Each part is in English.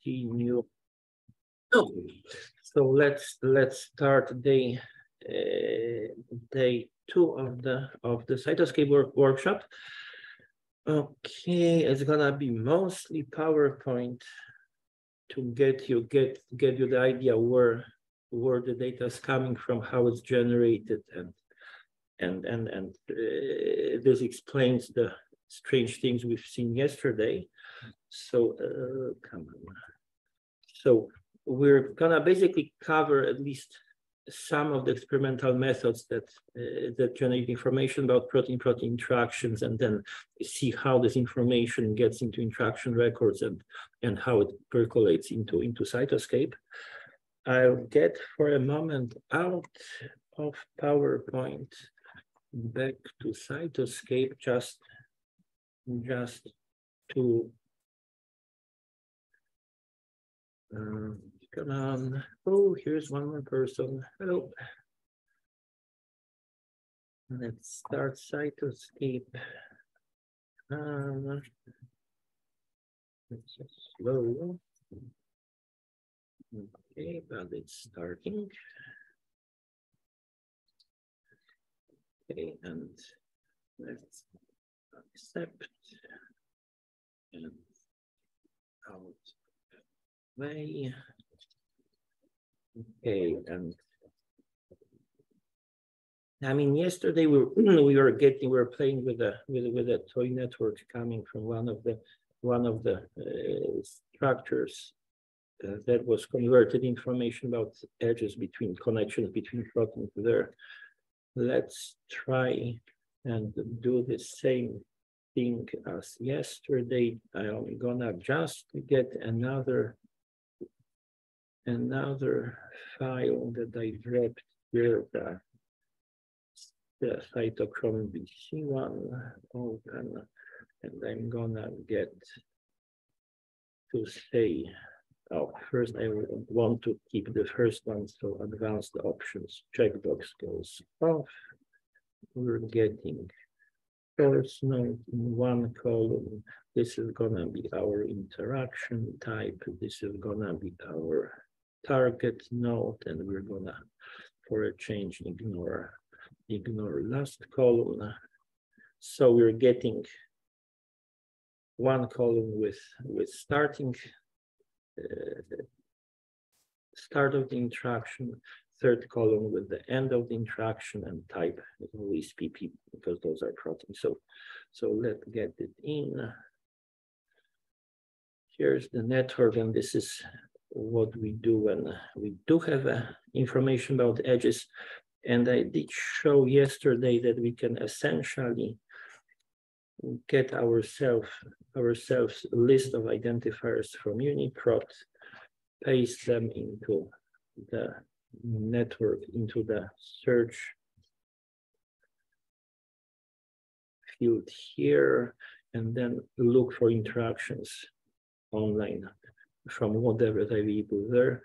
continue. Oh, so let's start day 2 of the Cytoscape workshop. Okay, it's gonna be mostly PowerPoint to get you the idea where the data is coming from, how it's generated, and this explains the strange things we've seen yesterday. So come on. So we're gonna basically cover at least some of the experimental methods that generate information about protein-protein interactions, and then see how this information gets into interaction records and how it percolates into Cytoscape. I'll get for a moment out of PowerPoint back to Cytoscape just to come on. Oh, here's one more person. Hello. Let's start Cytoscape. It's just slow. Okay, but it's starting. Okay, and let's accept and out way. Okay, and I mean, yesterday we were playing with a toy network coming from one of the structures that was converted information about edges between connections between proteins there. Let's try and do the same thing as yesterday. I'm gonna just get another file that I grabbed here, the cytochrome BC1 open, and I'm gonna get to say, oh, first I want to keep the first one, so advanced options checkbox goes off. We're getting first node in one column. This is gonna be our interaction type. This is gonna be our target node, and we're gonna, for a change, ignore last column. So we're getting one column with starting start of the interaction, third column with the end of the interaction, and type is always PP because those are proteins. So let's get it in. Here's the network, and this is what we do when we do have information about edges. And I did show yesterday that we can essentially get ourselves a list of identifiers from UniProt, paste them into the network, into the search field here, and then look for interactions online from whatever variable there.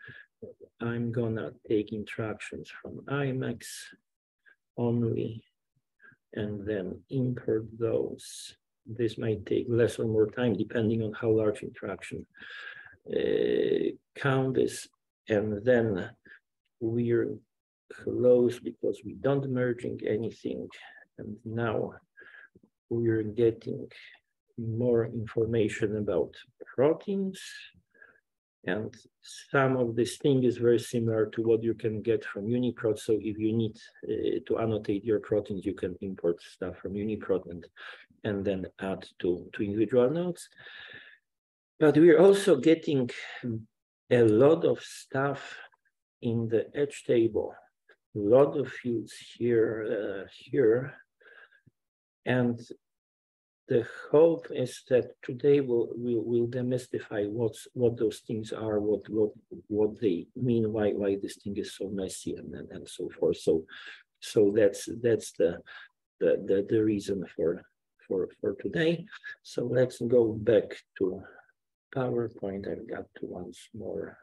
I'm gonna take interactions from IMAX only, and then import those. This might take less or more time depending on how large interaction count is, and then we're close because we don't merging anything, and now we're getting more information about proteins, and some of this thing is very similar to what you can get from UniProt. So if you need to annotate your proteins, you can import stuff from UniProt and then add to individual nodes. But we're also getting a lot of stuff in the edge table, a lot of fields here, and the hope is that today we'll demystify what those things are, what they mean, why this thing is so messy, and so forth. So that's the reason for today. So let's go back to PowerPoint. I've got to once more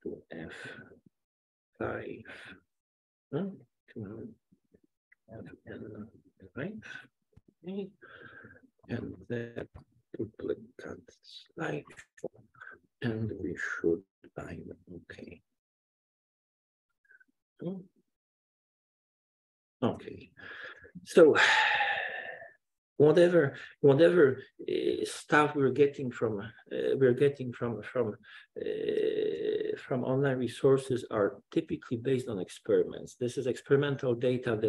to F5. Oh, come on. F5. Okay. And then duplicate slide. And we should bind them. Okay. Okay. So whatever stuff we're getting from online resources are typically based on experiments. This is experimental data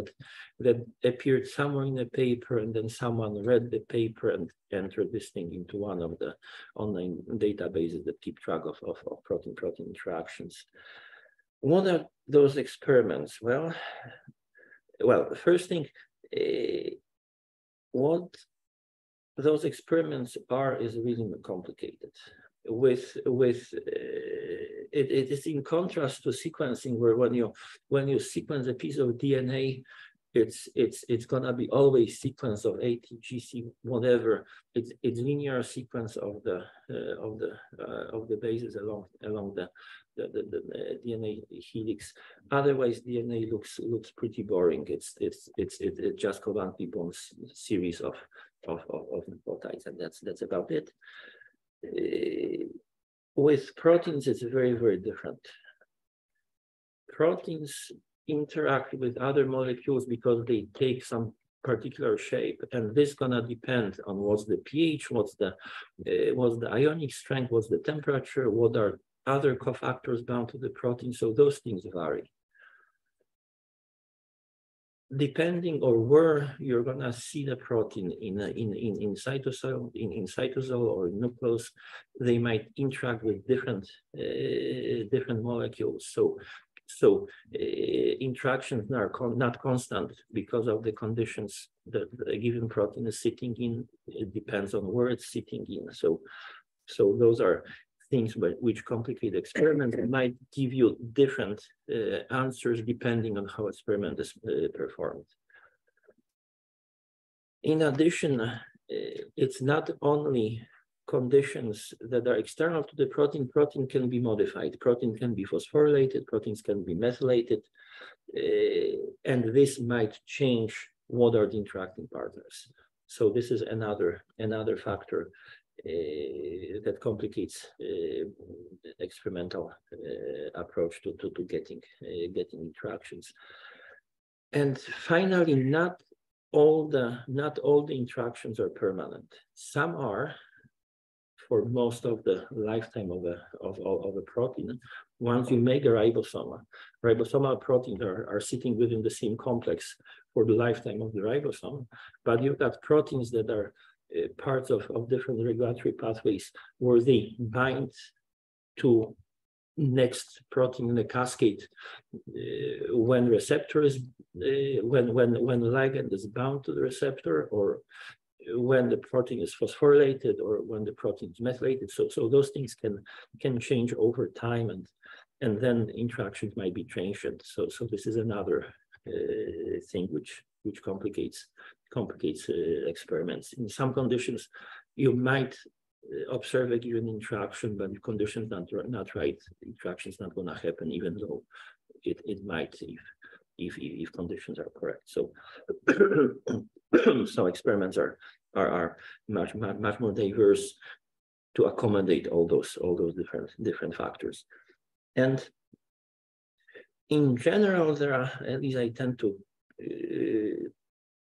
that appeared somewhere in a paper, and then someone read the paper and entered this thing into one of the online databases that keep track of protein-protein interactions. What are those experiments? Well, the first thing, what those experiments are is really complicated. It is in contrast to sequencing, where when you sequence a piece of DNA, it's gonna be always sequence of A, T, G, C, whatever. It's linear sequence of the bases along the DNA helix. Otherwise, DNA looks pretty boring. It's just covalently bound series of nucleotides, and that's about it. With proteins, it's very, very different. Proteins interact with other molecules because they take some particular shape, and this is gonna depend on what's the pH, what's the ionic strength, what's the temperature, what are other cofactors bound to the protein. So those things vary. Depending on where you're gonna see the protein in cytosol or in nucleus, they might interact with different molecules. So interactions are not constant because of the conditions that a given protein is sitting in. It depends on where it's sitting in. So those are things which complicate experiments and might give you different answers depending on how experiment is performed. In addition, it's not only conditions that are external to the protein. Protein can be modified. Protein can be phosphorylated. Proteins can be methylated, and this might change what are the interacting partners. So this is another factor that complicates experimental approach to getting interactions. And finally, not all the interactions are permanent. Some are for most of the lifetime of a protein. Once you make a ribosomal proteins are sitting within the same complex for the lifetime of the ribosome, but you've got proteins that are parts of different regulatory pathways where they bind to next protein in the cascade when receptor is when ligand is bound to the receptor, or when the protein is phosphorylated, or when the protein is methylated. So those things can change over time, and then interactions might be transient. So this is another thing which complicates experiments. In some conditions, you might observe a given interaction, but if conditions not right, interaction is not going to happen, even though it might if conditions are correct. So so experiments are much more diverse to accommodate all those different factors. And in general, there are, at least I tend to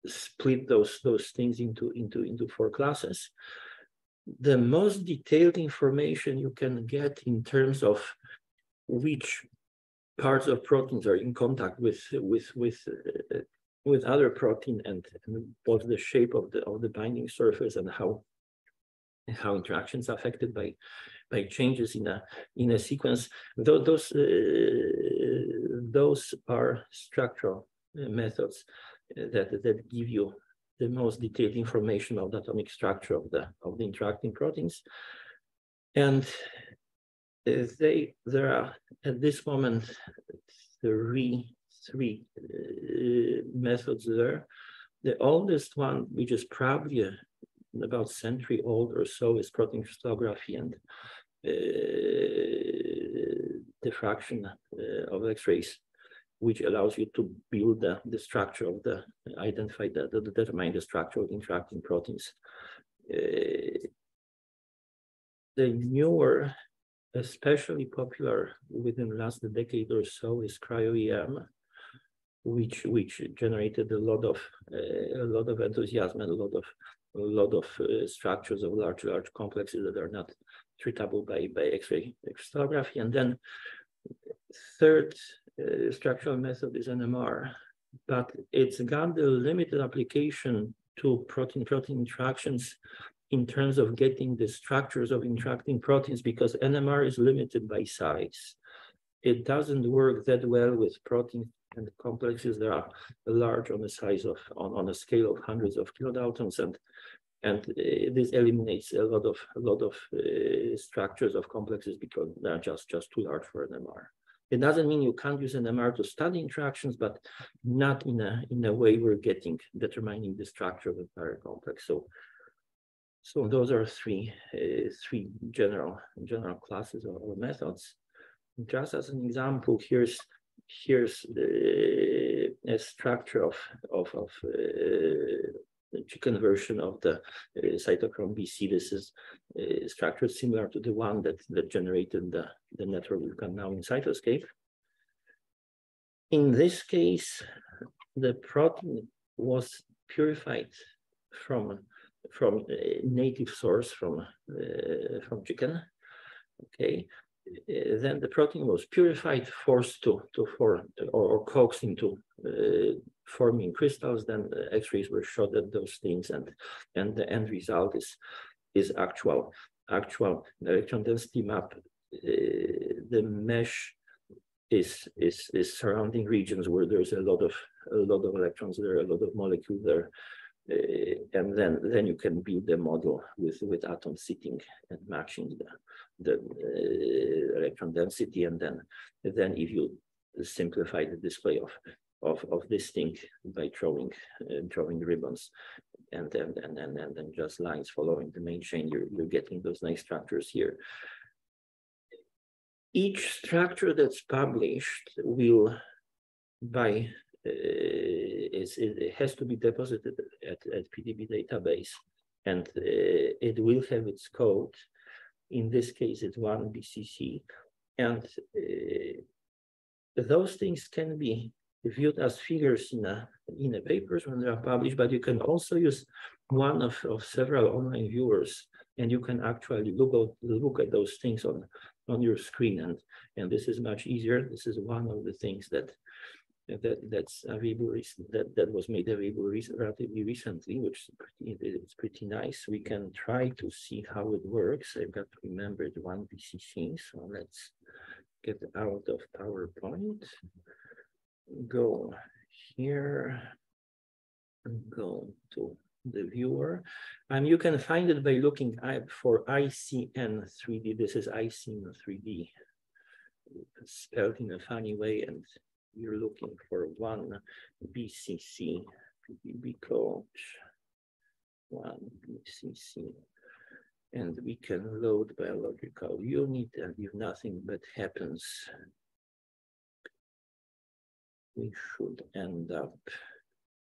split those things into 4 classes. The most detailed information you can get in terms of which parts of proteins are in contact with other protein, and what's the shape of the binding surface, and how interactions are affected by changes in a sequence. Those are structural methods that give you the most detailed information of the atomic structure of the interacting proteins. And there are at this moment three methods there. The oldest one, which is probably about a century old or so, is protein crystallography and diffraction of X-rays, which allows you to build the structure of determine the structure of interacting proteins. The newer especially popular within the last decade or so is cryo-EM, which generated a lot of enthusiasm and a lot of structures of large complexes that are not treatable by X-ray crystallography. And then third structural method is NMR, but it's got the limited application to protein-protein interactions in terms of getting the structures of interacting proteins, because NMR is limited by size. It doesn't work that well with protein and complexes that are large on the size of, on a scale of hundreds of kilodaltons, and this eliminates a lot of structures of complexes because they're just too large for NMR. It doesn't mean you can't use NMR to study interactions, but not in a way we're determining the structure of the entire complex. So those are three general classes or methods. Just as an example, here's a structure of the chicken version of the cytochrome BC. This is structure similar to the one that generated the network we can now in Cytoscape. In this case, the protein was purified from a native source from chicken. Okay, then the protein was purified, forced to form or coaxed into forming crystals. Then the X-rays were shot at those things, and the end result is actual electron density map. The mesh is surrounding regions where there's a lot of electrons there, a lot of molecules there. And then you can build a model with atoms sitting and matching the electron density, and then if you simplify the display of this thing by drawing ribbons and then just lines following the main chain, you're getting those nice structures here. Each structure that's published will it has to be deposited at PDB database, and it will have its code. In this case, it's 1 BCC, and those things can be viewed as figures in a papers when they are published, but you can also use one of several online viewers, and you can actually look at those things on your screen, and this is much easier. This is one of the things that's available, that was made available relatively recently, which is pretty nice. We can try to see how it works. I've got to remember the 1 BCC, so let's get out of PowerPoint, go here, and go to the viewer, and you can find it by looking for ICN 3D. This is ICN 3D, spelled in a funny way, and you're looking for 1 BCC, PDB code 1 BCC, and we can load biological unit, and if nothing but happens, we should end up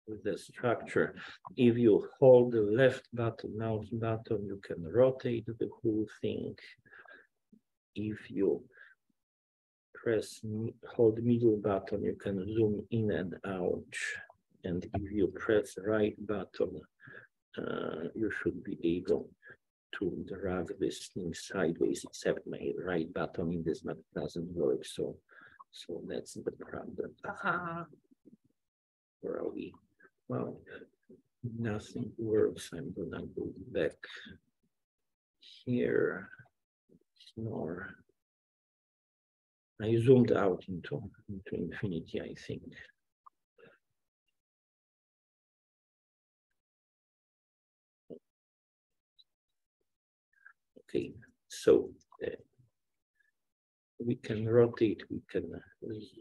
with the structure. If you hold the left button, mouse button, you can rotate the whole thing. If you hold the middle button, you can zoom in and out. And if you press the right button, you should be able to drag this thing sideways, except my right button in this map doesn't work. So that's the problem. Where are we? Well, nothing works. I'm gonna go back here. More. I zoomed out into infinity, I think. Okay, so we can rotate, we can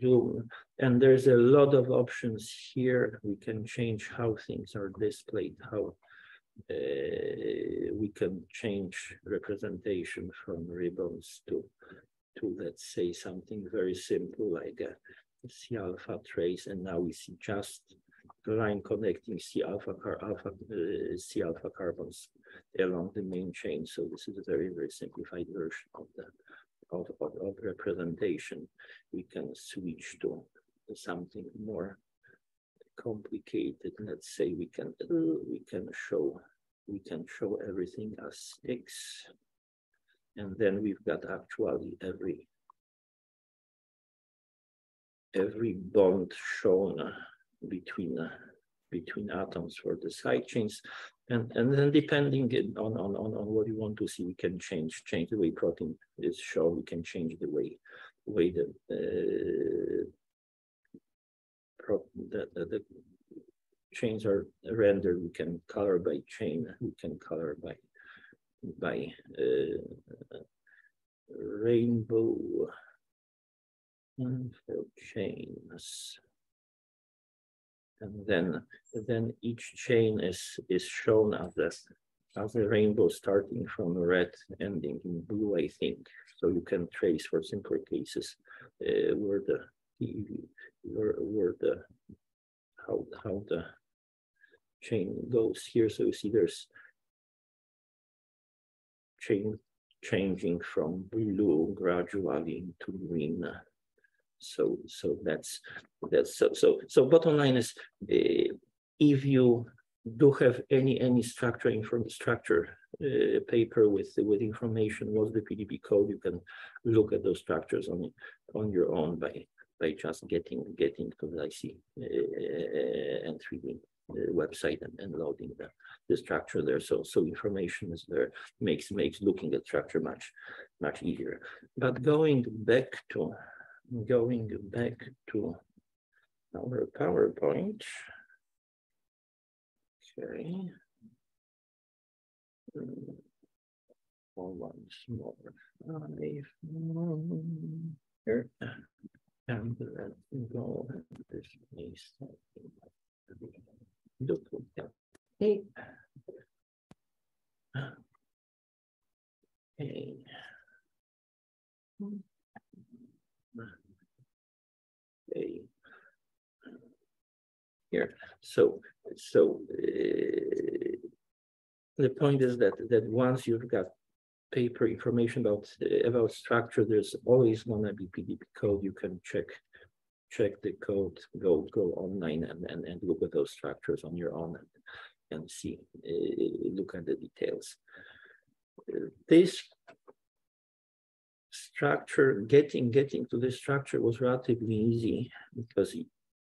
zoom, and there's a lot of options here. We can change how things are displayed, how we can change representation from ribbons to let's say something very simple like a C alpha trace, and now we see just the line connecting C alpha carbons along the main chain. So this is a very, very simplified version of representation, we can switch to something more complicated. Let's say we can show everything as sticks, and then we've got actually every bond shown between atoms for the side chains, and then depending on what you want to see, we can change the way protein is shown. We can change the way the chains are rendered. We can color by chain. We can color by rainbow for chains. And then each chain is shown as a rainbow, starting from red, ending in blue, I think. So you can trace for simpler cases how the chain goes here. So you see there's chain changing from blue gradually into green. So that's so bottom line is, if you do have any structure paper with information what's the PDB code, you can look at those structures on your own by just getting to the IC and 3D website and loading the structure there. So information is there, makes looking at structure much easier. But going back to our PowerPoint. Okay. Once more, here, and let's go this place. Okay. Okay. Okay. Here, so the point is that once you've got paper information about structure, there's always gonna be PDB code. You can check the code, go online and look at those structures on your own and see, look at the details. This structure, getting to this structure was relatively easy because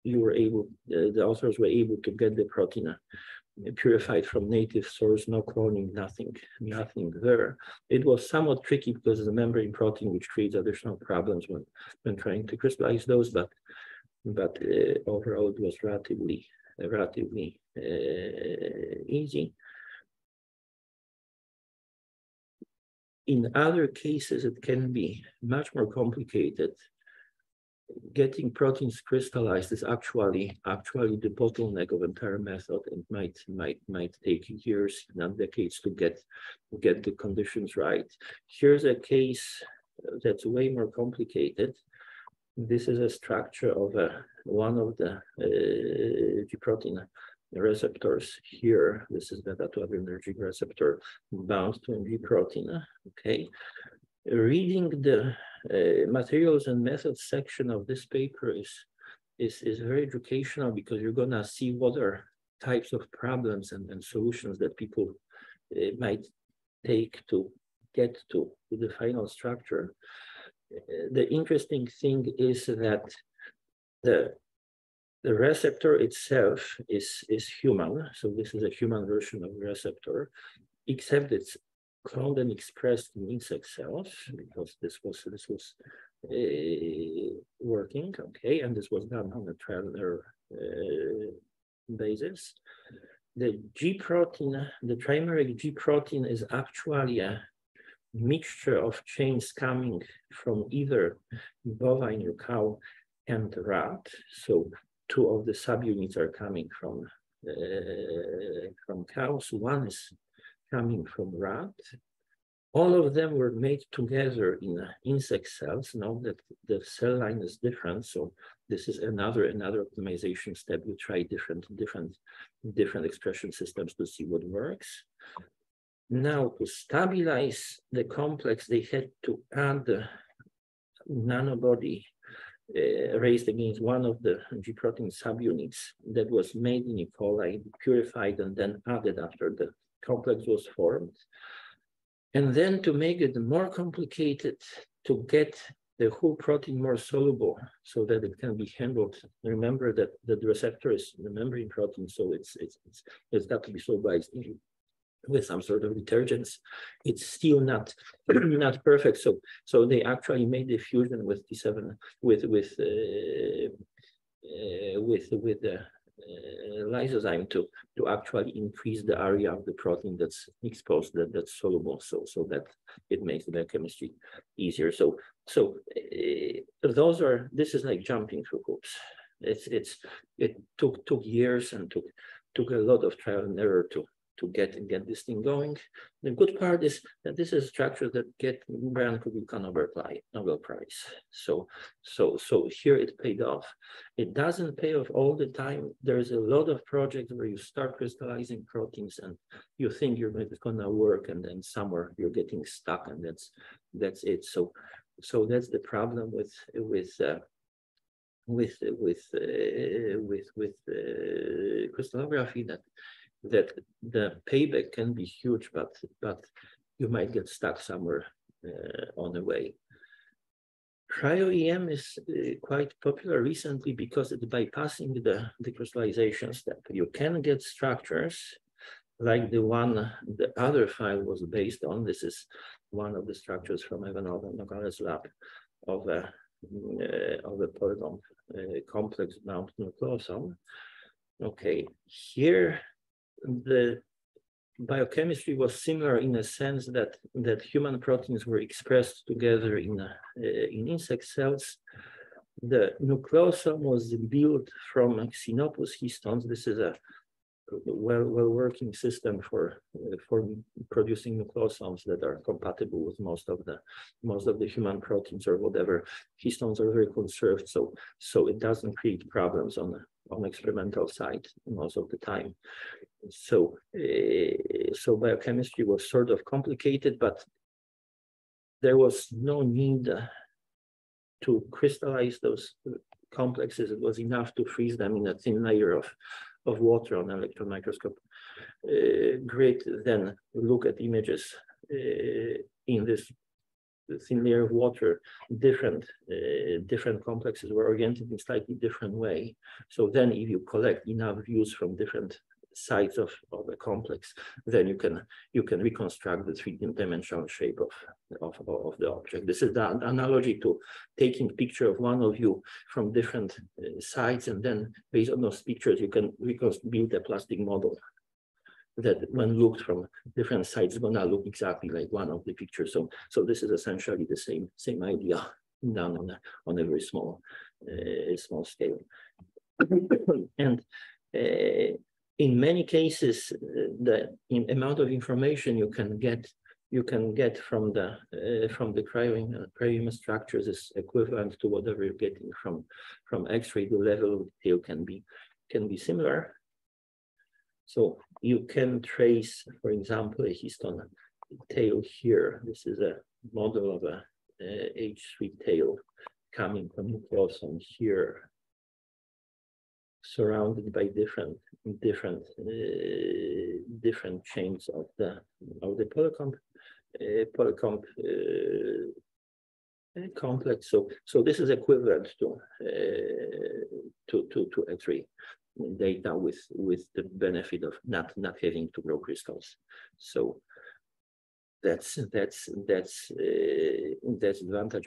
you were able, the authors were able to get the protein purified from native source, no cloning, nothing there. It was somewhat tricky because it's a membrane protein, which creates additional problems when trying to crystallize those, but overall it was relatively easy. In other cases, it can be much more complicated. Getting proteins crystallized is actually the bottleneck of entire method, and might take years, not decades, to get the conditions right. Here's a case that's way more complicated. This is a structure of one of the G protein receptors here. This is beta 2 adrenergic receptor bound to G protein. Okay, reading the materials and methods section of this paper is very educational, because you're gonna see what are types of problems and solutions that people might take to get to the final structure. The interesting thing is that the receptor itself is human, so this is a human version of the receptor, except it's cloned and expressed in insect cells, because this was working, okay, and this was done on a trial and error basis. The G protein, the trimeric G protein, is actually a mixture of chains coming from either bovine or cow and rat. So 2 of the subunits are coming from cows. 1 is coming from rat. All of them were made together in insect cells. Now that the cell line is different, so this is another optimization step. You try different expression systems to see what works. Now, to stabilize the complex, they had to add the nanobody raised against one of the G protein subunits that was made in E. coli, purified, and then added after the complex was formed. And then to make it more complicated, to get the whole protein more soluble so that it can be handled. Remember that the receptor is the membrane protein, so it's got to be solubilized with some sort of detergents. It's still not not perfect. So they actually made the fusion with T7 with the lysozyme to actually increase the area of the protein that's exposed, that's soluble, so that it makes the biochemistry easier. So this is like jumping through hoops. It took years and took a lot of trial and error to get this thing going. The good part is that this is a structure that get Brian Kubicka Nobel Prize. So here it paid off. It doesn't pay off all the time. There's a lot of projects where you start crystallizing proteins and you think it's gonna work, and then somewhere you're getting stuck, and that's it. So that's the problem with crystallography, that the payback can be huge, but you might get stuck somewhere on the way. Cryo-EM is quite popular recently because it's bypassing the crystallization step. You can get structures like the one the other file was based on. This is one of the structures from Ivanov and Nogales lab of a polygon complex bound nucleosome. Okay, here the biochemistry was similar in a sense that human proteins were expressed together in insect cells. The nucleosome was built from Xenopus histones. This is a well-working system for producing nucleosomes that are compatible with most of the human proteins or whatever. Histones are very conserved, so it doesn't create problems on experimental side most of the time. So biochemistry was sort of complicated, but there was no need to crystallize those complexes. It was enough to freeze them in a thin layer of water on an electron microscope grid, then look at images in this thin layer of water. Different complexes were oriented in slightly different way. So then if you collect enough views from different sides of a complex, then you can reconstruct the three-dimensional shape of the object. This is the analogy to taking picture of one of you from different sides, and then based on those pictures you can build a plastic model that when looked from different sides is gonna look exactly like one of the pictures. So this is essentially the same idea done on a very small scale. And in many cases, the amount of information you can get from the cryo-EM structures is equivalent to whatever you're getting from X-ray. The level of detail can be similar. So you can trace, for example, a histone tail here. This is a model of a H3 tail coming from nucleosome here, surrounded by different chains of the polycomb complex. So this is equivalent to X-ray data with the benefit of not having to grow crystals. So that's advantage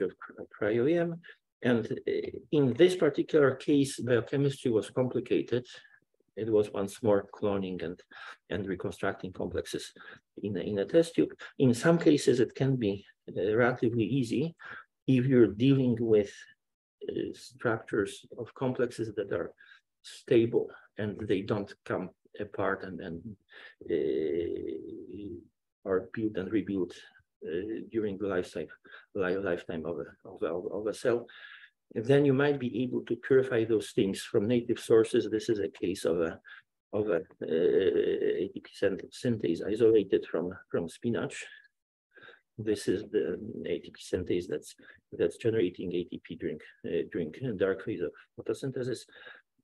of cryo-EM. And in this particular case, biochemistry was complicated. It was once more cloning and reconstructing complexes in a test tube. In some cases, it can be relatively easy if you're dealing with structures of complexes that are stable and they don't come apart and are built and rebuilt during the lifetime of a cell. Then you might be able to purify those things from native sources. This is a case of a ATP synthase isolated from spinach. This is the ATP synthase that's generating ATP during dark phase of photosynthesis,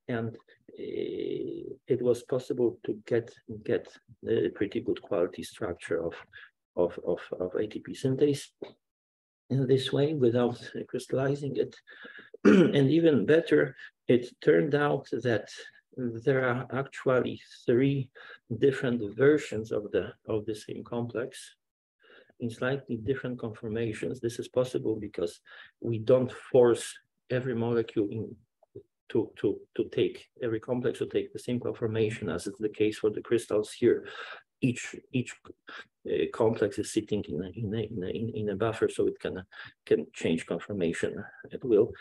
and it was possible to get a pretty good quality structure of ATP synthase in this way without crystallizing it. And even better, it turned out that there are actually 3 different versions of the same complex in slightly different conformations. This is possible because we don't force every molecule to take every complex to take the same conformation as is the case for the crystals here. Each complex is sitting in a buffer, so it can change conformation at will.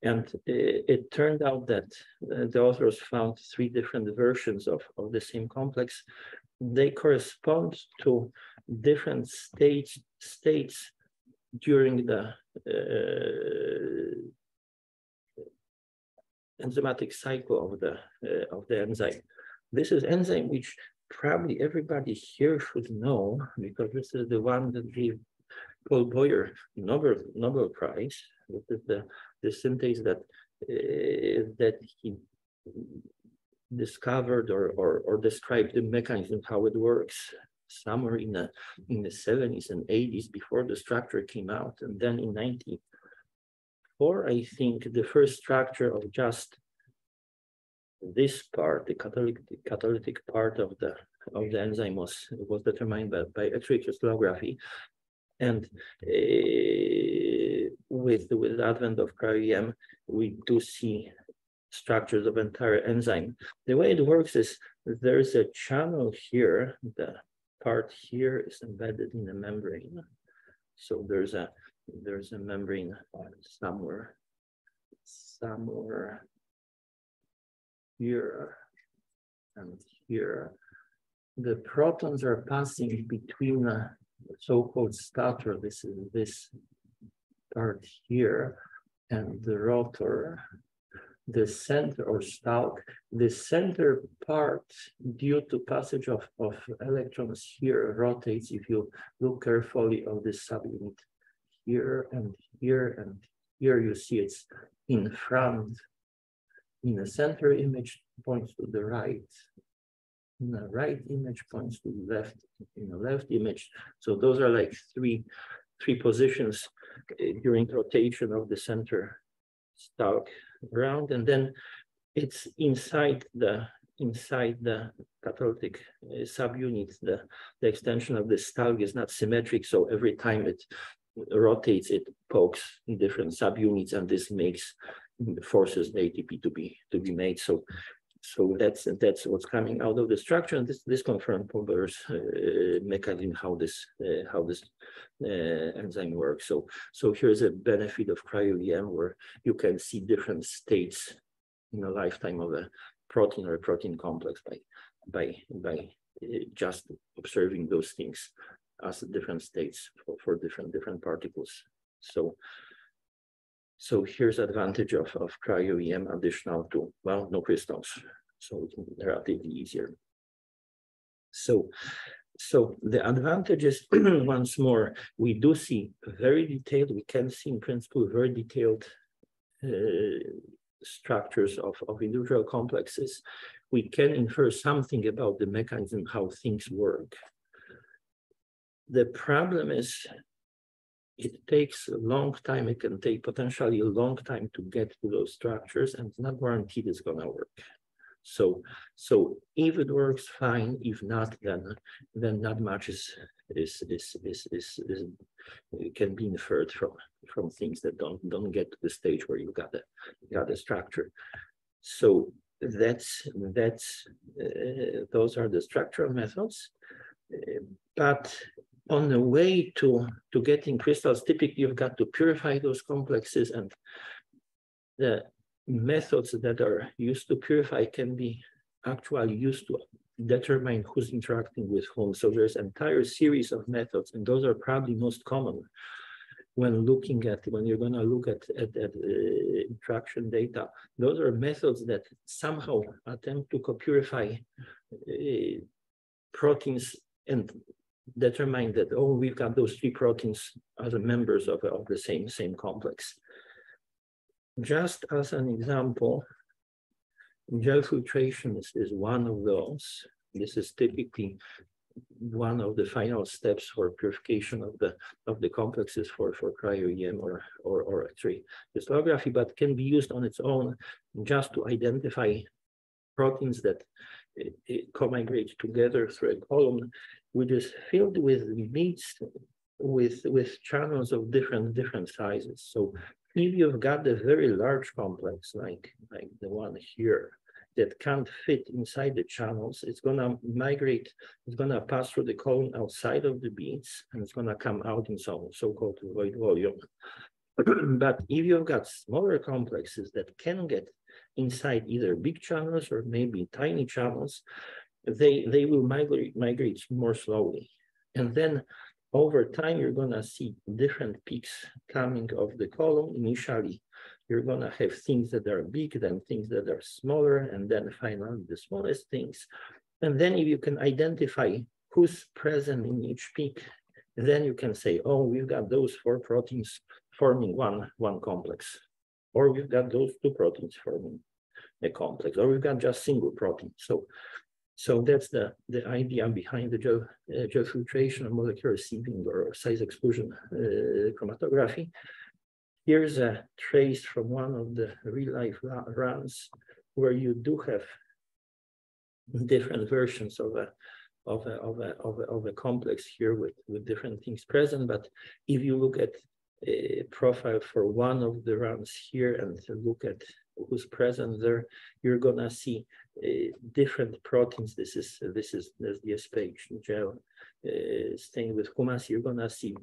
And it turned out that the authors found 3 different versions of the same complex. They correspond to different states during the enzymatic cycle of the enzyme. This is enzyme which probably everybody here should know, because this is the one that gave Paul Boyer Nobel Prize. This is the synthase that he discovered or described the mechanism, how it works, somewhere in the 70s and 80s before the structure came out. And then in 94, I think, the first structure of just this part, the catalytic part of the enzyme was determined by X-ray crystallography. And with the advent of cryo-EM, we do see structures of entire enzyme. The way it works is there's a channel here. The part here is embedded in a membrane. So there's a membrane somewhere here and here. The protons are passing between a so-called stator. This is this part here, and the rotor. The center or stalk, the center part, due to passage of electrons here, rotates. If you look carefully on this subunit here and here and here, you see it's in front. In the center image points to the right. In the right image points to the left. In the left image, so those are like three positions during rotation of the center stalk around, and then it's inside the catalytic subunit. The extension of the stalk is not symmetric, so every time it rotates, it pokes in different subunits, and this forces the ATP to be made. So that's what's coming out of the structure, and this confirmed Paul Boyer's mechanism, how this enzyme works. So here's a benefit of cryo-EM, where you can see different states in a lifetime of a protein or a protein complex by just observing those things as different states for different particles. So here's advantage of cryo-EM additional to, well, no crystals, so it's relatively easier. So the advantage is, once more, we do see very detailed, we can see in principle very detailed structures of individual complexes. We can infer something about the mechanism, how things work. The problem is, it takes a long time. It can take potentially a long time to get to those structures, and it's not guaranteed it's going to work. So if it works, fine. If not, then not much can be inferred from things that don't get to the stage where you got a structure. So those are the structural methods, but on the way to getting crystals, typically you've got to purify those complexes, and the methods that are used to purify can be actually used to determine who's interacting with whom. So there's an entire series of methods, and those are probably most common. when you're going to look at interaction data, those are methods that somehow attempt to co-purify proteins and determine that, oh, we've got those three proteins as members of the same complex. Just as an example, gel filtration is one of those. This is typically one of the final steps for purification of the complexes for cryo-EM or X-ray crystallography, but can be used on its own just to identify proteins that co-migrate together through a column, which is filled with beads with channels of different sizes. So if you've got a very large complex like the one here that can't fit inside the channels, it's going to migrate, it's going to pass through the column outside of the beads, and it's going to come out in some so-called void volume. But if you've got smaller complexes that can get inside either big channels or maybe tiny channels, they will migrate more slowly. And then over time, you're going to see different peaks coming off the column. Initially, you're going to have things that are big, then things that are smaller, and then finally the smallest things. And then if you can identify who's present in each peak, then you can say, oh, we've got those 4 proteins forming one complex, or we've got those 2 proteins forming a complex, or we've got just single protein. So that's the idea behind the gel filtration and molecular sieving or size exclusion chromatography. Here's a trace from one of the real-life runs where you do have different versions of a complex here with different things present. But if you look at a profile for one of the runs here and look at who's present there, you're gonna see different proteins. This is the page gel stained with humus. You're gonna see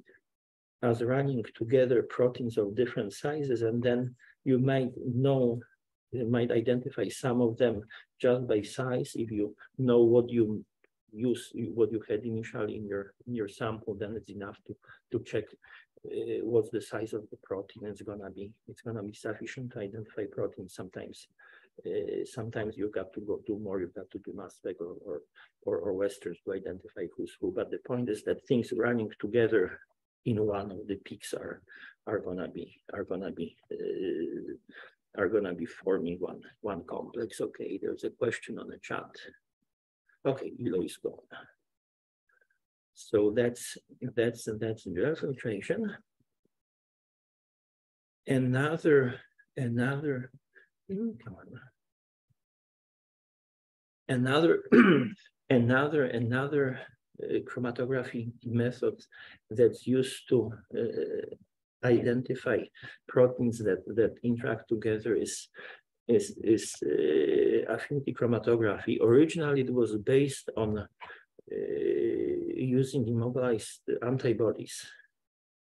as running together proteins of different sizes, and then you might identify some of them just by size. If you know what you had initially in your sample, then it's enough to check what's the size of the protein. It's gonna be sufficient to identify proteins. Sometimes you've got to go do more. You've got to do mass spec or Westerns to identify who's who. But the point is that things running together in one of the peaks are gonna be forming one complex. Okay, there's a question on the chat. Okay, Ilo is gone. So that's gel filtration. Another chromatography method that's used to identify proteins that interact together is affinity chromatography. Originally, it was based on using immobilized antibodies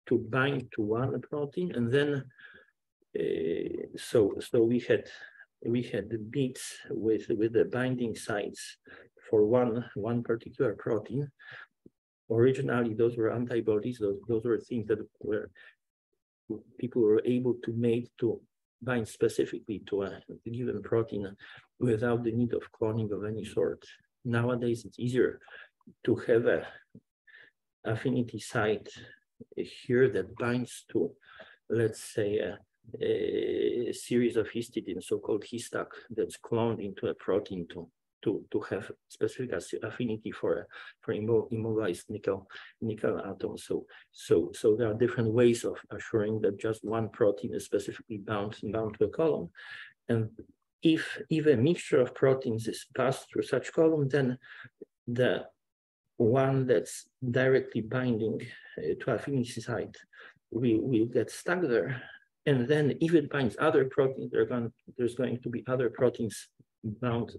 to bind to one protein, and then so we had the beads with the binding sites for one particular protein. Originally, those were antibodies. Those were things that people were able to make to bind specifically to a given protein without the need of cloning of any sort. Nowadays, it's easier to have a affinity site here that binds to, let's say, a series of histidines, so-called histac, that's cloned into a protein to have specific affinity for immobilized nickel atoms. So there are different ways of assuring that just one protein is specifically bound to a column. And if a mixture of proteins is passed through such column, then the one that's directly binding to affinity site will get stuck there. And then if it binds other proteins, there's going to be other proteins bound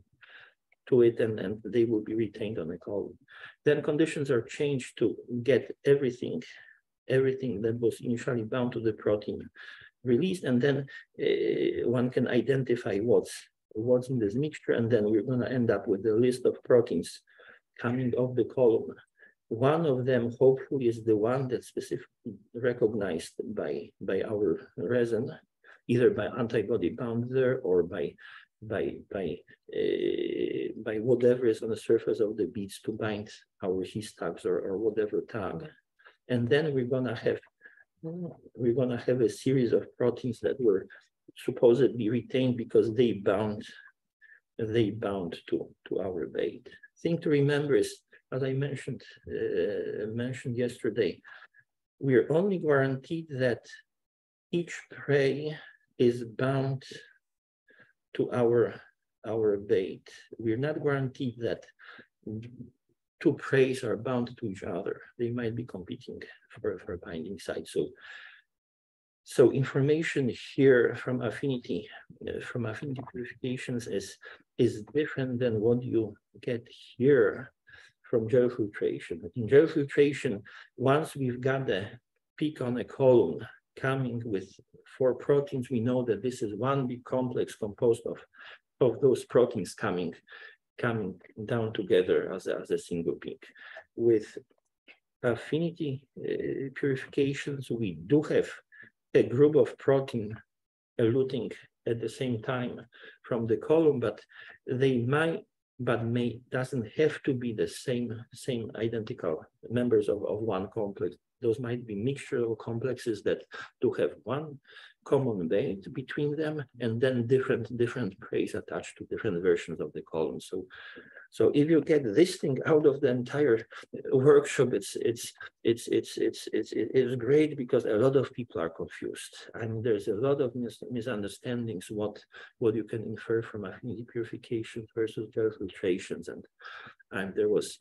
to it, and they will be retained on the column. Then conditions are changed to get everything that was initially bound to the protein released, and then one can identify what's in this mixture, and then we're going to end up with a list of proteins coming off the column One of them hopefully is the one that's specifically recognized by our resin, either by antibody bound there or by whatever is on the surface of the beads to bind our his tags or whatever tag. And then we're gonna have a series of proteins that were supposedly retained because they bound to our bait. Thing to remember is, as I mentioned yesterday, we are only guaranteed that each prey is bound to our bait. We're not guaranteed that two preys are bound to each other. They might be competing for binding site. So information here from affinity purifications is different than what you get here from gel filtration. In gel filtration, once we've got the peak on a column coming with 4 proteins, we know that this is one big complex composed of those proteins coming down together as a single peak. With affinity purifications, we do have a group of protein eluting at the same time from the column, but doesn't have to be the same identical members of one complex. Those might be mixture of complexes that do have one common bait between them, and then different preys attached to different versions of the column. So if you get this thing out of the entire workshop, it's great, because a lot of people are confused. I mean, there's a lot of misunderstandings what you can infer from affinity purification versus gel filtrations, and there was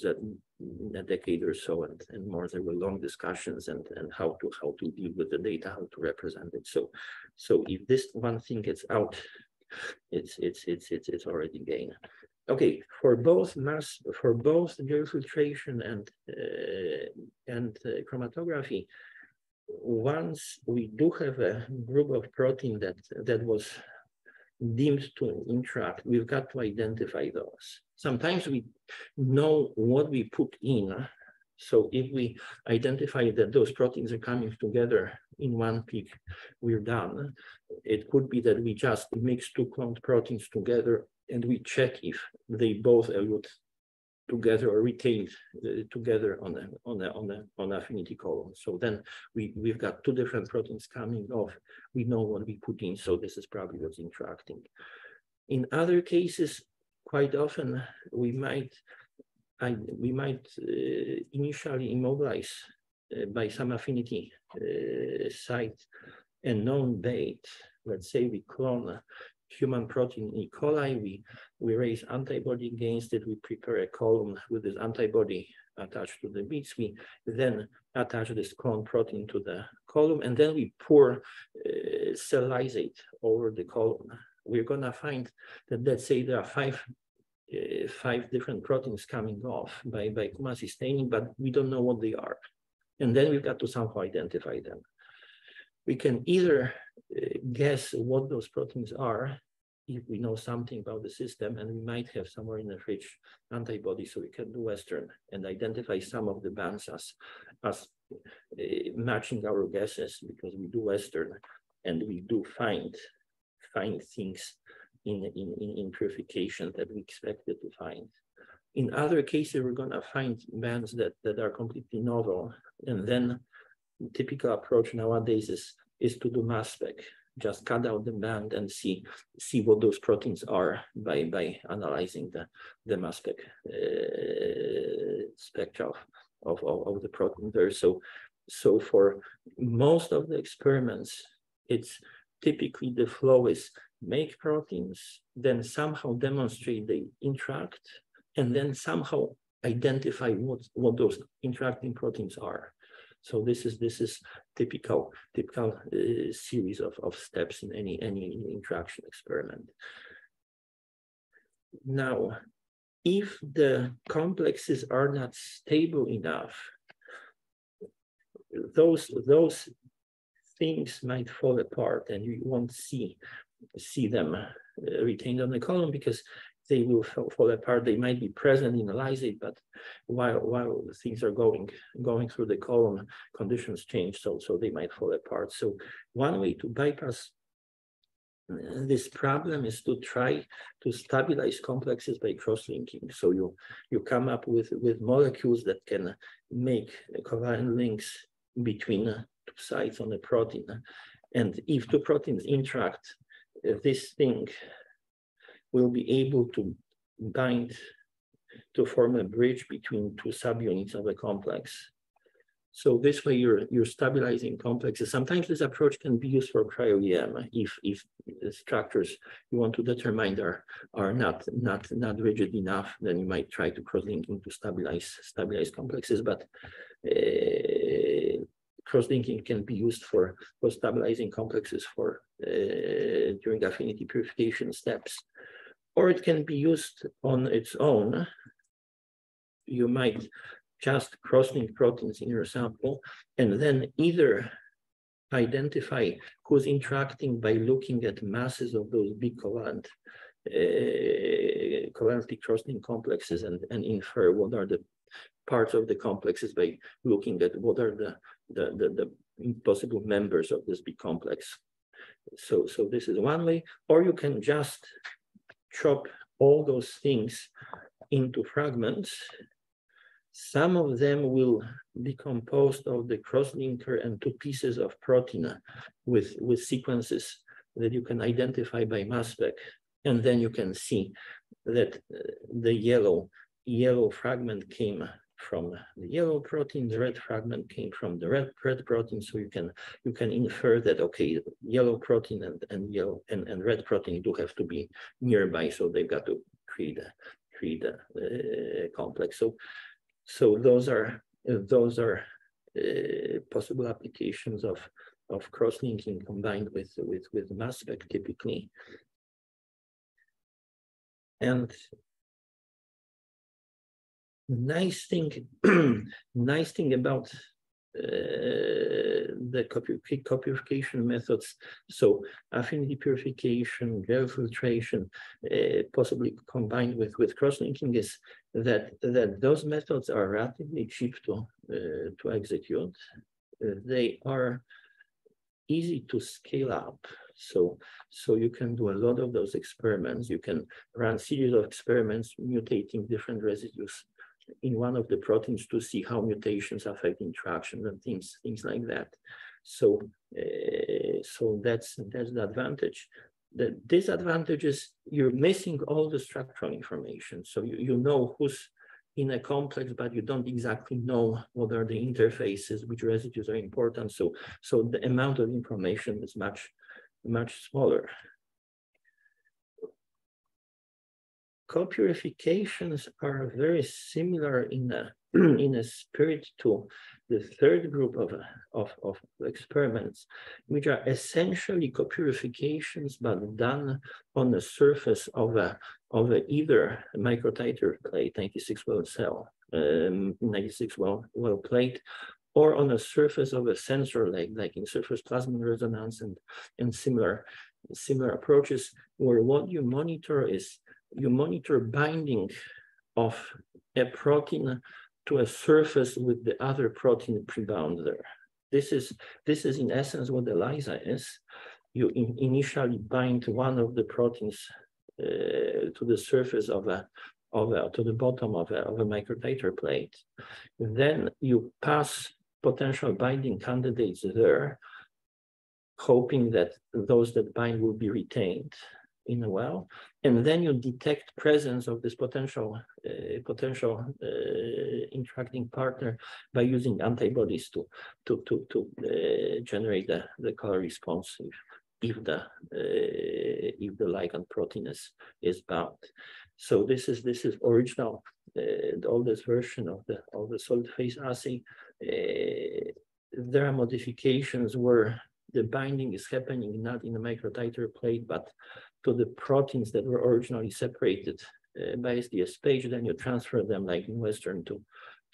a decade or so and more, there were long discussions and how to deal with the data, how to represent it. So if this one thing gets out, it's already gain. Okay, for both gel filtration and chromatography, once we do have a group of protein that was deemed to interact, we've got to identify those. Sometimes we know what we put in. So if we identify that those proteins are coming together in one peak, we're done. It could be that we just mix 2 cloned proteins together and we check if they both elute together or retained together on affinity column. So then we've got 2 different proteins coming off. We know what we put in, so this is probably what's interacting. In other cases, quite often we might initially immobilize by some affinity site a known bait. Let's say we clone human protein E. coli, we raise antibody against it, we prepare a column with this antibody attached to the beads, we then attach this clone protein to the column, and then we pour cell lysate over the column. We're gonna find that, let's say there are 5 different proteins coming off by Kumasi staining, but we don't know what they are. And then we've got to somehow identify them. We can either guess what those proteins are if we know something about the system, and we might have somewhere in the fridge antibodies, so we can do Western and identify some of the bands as matching our guesses, because we do Western and we do find things in purification that we expected to find. In other cases, we're going to find bands that are completely novel, and then typical approach nowadays is to do mass spec. Just cut out the band and see what those proteins are by analyzing the mass spec spectra of the protein there. So for most of the experiments, it's typically the flow is make proteins, then somehow demonstrate they interact, and then somehow identify what those interacting proteins are. So this is typical series of steps in any interaction experiment. Now, if the complexes are not stable enough, those things might fall apart, and you won't see them retained on the column, because they will fall apart. They might be present in the lysate, but while things are going through the column, conditions change, so they might fall apart. So one way to bypass this problem is to try to stabilize complexes by cross-linking. So you come up with molecules that can make covalent links between two sites on a protein. And if two proteins interact, this thing will be able to bind to form a bridge between two subunits of a complex. So this way you're stabilizing complexes. Sometimes this approach can be used for cryo-EM if the structures you want to determine are not rigid enough, then you might try to cross-linking to stabilize complexes. But cross-linking can be used for stabilizing complexes during affinity purification steps, or it can be used on its own. You might just cross-link proteins in your sample, and then either identify who's interacting by looking at masses of those big covalently cross-linked complexes and infer what are the parts of the complexes by looking at what are the possible members of this big complex. So this is one way, or you can just chop all those things into fragments. Some of them will be composed of the cross-linker and two pieces of protein with sequences that you can identify by mass spec. And then you can see that the yellow fragment came from the yellow protein, the red fragment came from the red protein. So you can infer that, okay, yellow protein and red protein do have to be nearby, so they've got to create a complex. So those are possible applications of cross-linking combined with mass spec typically. And nice thing about the co-purification methods, so affinity purification, gel filtration, possibly combined with cross-linking, is that those methods are relatively cheap to execute. They are easy to scale up. So you can do a lot of those experiments. You can run series of experiments mutating different residues in one of the proteins to see how mutations affect interactions and things like that. So that's the advantage. The disadvantage is you're missing all the structural information. So you know who's in a complex, but you don't exactly know what are the interfaces, which residues are important. So the amount of information is much smaller. Co-purifications are very similar in a spirit to the third group of experiments, which are essentially co-purifications but done on the surface of either a microtiter plate, 96 well cell, 96 well plate, or on the surface of a sensor leg, like in surface plasmon resonance and similar approaches, where what you monitor is you monitor binding of a protein to a surface with the other protein pre-bound there. This is in essence what ELISA is. You initially bind one of the proteins to the surface to the bottom of a microtiter plate. Then you pass potential binding candidates there, hoping that those that bind will be retained in a well, and then you detect presence of this potential interacting partner by using antibodies to generate the color response if the ligand protein is bound. So this is original, the oldest version of the solid phase assay. There are modifications where the binding is happening not in a microtiter plate, but to the proteins that were originally separated by SDS page. Then you transfer them, like in Western, to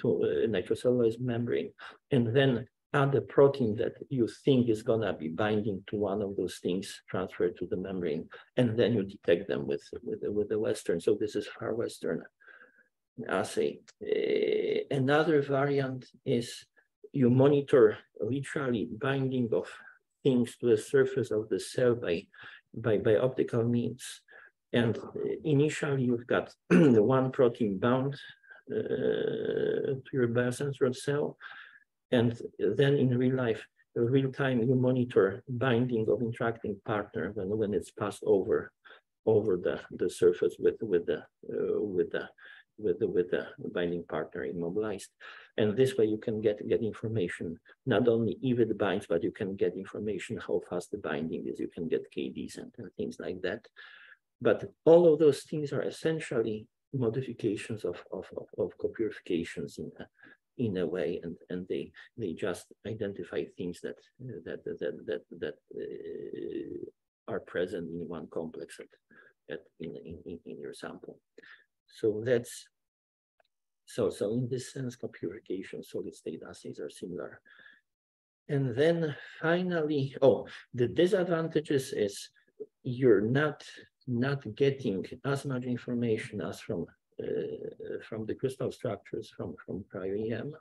a nitrocellulose membrane, and then add a protein that you think is gonna be binding to one of those things, transfer to the membrane, and then you detect them with the Western. So this is far Western assay. Another variant is you monitor literally binding of things to the surface of the cell by optical means. And initially you've got the one protein bound to your biosensor cell. And then in real life, real time, you monitor binding of interacting partner when it's passed over the surface with the binding partner immobilized. And this way you can get information, not only if it binds, but you can get information how fast the binding is. You can get KDs and things like that. But all of those things are essentially modifications of copurifications in a way, and they just identify things that are present in one complex in your sample. So that's so in this sense, copurification solid state assays are similar. And then finally, the disadvantages is you're not getting as much information as from the crystal structures from cryo-EM.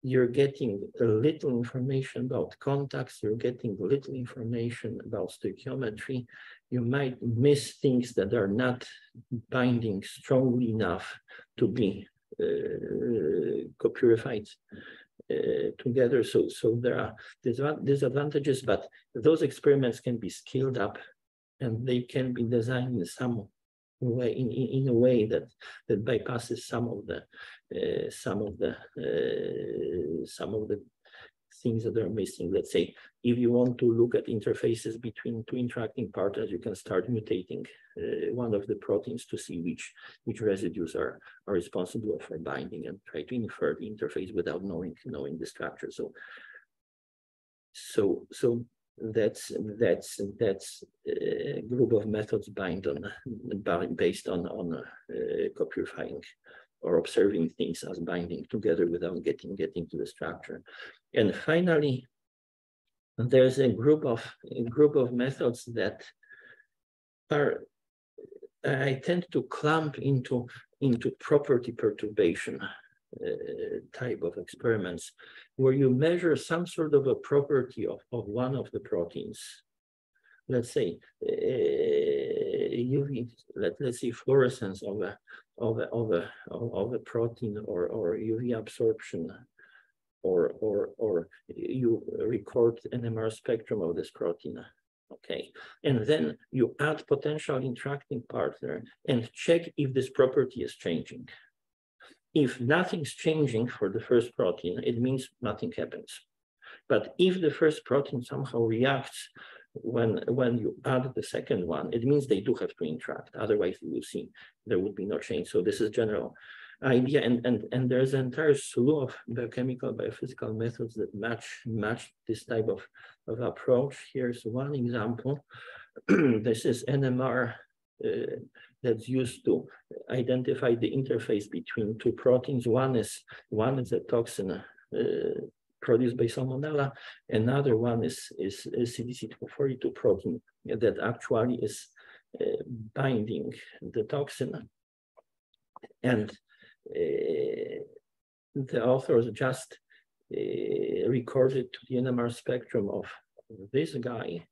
You're getting little information about contacts, you're getting little information about stoichiometry. You might miss things that are not binding strongly enough to be copurified together. So there are disadvantages, but those experiments can be scaled up and they can be designed in some way, in a way that bypasses some of the things that are missing. Let's say if you want to look at interfaces between two interacting partners, you can start mutating one of the proteins to see which residues are responsible for binding and try to infer the interface without knowing the structure. So that's a group of methods based on copurifying or observing things as binding together without getting to the structure. And finally, there's a group of methods that are, I tend to clump into property perturbation type of experiments, where you measure some sort of a property of one of the proteins. Let's say UV, let's say fluorescence of a protein, or UV absorption, or you record NMR spectrum of this protein. Okay, and then you add potential interacting partner and check if this property is changing. If nothing's changing for the first protein, it means nothing happens. But if the first protein somehow reacts when you add the second one, it means they do have to interact. Otherwise, you will see there would be no change. So this is general idea, and there's an entire slew of biochemical, biophysical methods that match this type of approach. Here's one example. This is NMR that's used to identify the interface between two proteins. One is a toxin produced by Salmonella. Another one is CDC242 protein that actually is binding the toxin. And the authors just recorded to the NMR spectrum of this guy.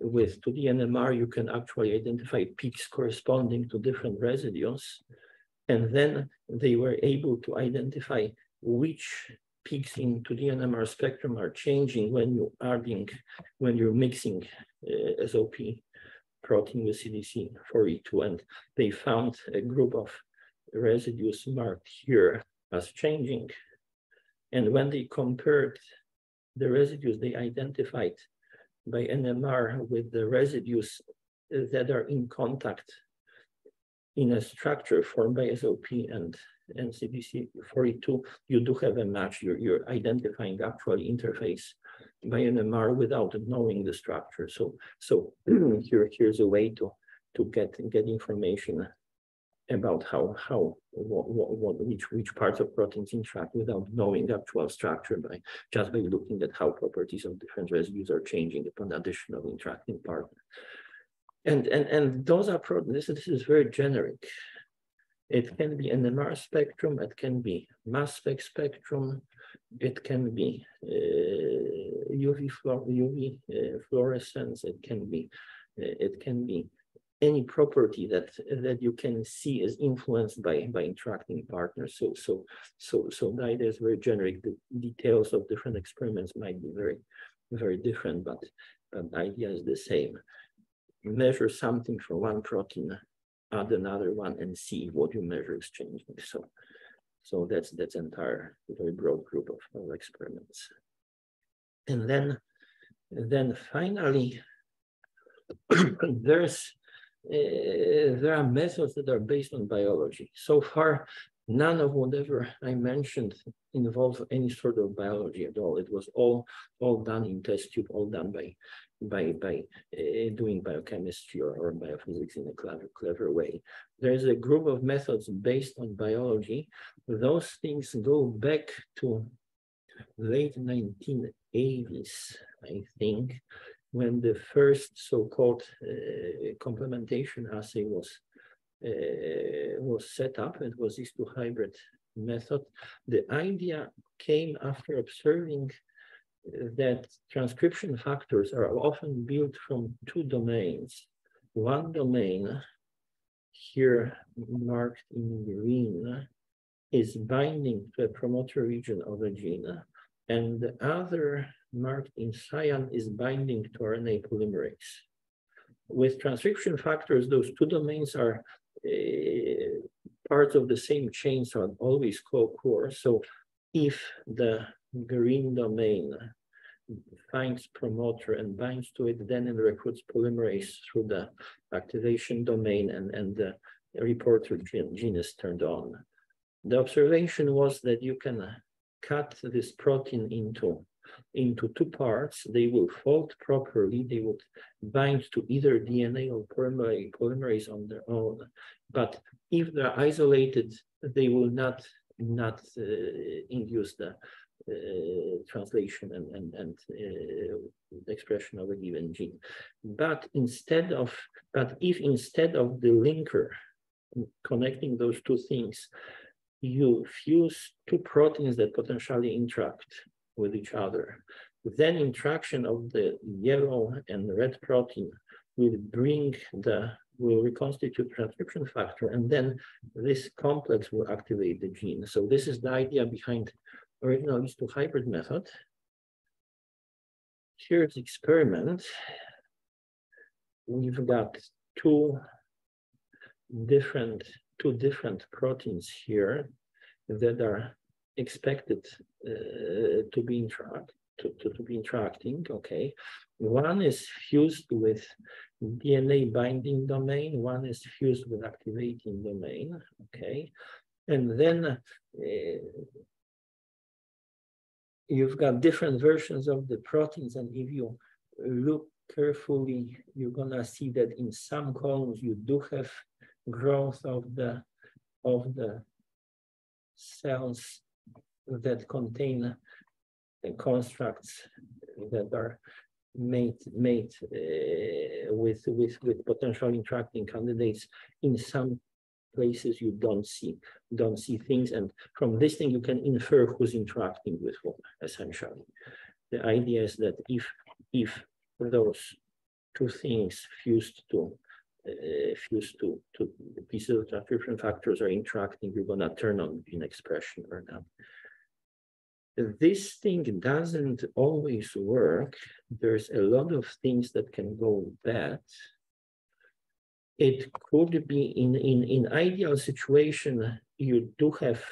With 2D NMR, you can actually identify peaks corresponding to different residues. And then they were able to identify which peaks in 2D NMR spectrum are changing when you're mixing SOP protein with CDC4E2. And they found a group of residues marked here as changing. And when they compared the residues they identified by NMR with the residues that are in contact in a structure formed by SOP and CDC4E2, you do have a match. You're identifying actual interface by NMR without knowing the structure. So here's a way to get information which parts of proteins interact without knowing the actual structure just by looking at how properties of different residues are changing upon addition of interacting partner. And those are proteins. This is very generic. It can be NMR spectrum. It can be mass spec spectrum. It can be UV fluorescence. It can be any property that you can see is influenced by interacting partners. So the idea is very generic. The details of different experiments might be very, very different, but the idea is the same. Measure something from one protein, add another one, and see what you measure is changing. So that's entire very broad group of experiments. And then finally, there are methods that are based on biology. So far, none of whatever I mentioned involves any sort of biology at all. It was all done in test tube, all done by doing biochemistry or biophysics in a clever way. There's a group of methods based on biology. Those things go back to late 1980s, I think, when the first so-called complementation assay was set up. It was this two-hybrid method. The idea came after observing that transcription factors are often built from two domains. One domain, here marked in green, is binding to a promoter region of a gene, and the other, marked in cyan, is binding to RNA polymerase. With transcription factors, those two domains are parts of the same chain, so always co-core. So if the green domain finds promoter and binds to it, then it recruits polymerase through the activation domain, and the reporter gene is turned on. The observation was that you can cut this protein into two parts. They will fold properly. They would bind to either DNA or polymerase on their own. But if they're isolated, they will not induce the translation and expression of a given gene. But if instead of the linker connecting those two things, you fuse two proteins that potentially interact with each other, then interaction of the yellow and red protein will reconstitute transcription factor, and then this complex will activate the gene. So this is the idea behind original is to hybrid method. Here's the experiment. We've got two different proteins here that are expected to be interacting. Okay, one is fused with DNA binding domain, one is fused with activating domain. Okay, and then you've got different versions of the proteins, and if you look carefully, you're gonna see that in some columns you do have growth of the cells that contain constructs that are made with potential interacting candidates. In some places you don't see things, and from this thing you can infer who's interacting with whom. Essentially, the idea is that if those two things fused to pieces of transcription factors are interacting, you're gonna turn on gene expression or not. This thing doesn't always work. There's a lot of things that can go bad. It could be in ideal situation, you do have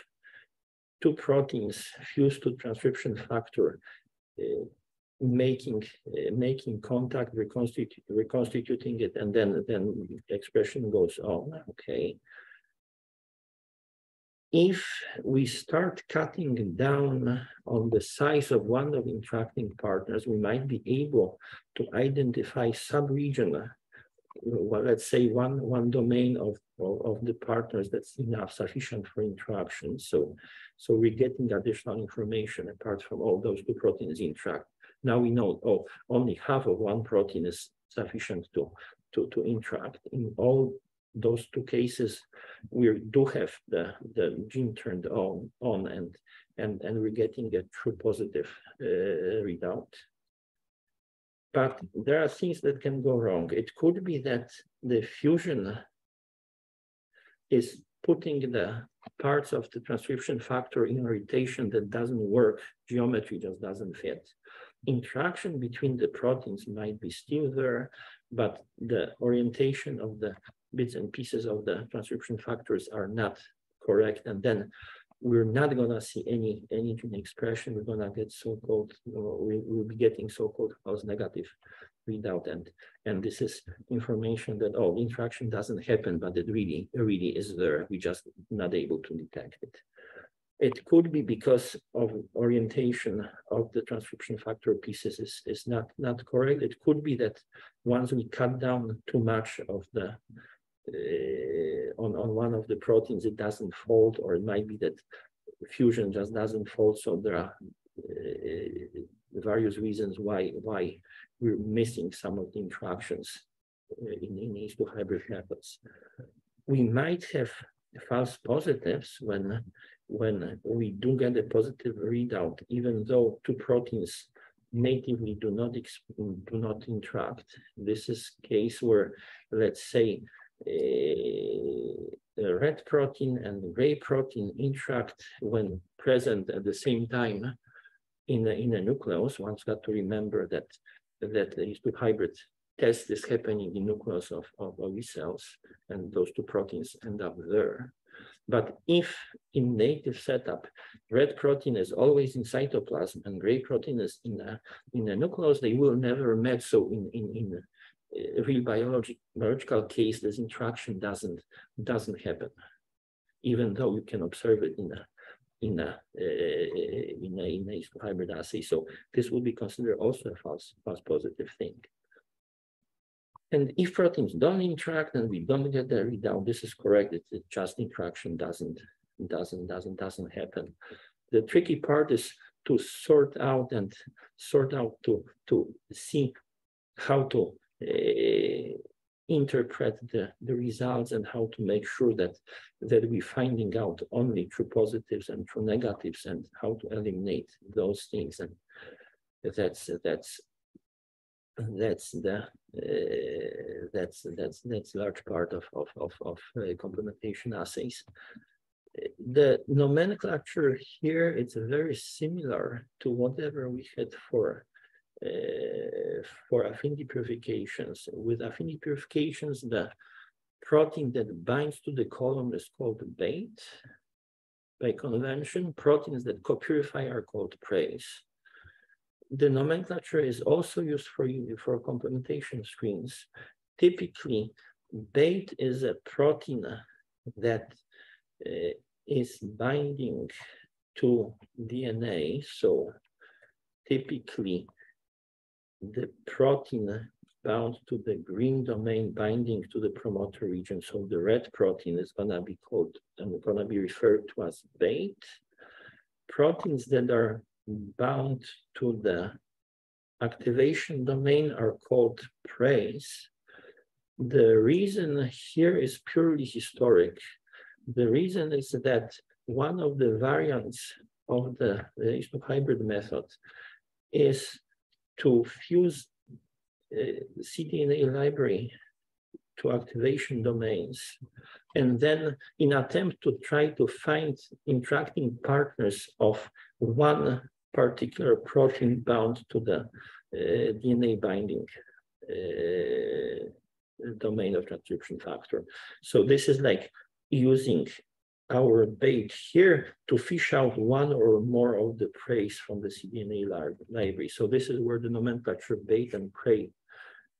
two proteins fused to transcription factor, making contact, reconstituting it, and then expression goes on. Okay. If we start cutting down on the size of one of interacting partners, we might be able to identify sub-region well, let's say one domain of the partners that's enough sufficient for interaction. So we're getting additional information apart from all those two proteins interact. Now we know, oh, only half of one protein is sufficient to interact. In all those two cases, we do have the gene turned on and we're getting a true positive readout. But there are things that can go wrong. It could be that the fusion is putting the parts of the transcription factor in rotation that doesn't work. Geometry just doesn't fit. Interaction between the proteins might be still there, but the orientation of the bits and pieces of the transcription factors are not correct. And then we're not going to see any gene expression. We're going to get so-called, we'll be getting so-called false negative readout. And this is information that, oh, interaction doesn't happen, but it really is there. We're just not able to detect it. It could be because of orientation of the transcription factor pieces is not correct. It could be that once we cut down too much of the on one of the proteins, it doesn't fold, or it might be that fusion just doesn't fold. So there are various reasons why we're missing some of the interactions in these two hybrid methods. We might have false positives when we do get a positive readout, even though two proteins natively do not interact. This is case where, let's say, a red protein and gray protein interact when present at the same time in a nucleus. One's got to remember that these two hybrid test is happening in nucleus of OV cells, and those two proteins end up there. But if in native setup, red protein is always in cytoplasm and gray protein is in a nucleus, they will never match. So in a real biological case, this interaction doesn't happen, even though you can observe it in a hybrid assay. So this will be considered also a false positive thing. And if proteins don't interact and we don't get the readout, this is correct. It's just interaction doesn't happen. The tricky part is to sort out to see how to interpret the results and how to make sure that we're finding out only true positives and true negatives and how to eliminate those things. And that's large part of complementation assays. The nomenclature here, it's very similar to whatever we had for affinity purifications. With affinity purifications, the protein that binds to the column is called bait by convention. Proteins that co-purify are called praise. The nomenclature is also used for complementation screens. Typically, bait is a protein that is binding to DNA. So typically, the protein bound to the green domain binding to the promoter region. So the red protein is going to be called and going to be referred to as bait. Proteins that are bound to the activation domain are called praise. The reason here is purely historic. The reason is that one of the variants of the hybrid method is to fuse cDNA library to activation domains, and then in attempt to try to find interacting partners of one particular protein bound to the DNA binding domain of transcription factor. So this is like using our bait here to fish out one or more of the praise from the cDNA library. So this is where the nomenclature bait and prey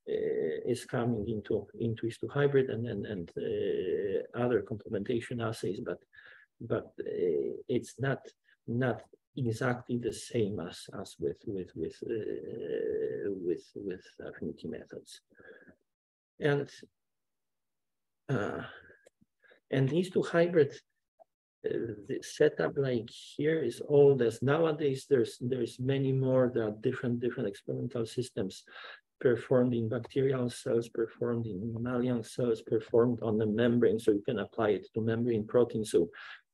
is coming into his2 hybrid and other complementation assays, but it's not exactly the same as with affinity methods. And these two hybrid the setup like here is old as nowadays. There's many more. There are different experimental systems performed in bacterial cells, performed in mammalian cells, performed on the membrane, so you can apply it to membrane proteins.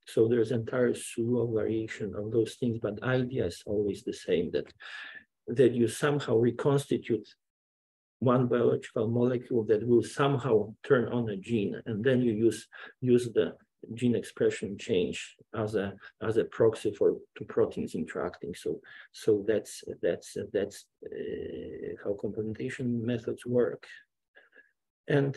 So there's entire slew of variation of those things, but the idea is always the same, that you somehow reconstitute one biological molecule that will somehow turn on a gene, and then you use the gene expression change as a proxy to proteins interacting. So that's how complementation methods work. And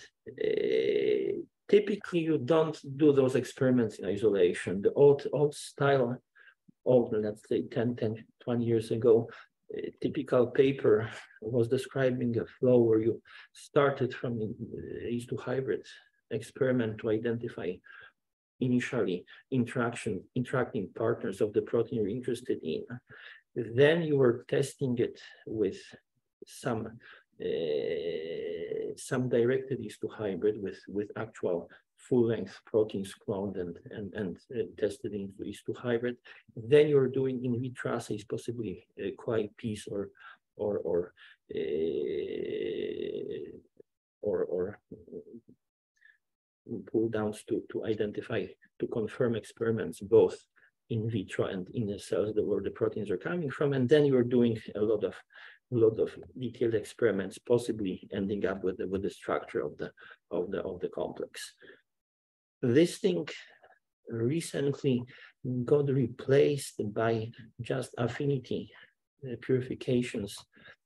typically you don't do those experiments in isolation. The old style, let's say 20 years ago, a typical paper was describing a flow where you started from these two hybrid experiment to identify initially interacting partners of the protein you're interested in. Then you were testing it with some directed is to hybrid with actual full-length proteins cloned and tested into is to hybrid. Then you're doing in vitro assays, possibly quite piece or pull downs to identify, to confirm experiments both in vitro and in the cells where the proteins are coming from. And then you're doing a lot of detailed experiments, possibly ending up with the structure of the complex. This thing recently got replaced by just affinity purifications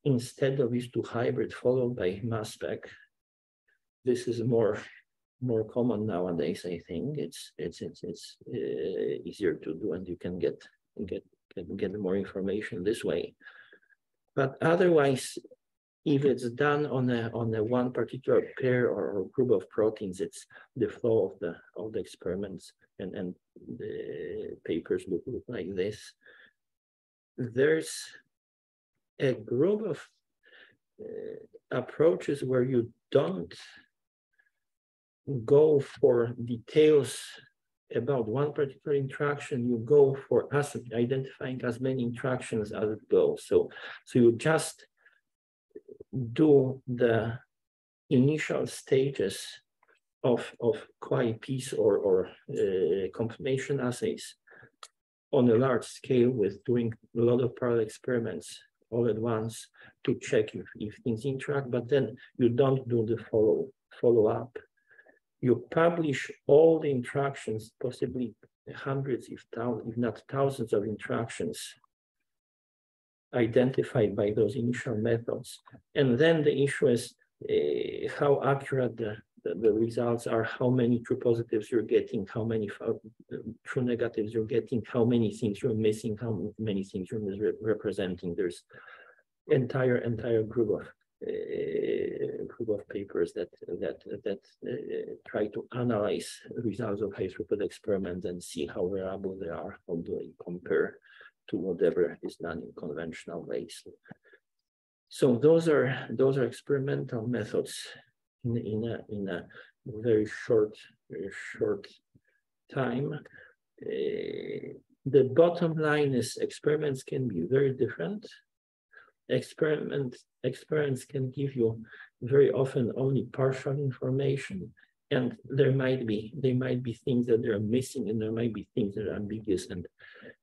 instead of these two hybrid, followed by mass spec. This is more common nowadays. I think it's easier to do, and you can get more information this way. But otherwise, if it's done on a one particular pair or group of proteins, it's the flow of the experiments, and the papers look like this. There's a group of approaches where you don't go for details about one particular interaction. You go for identifying as many interactions as it goes. So you just do the initial stages of quasi-piece or confirmation assays on a large scale, with doing a lot of parallel experiments all at once to check if things interact, but then you don't do the follow-up. You publish all the interactions, possibly hundreds, if not thousands of interactions identified by those initial methods. And then the issue is how accurate the results are, how many true positives you're getting, how many true negatives you're getting, how many things you're missing, how many things you're misrepresenting. There's entire group of papers that try to analyze results of high throughput experiments and see how reliable they are, how do they compare to whatever is done in conventional ways. So those are experimental methods in a very short time. The bottom line is experiments can be very different. Experiments can give you very often only partial information, and there might be things that are missing, and there might be things that are ambiguous, and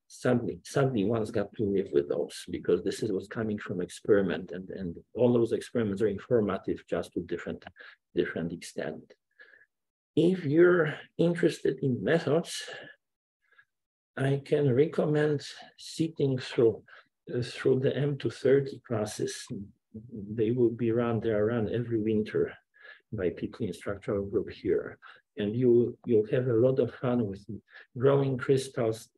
sadly one's got to live with those, because this is what's coming from experiment, and all those experiments are informative, just to different extent. If you're interested in methods, I can recommend sitting through the M230 classes. They will be run every winter by people in structural group here, and you'll have a lot of fun with growing crystals,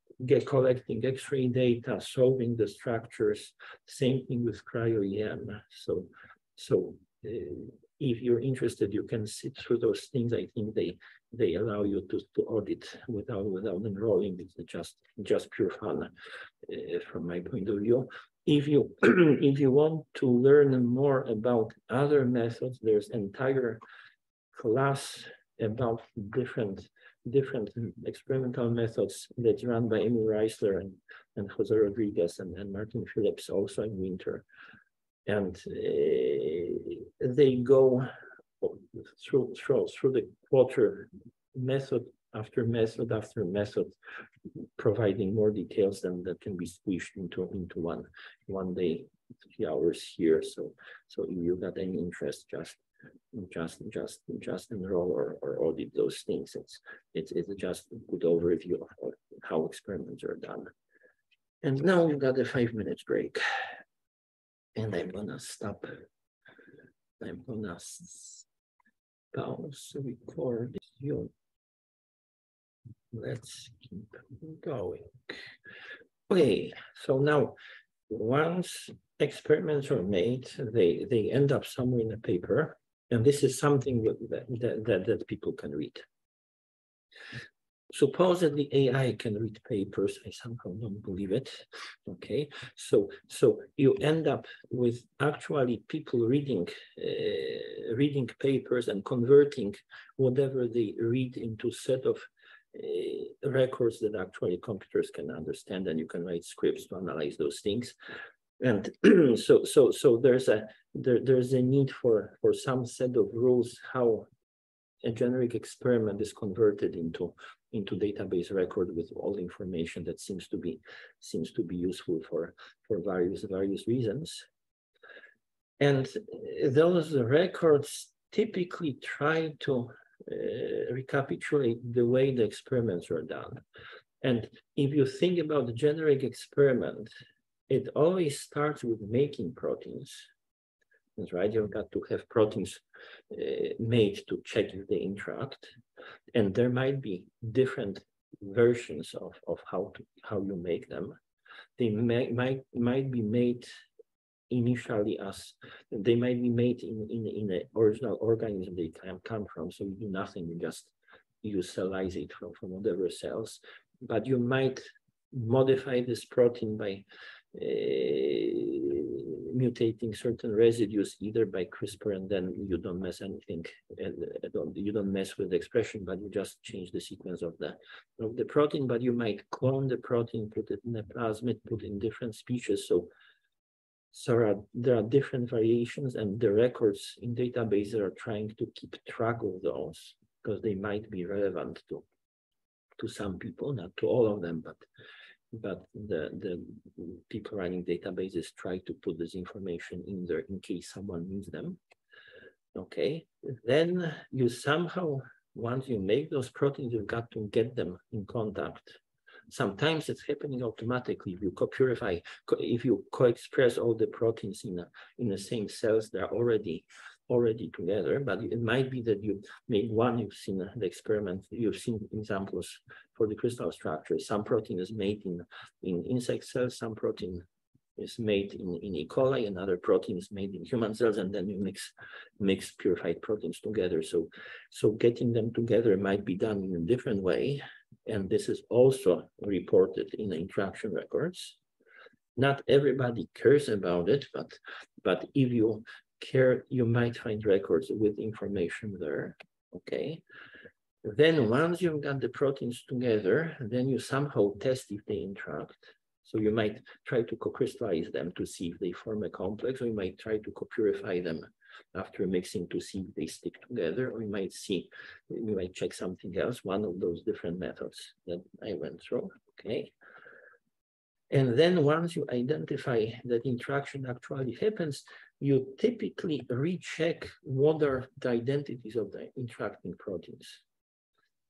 collecting X-ray data, solving the structures. Same thing with cryo-EM. So if you're interested, you can sit through those things. I think they allow you to audit without enrolling. It's just pure fun from my point of view. if you if you want to learn more about other methods, there's entire class about different experimental methods that's run by Emil Reisler and Jose Rodriguez and Martin Phillips also in winter. And they go through the quarter, method after method after method, providing more details than that can be squished into one day, 3 hours here. So if you got any interest, just enroll or audit those things. It's just a good overview of how experiments are done. And now we've got a 5 minute break. And I'm gonna stop. I'm gonna pause record you. Let's keep going. Okay, so now once experiments are made, they end up somewhere in a paper, and this is something that people can read. Supposedly AI can read papers. I somehow don't believe it. Okay, so you end up with actually people reading papers and converting whatever they read into set of records that actually computers can understand, and you can write scripts to analyze those things. And so there's a need for some set of rules how a generic experiment is converted into database record with all the information that seems to be useful for various reasons. And those records typically try to recapitulate the way the experiments are done. And if you think about the generic experiment, it always starts with making proteins. That's right, you've got to have proteins made to check if they interact. And there might be different versions of how you make them. They might be made initially as they might be made in the original organism they come from. So you do nothing, you just use cell lysate from whatever cells. But you might modify this protein by mutating certain residues either by CRISPR, and then you don't mess anything, you don't mess with the expression, but you just change the sequence of the protein. But you might clone the protein, put it in a plasmid, put in different species. So there are different variations, and the records in databases are trying to keep track of those because they might be relevant to some people, not to all of them, but the people running databases try to put this information in there in case someone needs them. Okay, then you somehow, once you make those proteins, you've got to get them in contact. Sometimes it's happening automatically. If you co-purify, if you co-express all the proteins in the same cells, they're already together. But it might be that you make one. You've seen the experiment. You've seen examples for the crystal structure. Some protein is made in insect cells. Some protein is made in E. coli. Another protein is made in human cells, and then you mix purified proteins together. So getting them together might be done in a different way. And this is also reported in the interaction records. Not everybody cares about it, but if you care, you might find records with information there. Okay. Then once you've got the proteins together, then you somehow test if they interact. So you might try to co-crystallize them to see if they form a complex, or you might try to co-purify them after mixing to see if they stick together, or you might check something else, one of those different methods that I went through, okay? And then once you identify that interaction actually happens, you typically recheck what are the identities of the interacting proteins.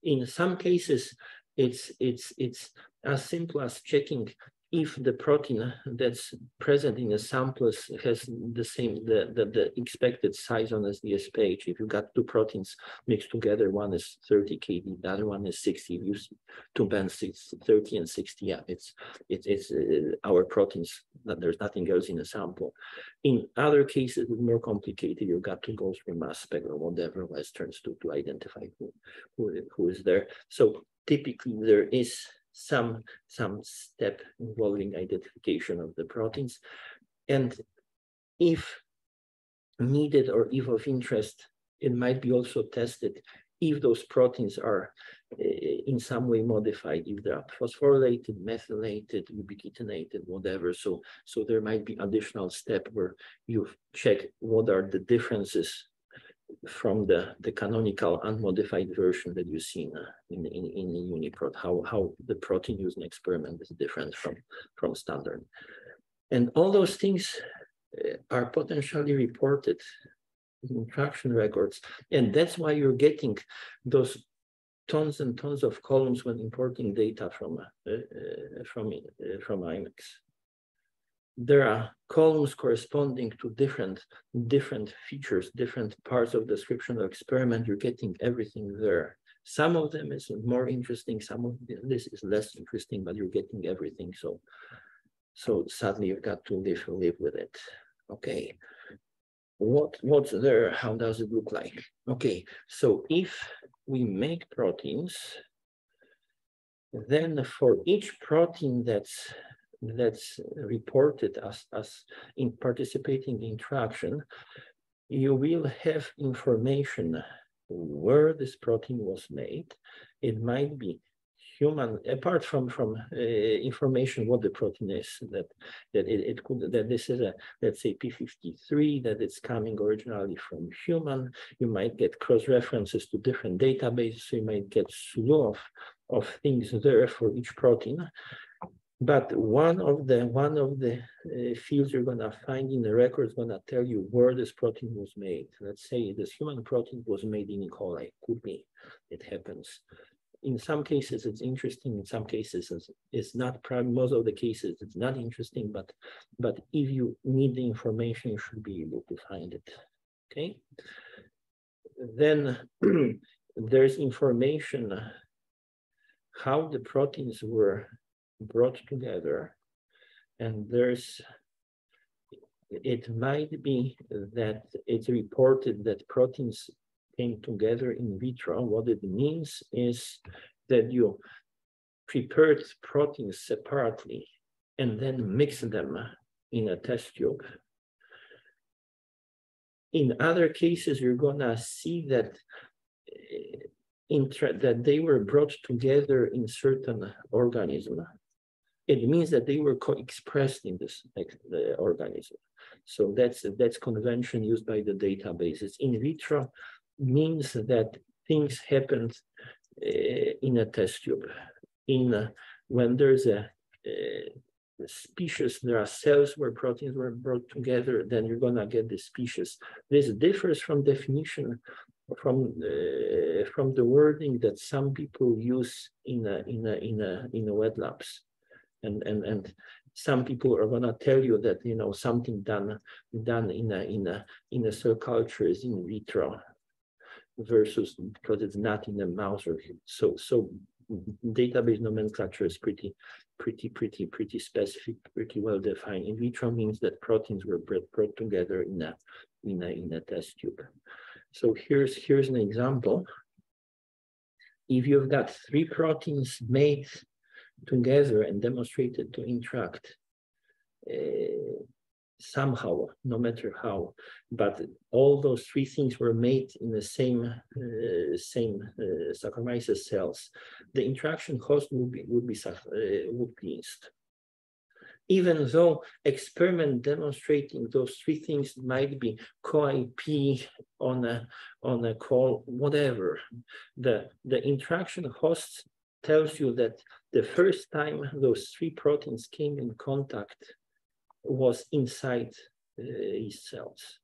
In some cases, it's as simple as checking if the protein that's present in the samples has the expected size on SDS page. If you got two proteins mixed together, one is 30 kb, the other one is 60. You use two bands, 30 and 60. Yeah, it's our proteins. There's nothing else in the sample. In other cases, it's more complicated. You got to go through mass spec or whatever Westerns to identify who is there. So typically, there is some step involving identification of the proteins. And if needed or if of interest, it might be also tested if those proteins are in some way modified, if they are phosphorylated, methylated, ubiquitinated, whatever. So there might be additional step where you check what are the differences from the canonical unmodified version that you see in UniProt, how the protein used in experiment is different from standard. And all those things are potentially reported in interaction records. And that's why you're getting those tons and tons of columns when importing data from IMEX. There are columns corresponding to different features, different parts of description of experiment. You're getting everything there. Some of them is more interesting, some of this is less interesting, but you're getting everything. So sadly, you've got to live with it. Okay. What's there? How does it look like? Okay, so if we make proteins, then for each protein that's reported as in participating interaction, you will have information where this protein was made. It might be human, apart from information what the protein is, that this is a, let's say, p53, that it's coming originally from human. You might get cross references to different databases, so you might get slew of things there for each protein. But one of the fields you're gonna find in the record is gonna tell you where this protein was made. Let's say this human protein was made in E. coli. Could be, it happens. In some cases, it's interesting. In some cases, it's not. Most of the cases, it's not interesting. But if you need the information, you should be able to find it. Okay. Then there's information how the proteins were brought together, and it might be that it's reported that proteins came together in vitro. What it means is that you prepared proteins separately and then mix them in a test tube. In other cases, you're gonna see that that they were brought together in certain organism. It means that they were co-expressed in this organism. So that's convention used by the databases. In vitro means that things happened in a test tube. When there's a species, there are cells where proteins were brought together, then you're gonna get the species. This differs from definition from the wording that some people use in wet labs, and some people are gonna tell you that something done in a cell culture is in vitro versus because it's not in a mouse or so database nomenclature is pretty specific, pretty well defined. In vitro means that proteins were brought together in a test tube. So here's an example. If you've got 3 proteins made together and demonstrated to interact somehow, no matter how, but all those 3 things were made in the same Saccharomyces cells, the interaction host would be yeast. Even though experiment demonstrating those 3 things might be co-IP on a call, whatever, the interaction host tells you that the first time those 3 proteins came in contact was inside yeast cells.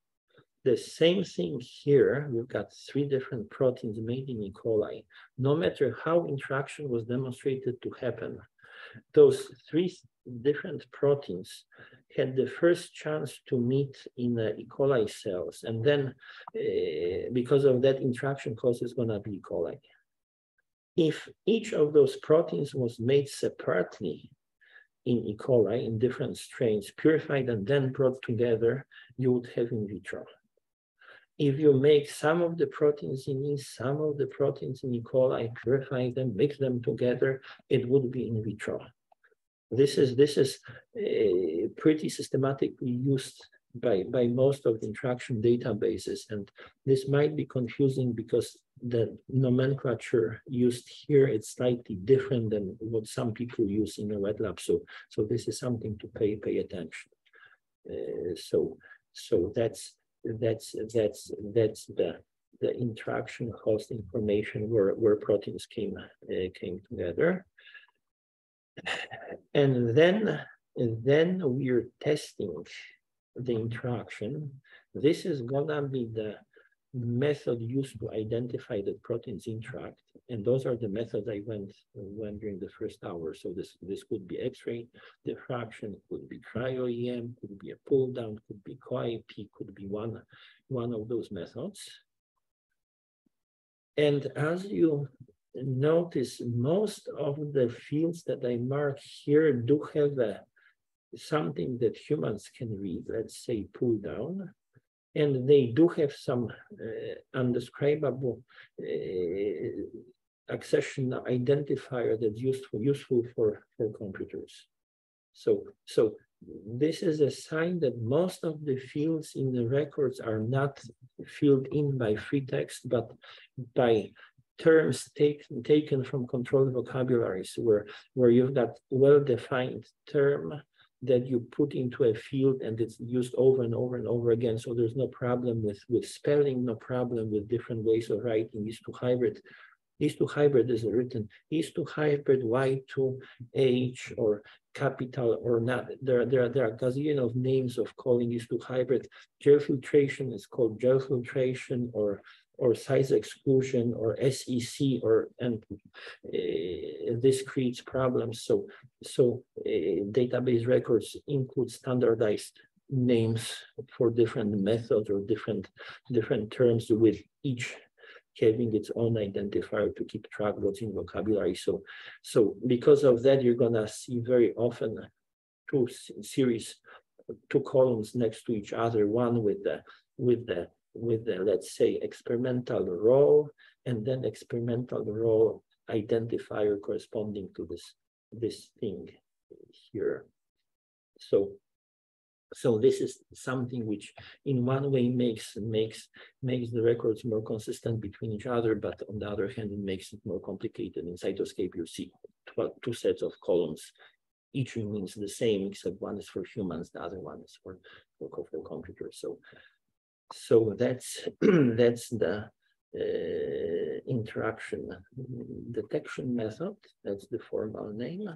The same thing here, we've got 3 different proteins made in E. coli. No matter how interaction was demonstrated to happen, those 3 different proteins had the first chance to meet in E. coli cells. And then because of that, interaction cause is gonna be E. coli. If each of those proteins was made separately in E. coli, in different strains, purified and then brought together, you would have in vitro. If you make some of the proteins in yeast, some of the proteins in E. coli, purify them, mix them together, it would be in vitro. This is pretty systematically used by most of the interaction databases, and this might be confusing because the nomenclature used here is slightly different than what some people use in the wet lab. So this is something to pay attention. So that's the interaction host information where proteins came together. And then we're testing the interaction. This is gonna be the method used to identify that proteins interact, and those are the methods I went during the first hour. So this could be X-ray diffraction, could be cryo-EM, could be a pull down, could be co-IP, could be one of those methods. And as you notice, most of the fields that I mark here do have something that humans can read, let's say pull down, and they do have some undescribable accession identifier that's useful for computers. So this is a sign that most of the fields in the records are not filled in by free text, but by terms taken from controlled vocabularies, where you've got well-defined term that you put into a field and it's used over and over and over again. So there's no problem with spelling, no problem with different ways of writing. is2hybrid is written is2hybrid Y2H or capital or not. There are a gazillion of names of calling is2hybrid. Gel filtration is called gel filtration or size exclusion or SEC and this creates problems. So database records include standardized names for different methods or different terms, with each having its own identifier to keep track what's in vocabulary. So because of that, you're gonna see very often two columns next to each other, one with the let's say experimental role, and then experimental role identifier corresponding to this thing here. So this is something which in one way makes the records more consistent between each other, but on the other hand, it makes it more complicated. In Cytoscape, you see two sets of columns. Each means the same, except one is for humans, the other one is for computers. So that's the interaction detection method. That's the formal name.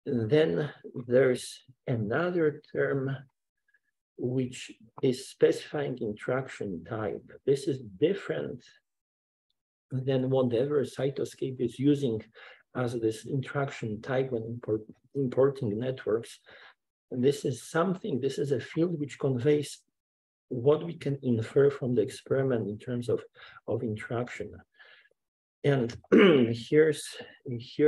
And then there's another term which is specifying interaction type. This is different than whatever Cytoscape is using as this interaction type when importing networks. And this is a field which conveys what we can infer from the experiment in terms of interaction. And here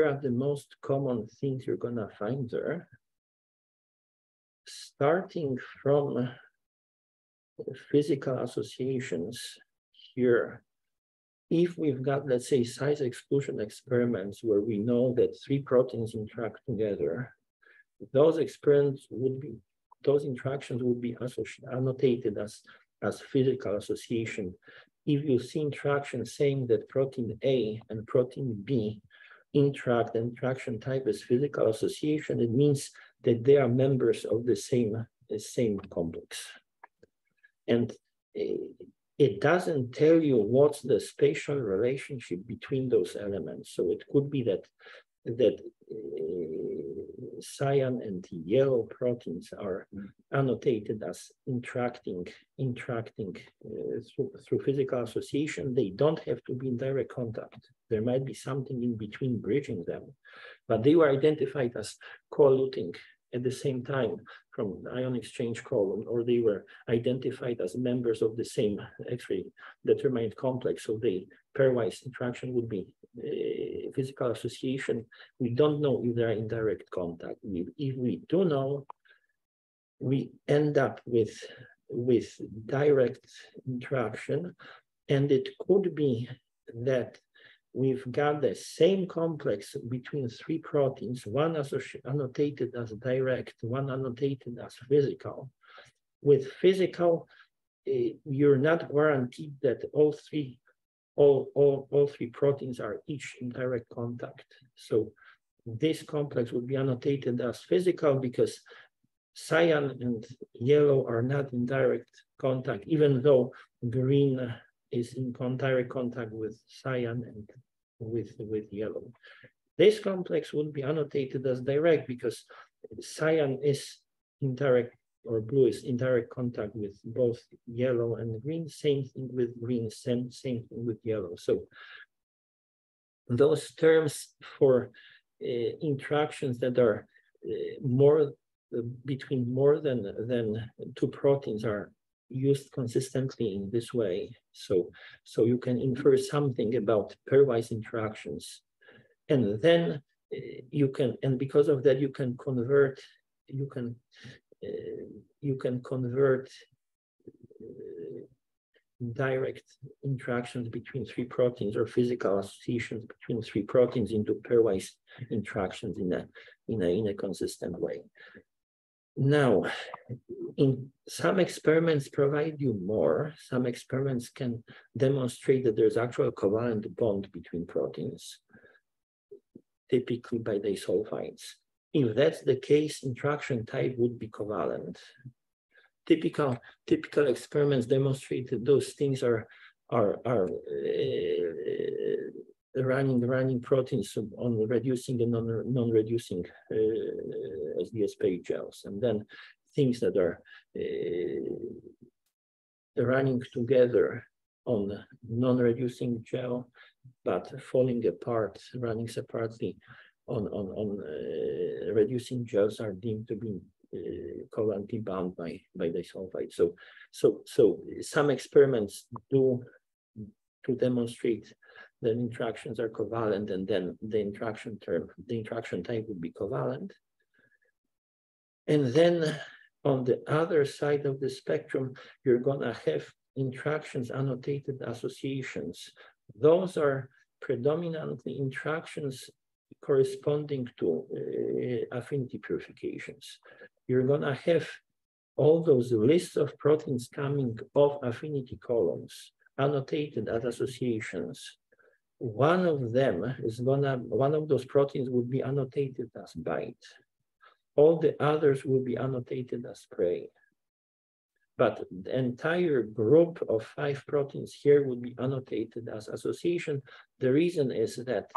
are the most common things you're gonna find there. Starting from physical associations here, if we've got, let's say, size exclusion experiments where we know that 3 proteins interact together, those interactions would be annotated as physical association. If you see interaction saying that protein A and protein B interact, and interaction type is physical association, it means that they are members of the same complex. And it doesn't tell you what's the spatial relationship between those elements. So it could be that cyan and yellow proteins are annotated as interacting through physical association. They don't have to be in direct contact. There might be something in between bridging them, but they were identified as co-eluting at the same time from the ion exchange column, or they were identified as members of the same X-ray determined complex. So the pairwise interaction would be physical association. We don't know if they're in direct contact. If we do know, we end up with direct interaction, and it could be that we've got the same complex between three proteins, one annotated as direct, one annotated as physical. With physical, you're not guaranteed that all three proteins are each in direct contact. So this complex would be annotated as physical because cyan and yellow are not in direct contact, even though green is in direct contact with cyan and with yellow. This complex would be annotated as direct because cyan is in direct, or blue is in direct contact with both yellow and green. Same thing with green, same thing with yellow. So those terms for interactions that are between more than two proteins are used consistently in this way. So you can infer something about pairwise interactions, and then you can, and because of that, you can convert direct interactions between three proteins or physical associations between three proteins into pairwise interactions in a consistent way. Now, in some experiments provide you more. Some experiments can demonstrate that there's actual covalent bond between proteins, typically by disulfides. If that's the case, interaction type would be covalent. Typical experiments demonstrate that those things are running proteins on reducing and non-reducing SDSP gels, and then things that are running together on non-reducing gel, but falling apart, running separately on reducing gels are deemed to be covalently bound by disulfide. So some experiments do to demonstrate that interactions are covalent, and then the interaction type would be covalent. And then on the other side of the spectrum, you're gonna have interactions annotated associations. Those are predominantly interactions corresponding to affinity purifications. You're gonna have all those lists of proteins coming off affinity columns annotated as associations. One of those proteins would be annotated as bite. All the others will be annotated as prey. But the entire group of 5 proteins here would be annotated as association. The reason is that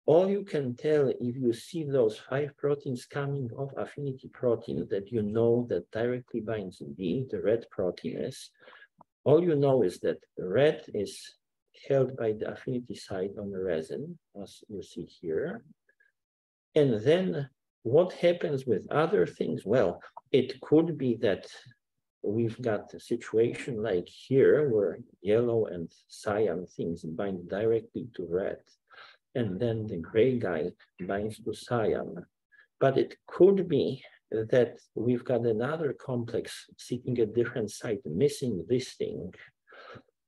all you can tell if you see those 5 proteins coming off affinity protein that you know that directly binds D, the red protein is, all you know is that red is held by the affinity site on the resin, as you see here. And then what happens with other things? Well, it could be that we've got a situation like here where yellow and cyan things bind directly to red, and then the gray guy binds to cyan. But it could be that we've got another complex sitting at different site missing this thing,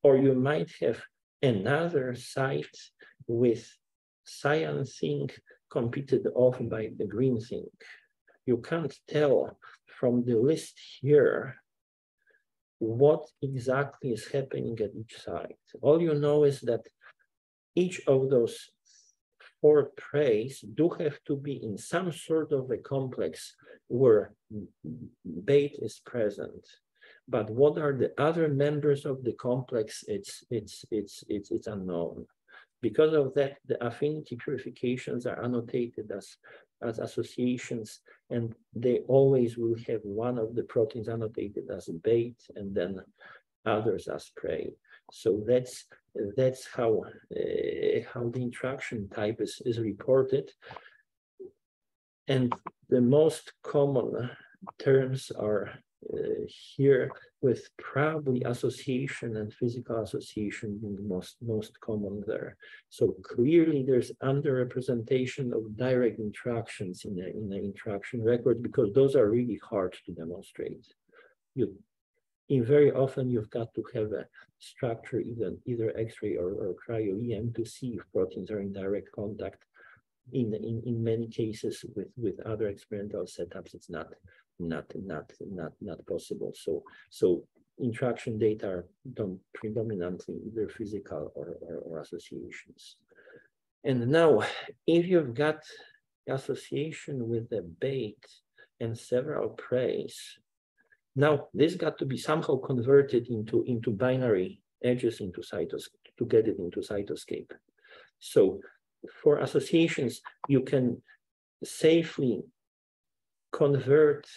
or you might have another site with cyan thing competed off by the green thing. You can't tell from the list here what exactly is happening at each site. All you know is that each of those 4 preys do have to be in some sort of a complex where bait is present. But what are the other members of the complex? It's unknown. Because of that, the affinity purifications are annotated as associations, and they always will have one of the proteins annotated as bait and then others as prey. So that's how the interaction type is reported. And the most common terms are here, with probably association and physical association being the most common there. So clearly there's underrepresentation of direct interactions in the interaction record, because those are really hard to demonstrate. Very often you've got to have structure, either X-ray or cryo-EM, to see if proteins are in direct contact. In many cases with other experimental setups, it's not possible. So interaction data are done predominantly either physical or associations. And now, if you've got association with the bait and several preys, now this got to be somehow converted into binary edges into Cytoscape to get it into Cytoscape. So for associations, you can safely convert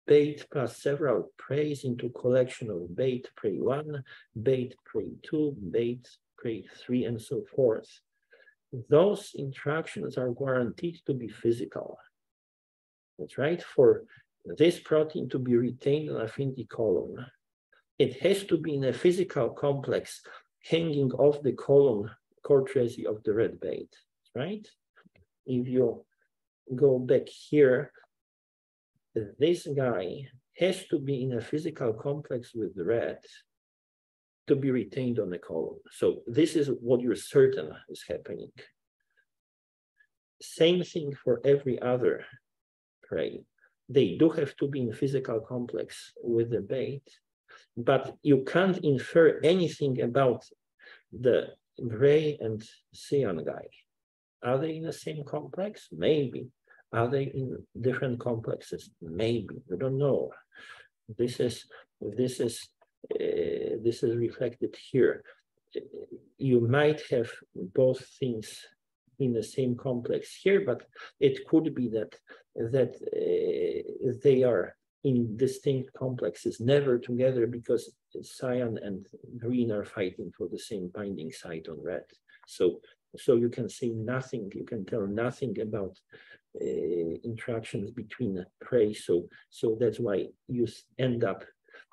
bait plus several preys into collection of bait prey 1, bait prey 2, bait prey 3, and so forth. Those interactions are guaranteed to be physical. That's right. For this protein to be retained on affinity column, it has to be in a physical complex hanging off the column courtesy of the red bait, right? If you go back here, this guy has to be in a physical complex with the red to be retained on the column. So this is what you're certain is happening. Same thing for every other prey. They do have to be in physical complex with the bait, but you can't infer anything about the gray and cyan guy. Are they in the same complex? Maybe. Are they in different complexes? Maybe. We don't know. This is reflected here. You might have both things in the same complex here, but it could be that they are in distinct complexes, never together, because cyan and green are fighting for the same binding site on red. So you can say nothing, you can tell nothing about interactions between prey. So that's why you end up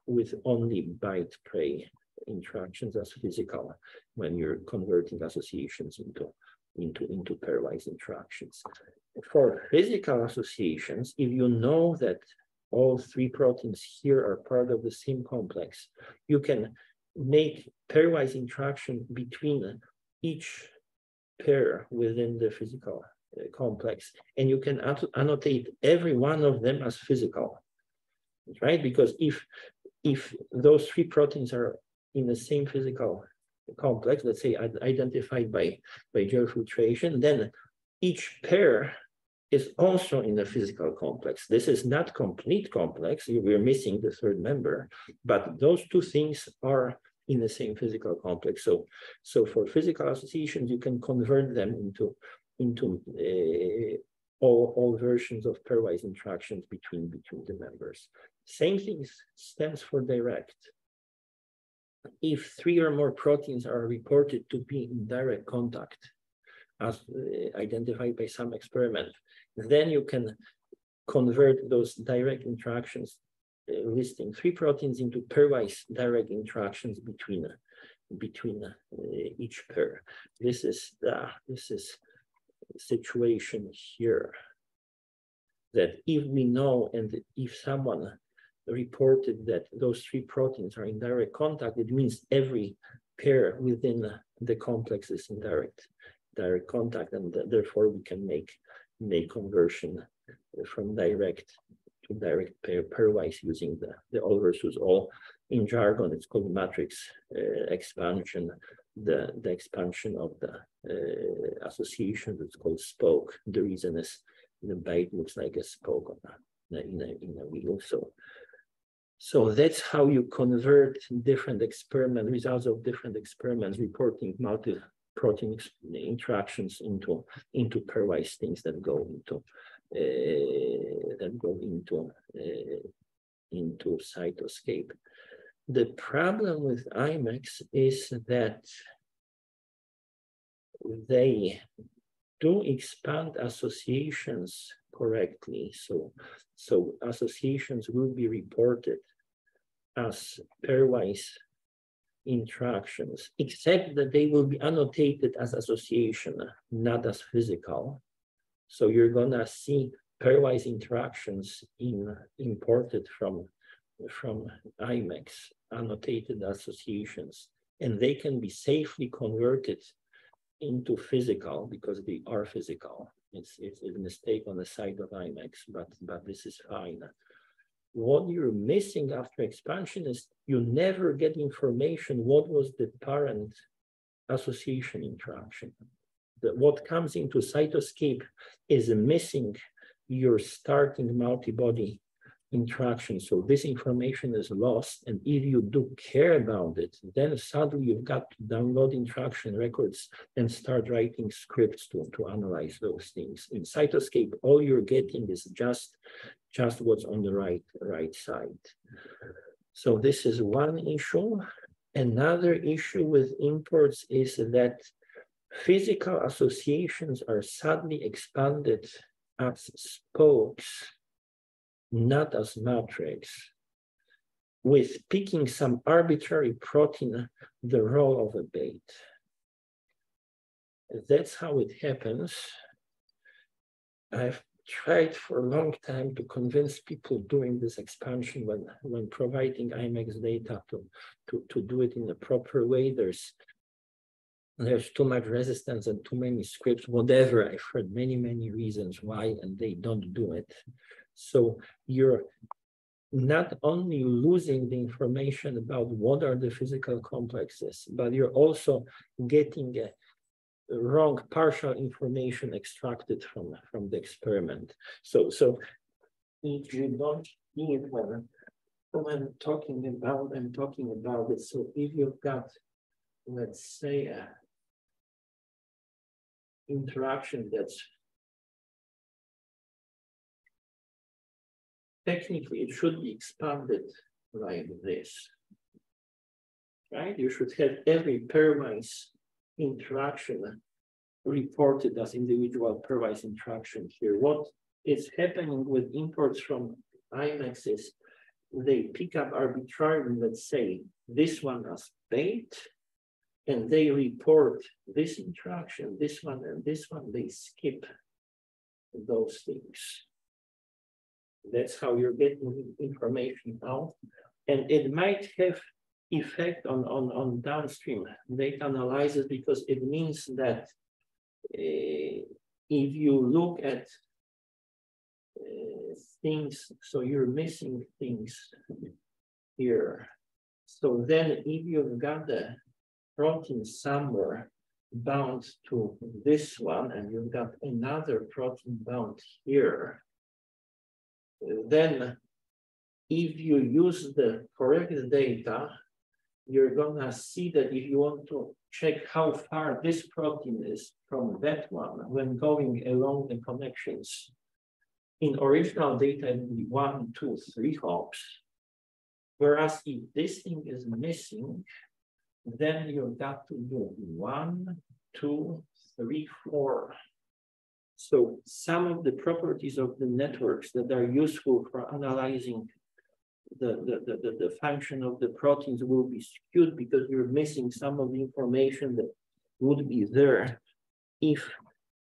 with only bite-prey interactions as physical when you're converting associations into pairwise interactions. For physical associations, if you know that all three proteins here are part of the same complex, you can make pairwise interaction between each pair within the physical complex, and you can annotate every one of them as physical, right? Because if those three proteins are in the same physical complex, let's say identified by gel filtration, then each pair is also in the physical complex. This is not complete complex, we're missing the third member, but those two things are in the same physical complex. So for physical associations, you can convert them into all versions of pairwise interactions between the members. Same thing stands for direct. If three or more proteins are reported to be in direct contact, as identified by some experiment, then you can convert those direct interactions listing three proteins into pairwise direct interactions between each pair. This is the situation here, that if we know, and if someone reported that those three proteins are in direct contact, it means every pair within the complex is in direct contact, and therefore we can make conversion from direct to direct pairwise using the all versus all. In jargon, it's called matrix expansion. The expansion of the association, it's called spoke. The reason is the bite looks like a spoke in a wheel. So that's how you convert different results of different experiments reporting multi-protein interactions into pairwise things that go into Cytoscape. The problem with IMAX is that they do expand associations correctly. So associations will be reported as pairwise interactions, except that they will be annotated as association, not as physical. So you're gonna see pairwise interactions imported from IMAX, annotated associations, and they can be safely converted into physical because they are physical. It's a mistake on the side of IMAX, but this is fine. What you're missing after expansion is you never get information what was the parent association interaction. What comes into Cytoscape is missing your starting multi-body interaction. So this information is lost. And if you do care about it, then suddenly you've got to download interaction records and start writing scripts to analyze those things. In Cytoscape, all you're getting is just what's on the right side. So this is one issue. Another issue with imports is that physical associations are suddenly expanded as spokes, not as matrix, with picking some arbitrary protein the role of a bait. That's how it happens. I've tried for a long time to convince people doing this expansion when providing IMAX data to do it in a proper way. There's too much resistance and too many scripts, whatever. I've heard many reasons why, and they don't do it. So you're not only losing the information about what are the physical complexes, but you're also getting a wrong partial information extracted from the experiment. So if you don't need when I'm talking about it. So if you've got, let's say, a interaction that's technically it should be expanded like this, right? You should have every pairwise interaction reported as individual pairwise interaction here. What is happening with imports from IMAX is they pick up arbitrarily, let's say, this one as bait, and they report this interaction, this one, and this one. They skip those things. That's how you're getting information out. And it might have effect on downstream data analysis, because it means that if you look at things, so you're missing things here. So then if you've got the protein somewhere bound to this one, and you've got another protein bound here, then if you use the correct data, you're gonna see that if you want to check how far this protein is from that one when going along the connections, in original data it would be 1, 2, 3 hops. Whereas if this thing is missing, then you've got to do 1, 2, 3, 4. So some of the properties of the networks that are useful for analyzing the function of the proteins will be skewed because you're missing some of the information that would be there if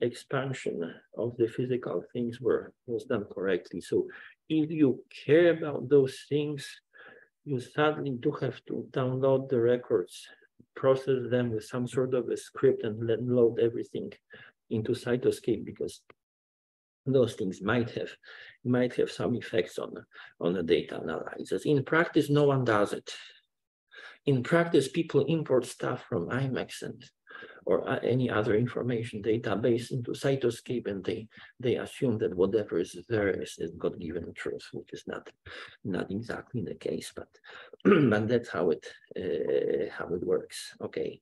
expansion of the physical things was done correctly. So if you care about those things, you suddenly do have to download the records, process them with some sort of a script, and then load everything into Cytoscape, because those things might have some effects on the data analysis. In practice, no one does it. In practice, people import stuff from IMAX or any other information database into Cytoscape, and they assume that whatever is there is God-given truth, which is not exactly the case, but but that's how it works. Okay.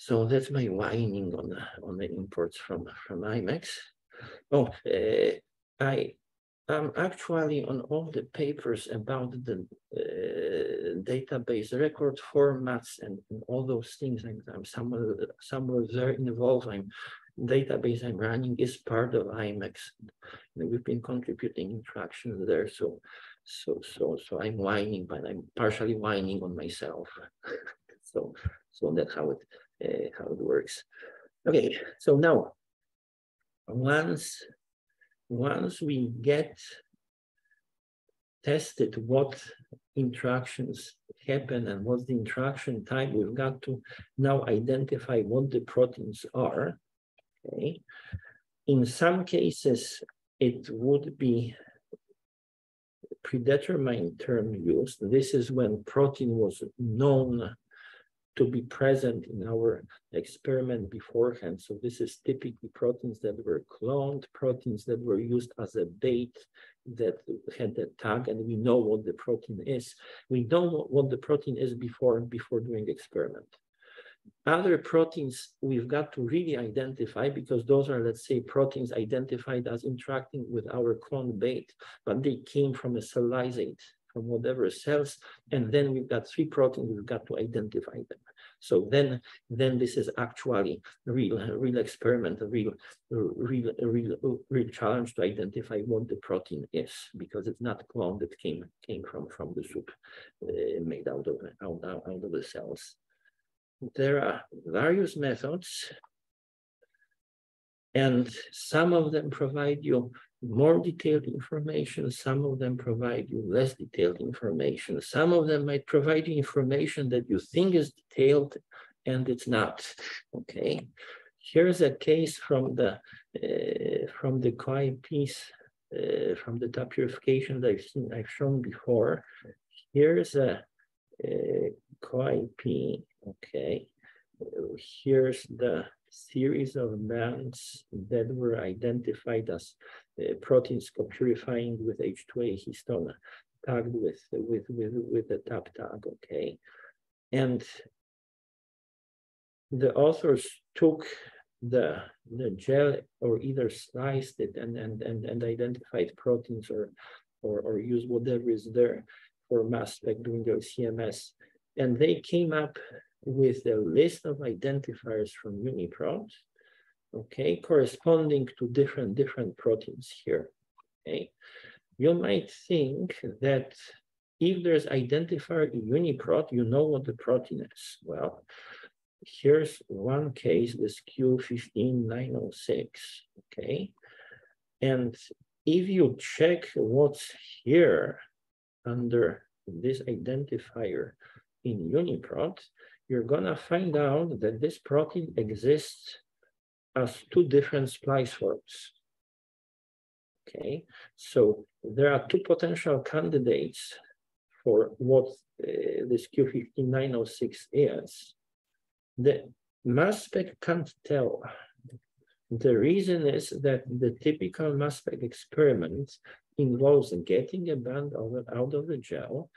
So that's my whining on the imports from IMAX. Oh, I am actually on all the papers about the database record formats and all those things. I'm somewhere there involved. Database I'm running is part of IMAX. We've been contributing interactions there. So I'm whining, but I'm partially whining on myself. so that's how it works. Okay, so now once we get tested what interactions happened and what's the interaction time, we've got to now identify what the proteins are. Okay. In some cases, it would be predetermined term used. This is when protein was known to be present in our experiment beforehand. So this is typically proteins that were cloned, proteins that were used as a bait that had the tag, and we know what the protein is. We don't know what the protein is before doing the experiment. Other proteins we've got to really identify, because those are, let's say, proteins identified as interacting with our clone bait, but they came from a cell lysate, from whatever cells, and then we've got 3 proteins, we've got to identify them. So then this is actually a real experiment, a real challenge to identify what the protein is, because it's not clone that came from the soup made out of the cells. There are various methods, and some of them provide you more detailed information, some of them provide you less detailed information, some of them might provide you information that you think is detailed and it's not. Okay, here's a case from the COI piece, from the tap purification that I've shown before. Here's a COI-P, okay. Here's the series of bands that were identified as proteins co-purifying with H2A histone tagged with the tap tag, okay. And the authors took the gel, or either sliced it and identified proteins, or used whatever is there for mass spec doing their CMS, and they came up with a list of identifiers from UniProt, okay, corresponding to different proteins here. Okay, you might think that if there's identifier in UniProt, you know what the protein is. Well, here's one case, this Q15906, okay, and if you check what's here under this identifier in UniProt, you're gonna find out that this protein exists as 2 different splice forms. Okay, so there are 2 potential candidates for what this Q15906 is. The mass spec can't tell. The reason is that the typical mass spec experiment involves getting a band out of the gel,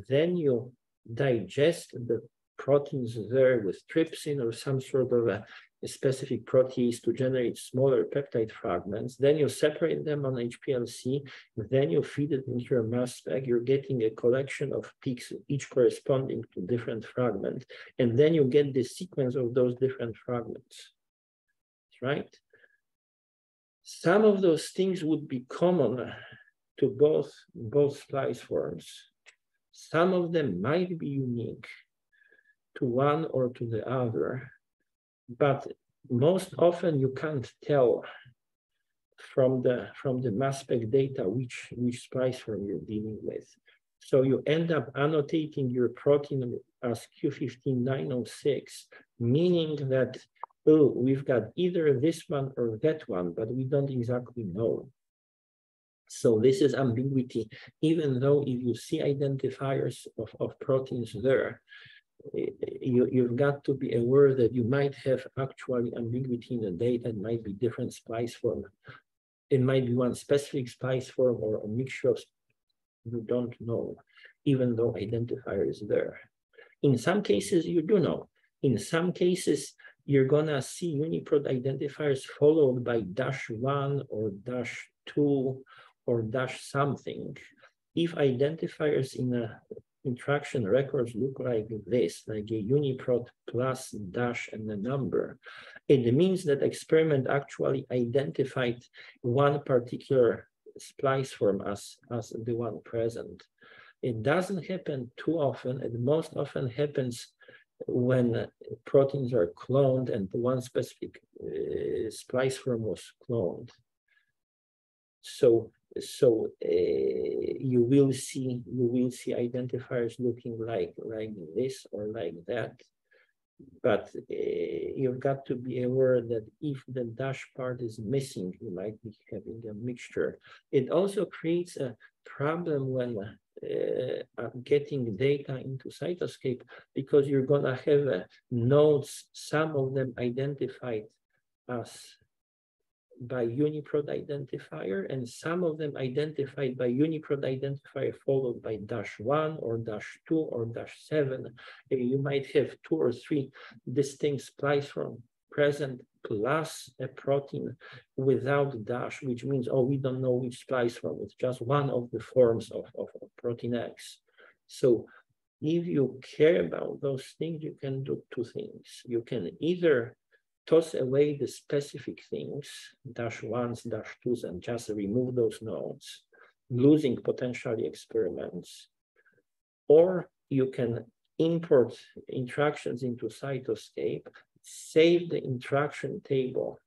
then you digest the proteins there with trypsin or some sort of a specific protease to generate smaller peptide fragments. Then you separate them on HPLC, then you feed it into your mass spec. You're getting a collection of peaks, each corresponding to different fragments, and then you get the sequence of those different fragments, right? Some of those things would be common to both splice forms. Some of them might be unique to one or to the other, but most often you can't tell from the mass spec data which splice form you're dealing with. So you end up annotating your protein as Q15906, meaning that, oh, we've got either this one or that one, but we don't exactly know. So this is ambiguity, even though if you see identifiers of proteins there, you've got to be aware that you might have actually ambiguity in the data. It might be different splice form. It might be one specific splice form or a mixture of, you don't know, even though identifier is there. In some cases, you do know. In some cases, you're gonna see UniProt identifiers followed by -1 or -2 or something. If identifiers in a interaction records look like this, like a UniProt plus dash and a number, it means that experiment actually identified one particular splice form as the one present. It doesn't happen too often. It most often happens when proteins are cloned and one specific splice form was cloned. So So you will see identifiers looking like this or like that. But you've got to be aware that if the dash part is missing, you might be having a mixture. It also creates a problem when getting data into Cytoscape, because you're going to have nodes, some of them identified as by UniProt identifier, and some of them identified by UniProt identifier followed by -1 or -2 or -7. You might have 2 or 3 distinct splice forms present plus a protein without dash, which means, oh, we don't know which splice form. It's just one of the forms of protein X. So if you care about those things, you can do 2 things. You can either toss away the specific things, -1s, -2s, and just remove those nodes, losing potentially experiments. Or you can import interactions into Cytoscape, save the interaction table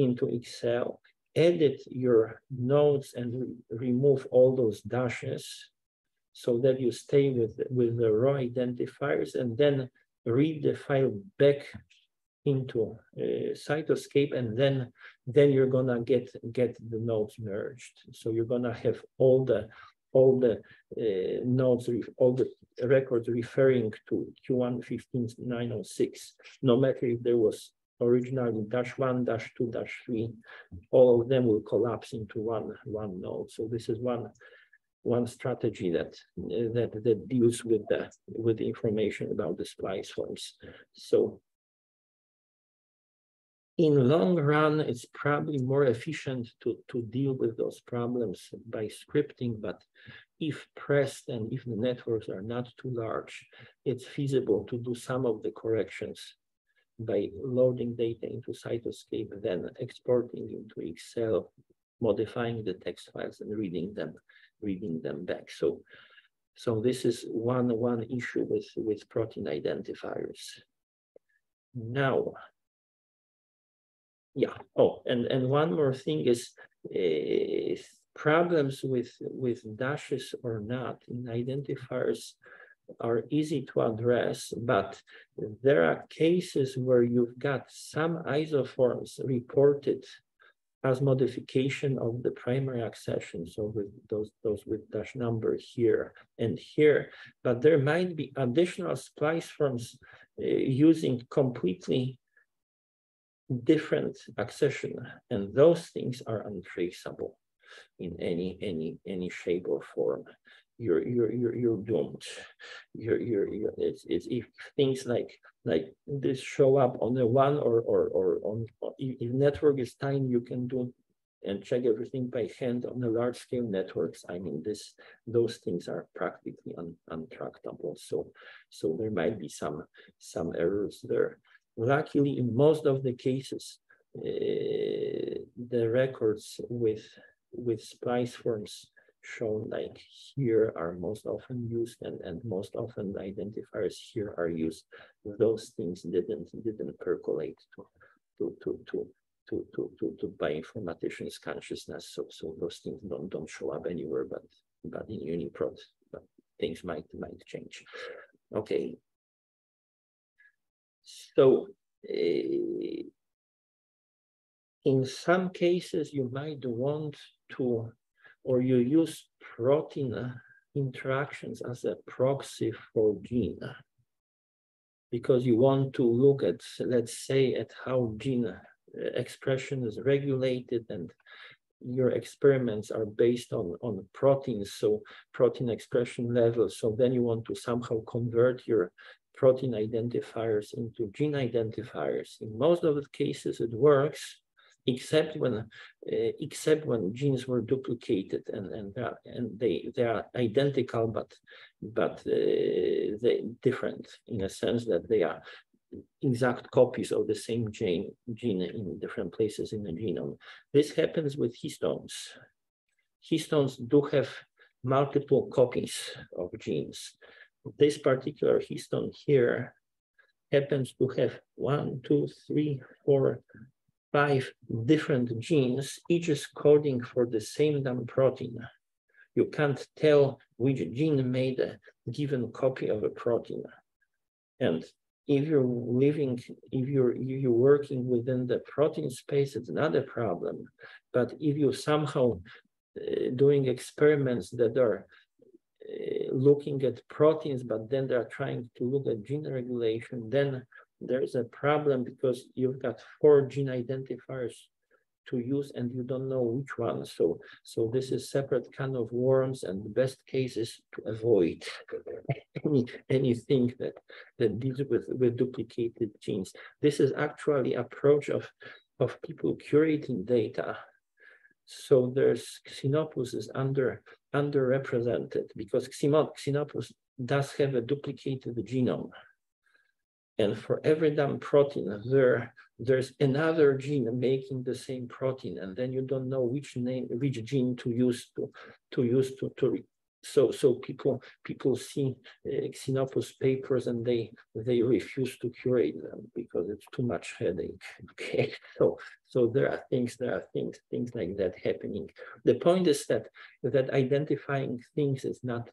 into Excel, edit your nodes and remove all those dashes so that you stay with the raw identifiers, and then read the file back into Cytoscape, and then you're gonna get the nodes merged. So you're gonna have all the nodes, all the records referring to Q1 15906, no matter if there was originally -1, -2, -3, all of them will collapse into one node. So this is one strategy that deals with the information about the splice forms. So in long run, it's probably more efficient to deal with those problems by scripting, but if pressed and if the networks are not too large, it's feasible to do some of the corrections by loading data into Cytoscape, then exporting into Excel, modifying the text files and reading them back. So this is one issue with protein identifiers. Now, yeah. Oh, and one more thing is problems with dashes or not in identifiers are easy to address, but there are cases where you've got some isoforms reported as modification of the primary accession, so with those with dash number here and here, but there might be additional splice forms using completely different accession, and those things are untraceable in any shape or form. You're doomed. It's if things like this show up on the one or on, if network is tiny, you can do and check everything by hand. On the large scale networks, I mean, those things are practically untractable. So there might be some errors there. Luckily, in most of the cases, the records with splice forms shown like here are most often used, and most often the identifiers here are used. Those things didn't percolate to bioinformaticians' consciousness. So those things don't show up anywhere, but in UniProt, but things might change. Okay. So in some cases, you might want to, or you use protein interactions as a proxy for gene, because you want to look at, let's say, at how gene expression is regulated, and your experiments are based on proteins, so protein expression levels. So then you want to somehow convert your protein identifiers into gene identifiers. In most of the cases, it works, except when genes were duplicated and they are identical, but they different in a sense that they are exact copies of the same gene in different places in the genome. This happens with histones. Histones do have multiple copies of genes. This particular histone here happens to have 1, 2, 3, 4, 5 different genes, each is coding for the same damn protein. You can't tell which gene made a given copy of a protein. And if you're working within the protein space, it's not a problem. But if you somehow doing experiments that are looking at proteins, but then they're trying to look at gene regulation, then there's a problem because you've got 4 gene identifiers to use and you don't know which one. So this is separate kind of worms, and the best case is to avoid anything that deals with duplicated genes. This is actually approach of people curating data. So there's Xenopus is underrepresented because Xenopus does have a duplicated genome. And for every damn protein, there's another gene making the same protein, and then you don't know which gene to use so people see Xenopus papers and they refuse to curate them because it's too much headache. Okay, so there are things like that happening. The point is that identifying things is not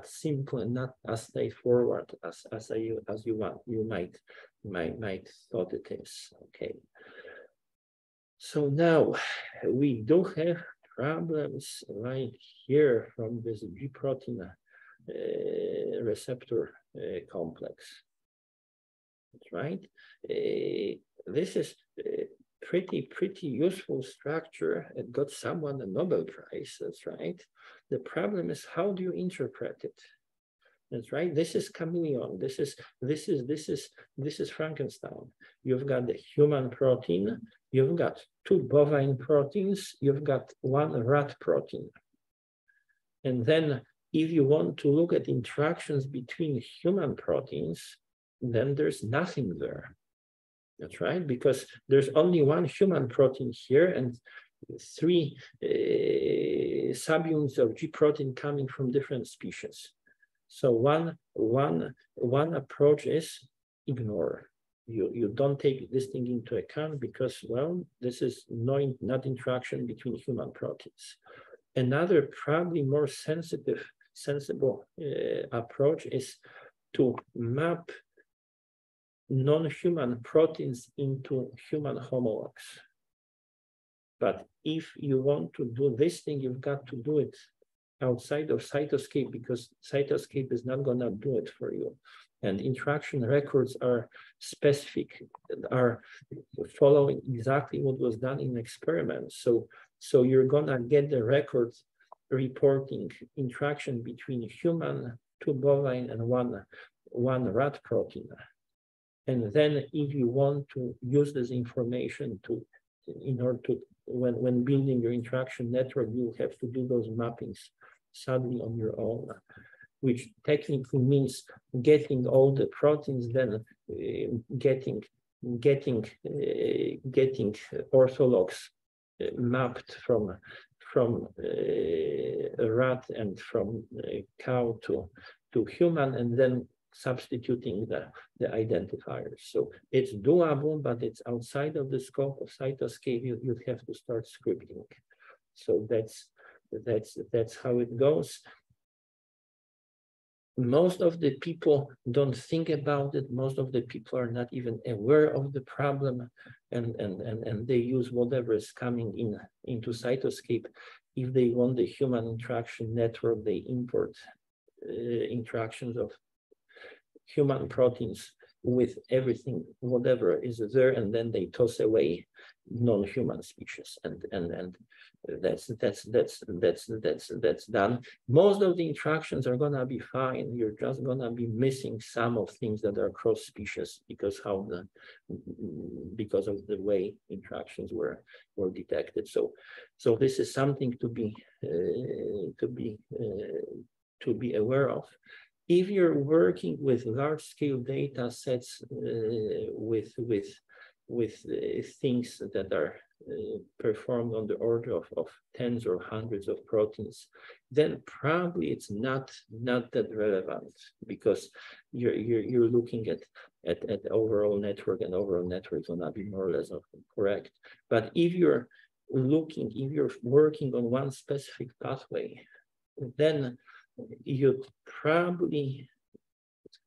simple and not as straightforward as you might thought it is. Okay. So now we do have problems right here from this G protein receptor complex. That's right. This is pretty useful structure. It got someone a Nobel Prize. That's right. The problem is, how do you interpret it? That's right. This is chameleon. This is Frankenstein. You've got the human protein. You've got 2 bovine proteins. You've got 1 rat protein. And then if you want to look at interactions between human proteins, then there's nothing there. That's right, because there's only 1 human protein here and 3 subunits of G protein coming from different species. So one approach is ignore. You don't take this thing into account because, well, this is not interaction between human proteins. Another probably more sensible approach is to map non-human proteins into human homologs. But if you want to do this thing, you've got to do it outside of Cytoscape because Cytoscape is not going to do it for you. And interaction records are specific, are following exactly what was done in experiments. So you're going to get the records reporting interaction between human, 2 bovine, and one rat protein. And then if you want to use this information in order to, when building your interaction network, you have to do those mappings sadly on your own, which technically means getting all the proteins, then getting orthologs mapped from a rat and from a cow to human, and then substituting the identifiers. So it's doable, but it's outside of the scope of Cytoscape. You'd have to start scripting. So that's how it goes. Most of the people don't think about it. Most of the people are not even aware of the problem, and they use whatever is coming into Cytoscape. If they want the human interaction network, they import interactions of human proteins with everything, whatever is there, and then they toss away non-human species, and that's done. Most of the interactions are gonna be fine. You're just gonna be missing some of things that are cross species because of the way interactions were detected. So this is something to be aware of. If you're working with large-scale data sets with things that are performed on the order of tens or hundreds of proteins, then probably it's not that relevant, because you're looking at the overall network, and overall network is gonna be more or less correct. But if you're working on one specific pathway, then you'd probably,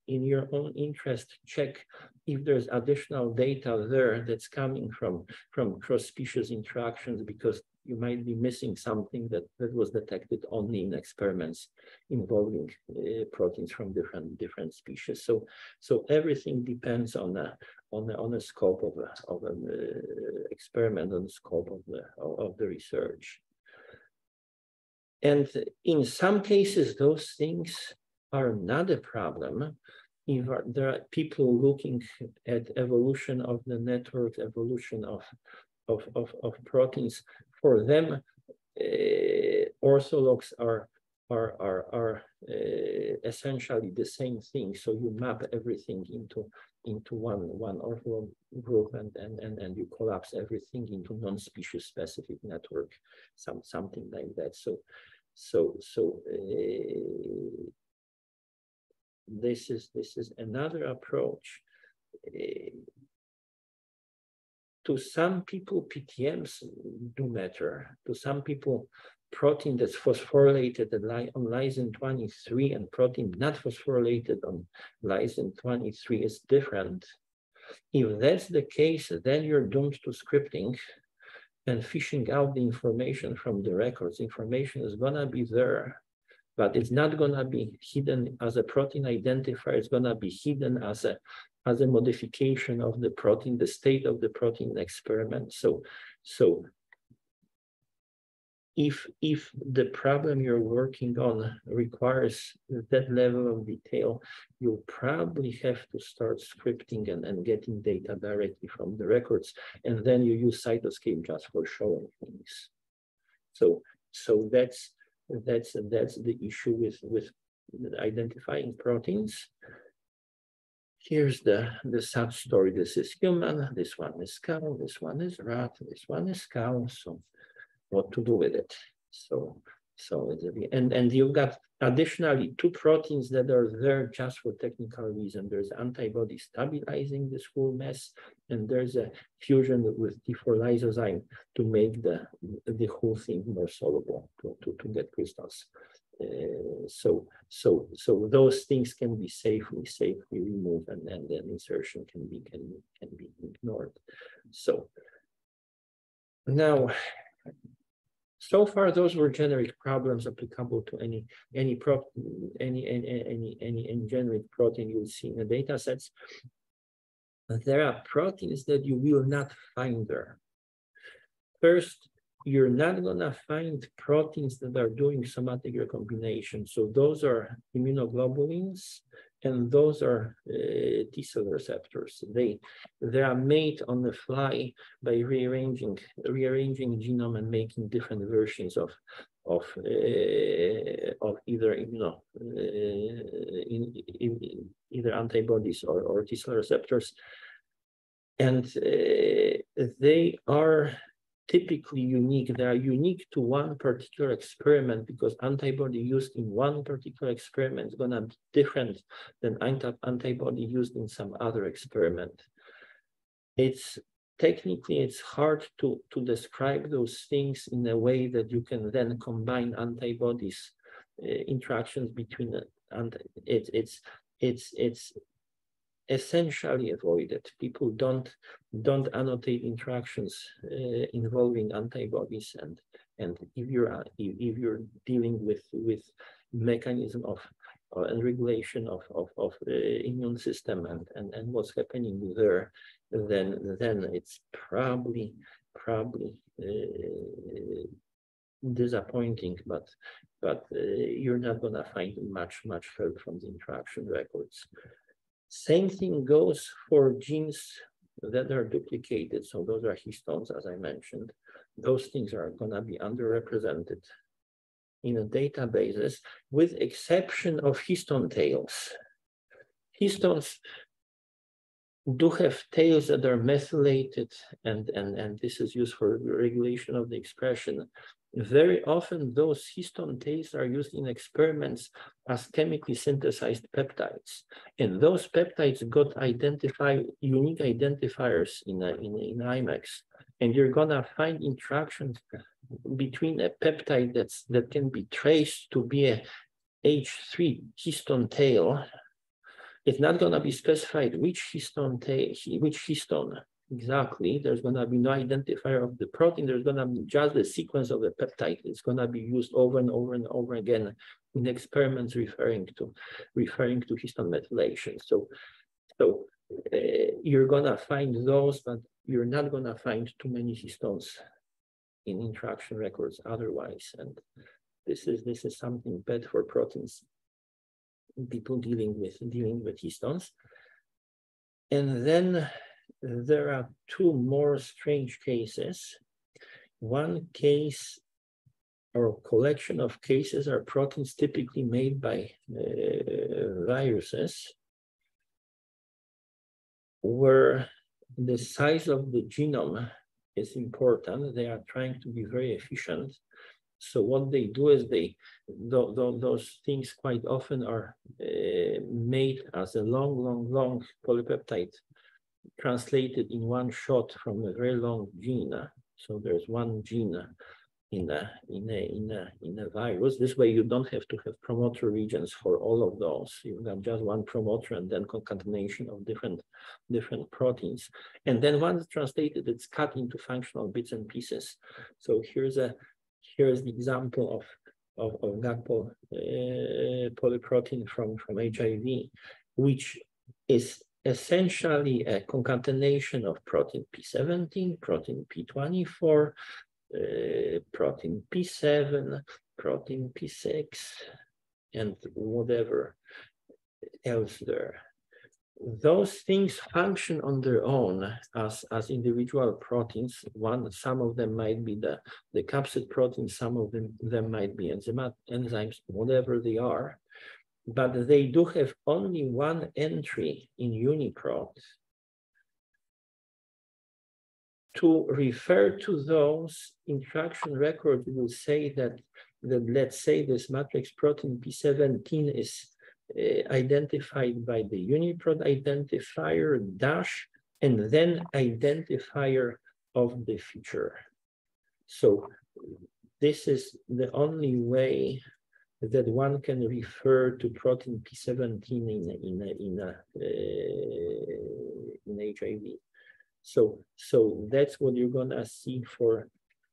in your own interest, check if there's additional data there that's coming from cross-species interactions, because you might be missing something that was detected only in experiments involving proteins from different species. So everything depends on the scope of an experiment, on the scope of the research. And in some cases, those things are not a problem if there are people looking at evolution of the network, evolution of proteins. For them, orthologs are essentially the same thing. So you map everything into one ortholog group, and you collapse everything into non-species specific network, something like that. So this is another approach. To some people, PTMs do matter. To some people, protein that's phosphorylated on lysine 23 and protein not phosphorylated on lysine 23 is different. If that's the case, then you're doomed to scripting and fishing out the information from the records. Information is gonna be there, but it's not gonna be hidden as a protein identifier. It's gonna be hidden as a modification of the protein, the state of the protein experiment. So if the problem you're working on requires that level of detail, you'll probably have to start scripting and getting data directly from the records, and then you use Cytoscape just for showing things. So that's the issue with identifying proteins. Here's the sub-story. This is human, this one is cow, this one is rat, this one is cow. So what to do with it? So and you've got additionally two proteins that are there just for technical reason. There's antibody stabilizing this whole mess, and there's a fusion with T4 lysozyme to make the whole thing more soluble, to get crystals. So those things can be safely removed, and then insertion can be ignored. So now, so far those were generic problems applicable to any generic protein you'll see in the data sets. But there are proteins that you will not find there. First, you're not gonna find proteins that are doing somatic recombination. So those are immunoglobulins, and those are T-cell receptors. They are made on the fly by rearranging genome and making different versions of either either antibodies or T-cell receptors, and they are typically unique. They are unique to one particular experiment, because antibody used in one particular experiment is going to be different than antibody used in some other experiment. Technically, it's hard to describe those things in a way that you can then combine antibodies, interactions between, and it's essentially avoided. People don't annotate interactions involving antibodies, and if you're dealing with mechanism of and regulation of immune system and what's happening there, then it's probably disappointing, but you're not gonna find much help from the interaction records. Same thing goes for genes that are duplicated. So those are histones, as I mentioned. Those things are gonna be underrepresented in the databases, with exception of histone tails. Histones do have tails that are methylated, and this is used for regulation of the expression. Very often those histone tails are used in experiments as chemically synthesized peptides. And those peptides got unique identifiers in IMAX. And you're gonna find interactions between a peptide that can be traced to be a H3 histone tail. It's not going to be specified which histone exactly. There's going to be no identifier of the protein. There's going to be just the sequence of the peptide. It's going to be used over and over and over again in experiments referring to histone methylation. So you're going to find those, but you're not going to find too many histones in interaction records otherwise. And this is something bad for proteins. People dealing with histones. And then there are two more strange cases. One case or collection of cases are proteins typically made by viruses, where the size of the genome is important. They are trying to be very efficient. So what they do is those things quite often are made as a long polypeptide translated in one shot from a very long gene. So there's one gene in a virus. This way you don't have to have promoter regions for all of those. You have just one promoter and then concatenation of different proteins. And then once translated, it's cut into functional bits and pieces. So here's the example of GAG polyprotein from HIV, which is essentially a concatenation of protein P17, protein P24, protein P7, protein P6, and whatever else there. Those things function on their own as individual proteins. Some of them might be the capsid proteins, some of them might be enzymes, whatever they are, but they do have only one entry in UniProt. To refer to those interaction records, we will say that let's say this matrix protein P17 is identified by the UniProt identifier dash and then identifier of the feature. So this is the only way that one can refer to protein P17 in HIV. So that's what you're gonna see for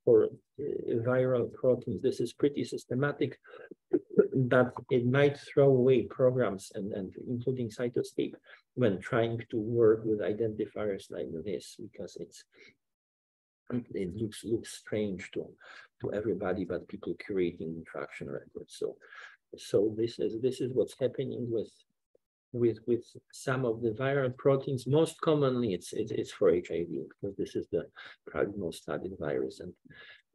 viral proteins. This is pretty systematic, but it might throw away programs and including Cytoscape when trying to work with identifiers like this, because it looks strange to everybody but people curating interaction records. So this is what's happening with some of the viral proteins. Most commonly it's for HIV, because this is the probably most studied virus, and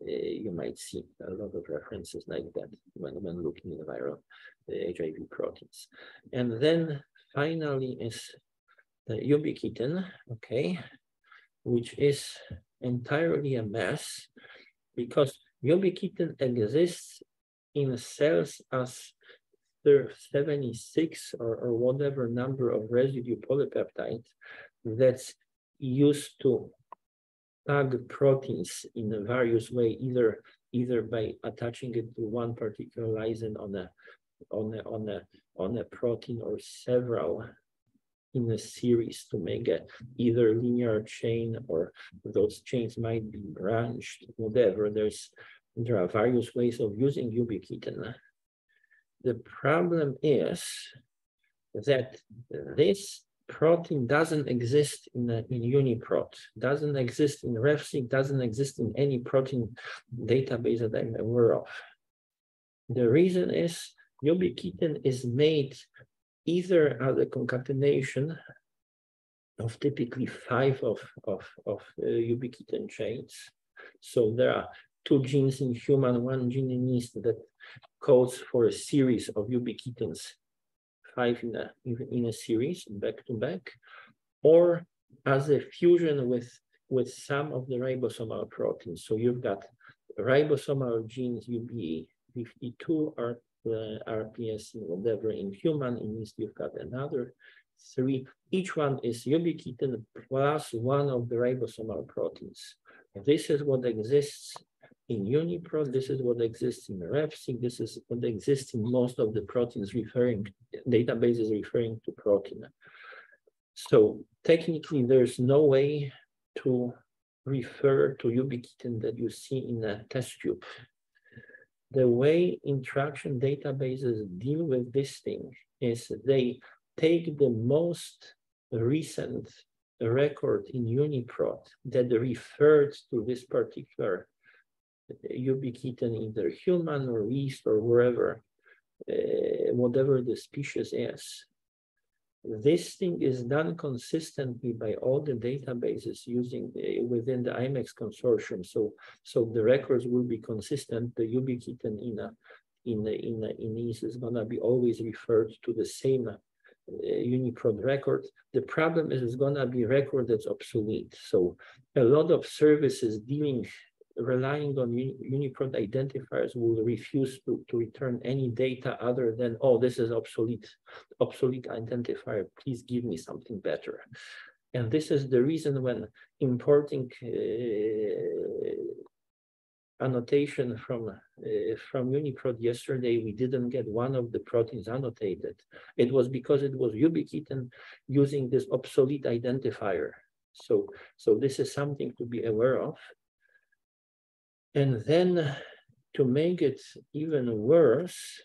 you might see a lot of references like that when looking at viral HIV proteins. And then finally is the ubiquitin, okay, which is entirely a mess, because ubiquitin exists in cells as 76 or whatever number of residue polypeptide that's used to tag proteins in a various way, either by attaching it to one particular lysine on a protein or several in a series to make either linear chain, or those chains might be branched, whatever. There are various ways of using ubiquitin. The problem is that this protein doesn't exist in UniProt, doesn't exist in RefSeq, doesn't exist in any protein database that I'm aware of. The reason is ubiquitin is made either as a concatenation of typically 5 of ubiquitin chains. So there are 2 genes in human, 1 gene in yeast that codes for a series of ubiquitins, 5 in a series, back to back. or as a fusion with some of the ribosomal proteins. So you've got ribosomal genes UB52 or RPS, whatever in human, in yeast you've got another 3. Each one is ubiquitin plus one of the ribosomal proteins. This is what exists in UniProt. This is what exists in RefSeq. This is what exists in most of the proteins databases referring to protein. So technically, there's no way to refer to ubiquitin that you see in a test tube. The way interaction databases deal with this thing is they take the most recent record in UniProt that referred to this particular ubiquitin, either human or yeast or wherever, whatever the species is. This thing is done consistently by all the databases using within the IMEX consortium. So the records will be consistent. The ubiquitin in yeast is gonna be always referred to the same UniProt record. The problem is it's gonna be a record that's obsolete. So a lot of services relying on UniProt identifiers will refuse to return any data other than, oh, this is obsolete identifier, please give me something better. And this is the reason when importing annotation from UniProt yesterday, we didn't get one of the proteins annotated. It was because it was ubiquitin using this obsolete identifier. So this is something to be aware of. And then to make it even worse,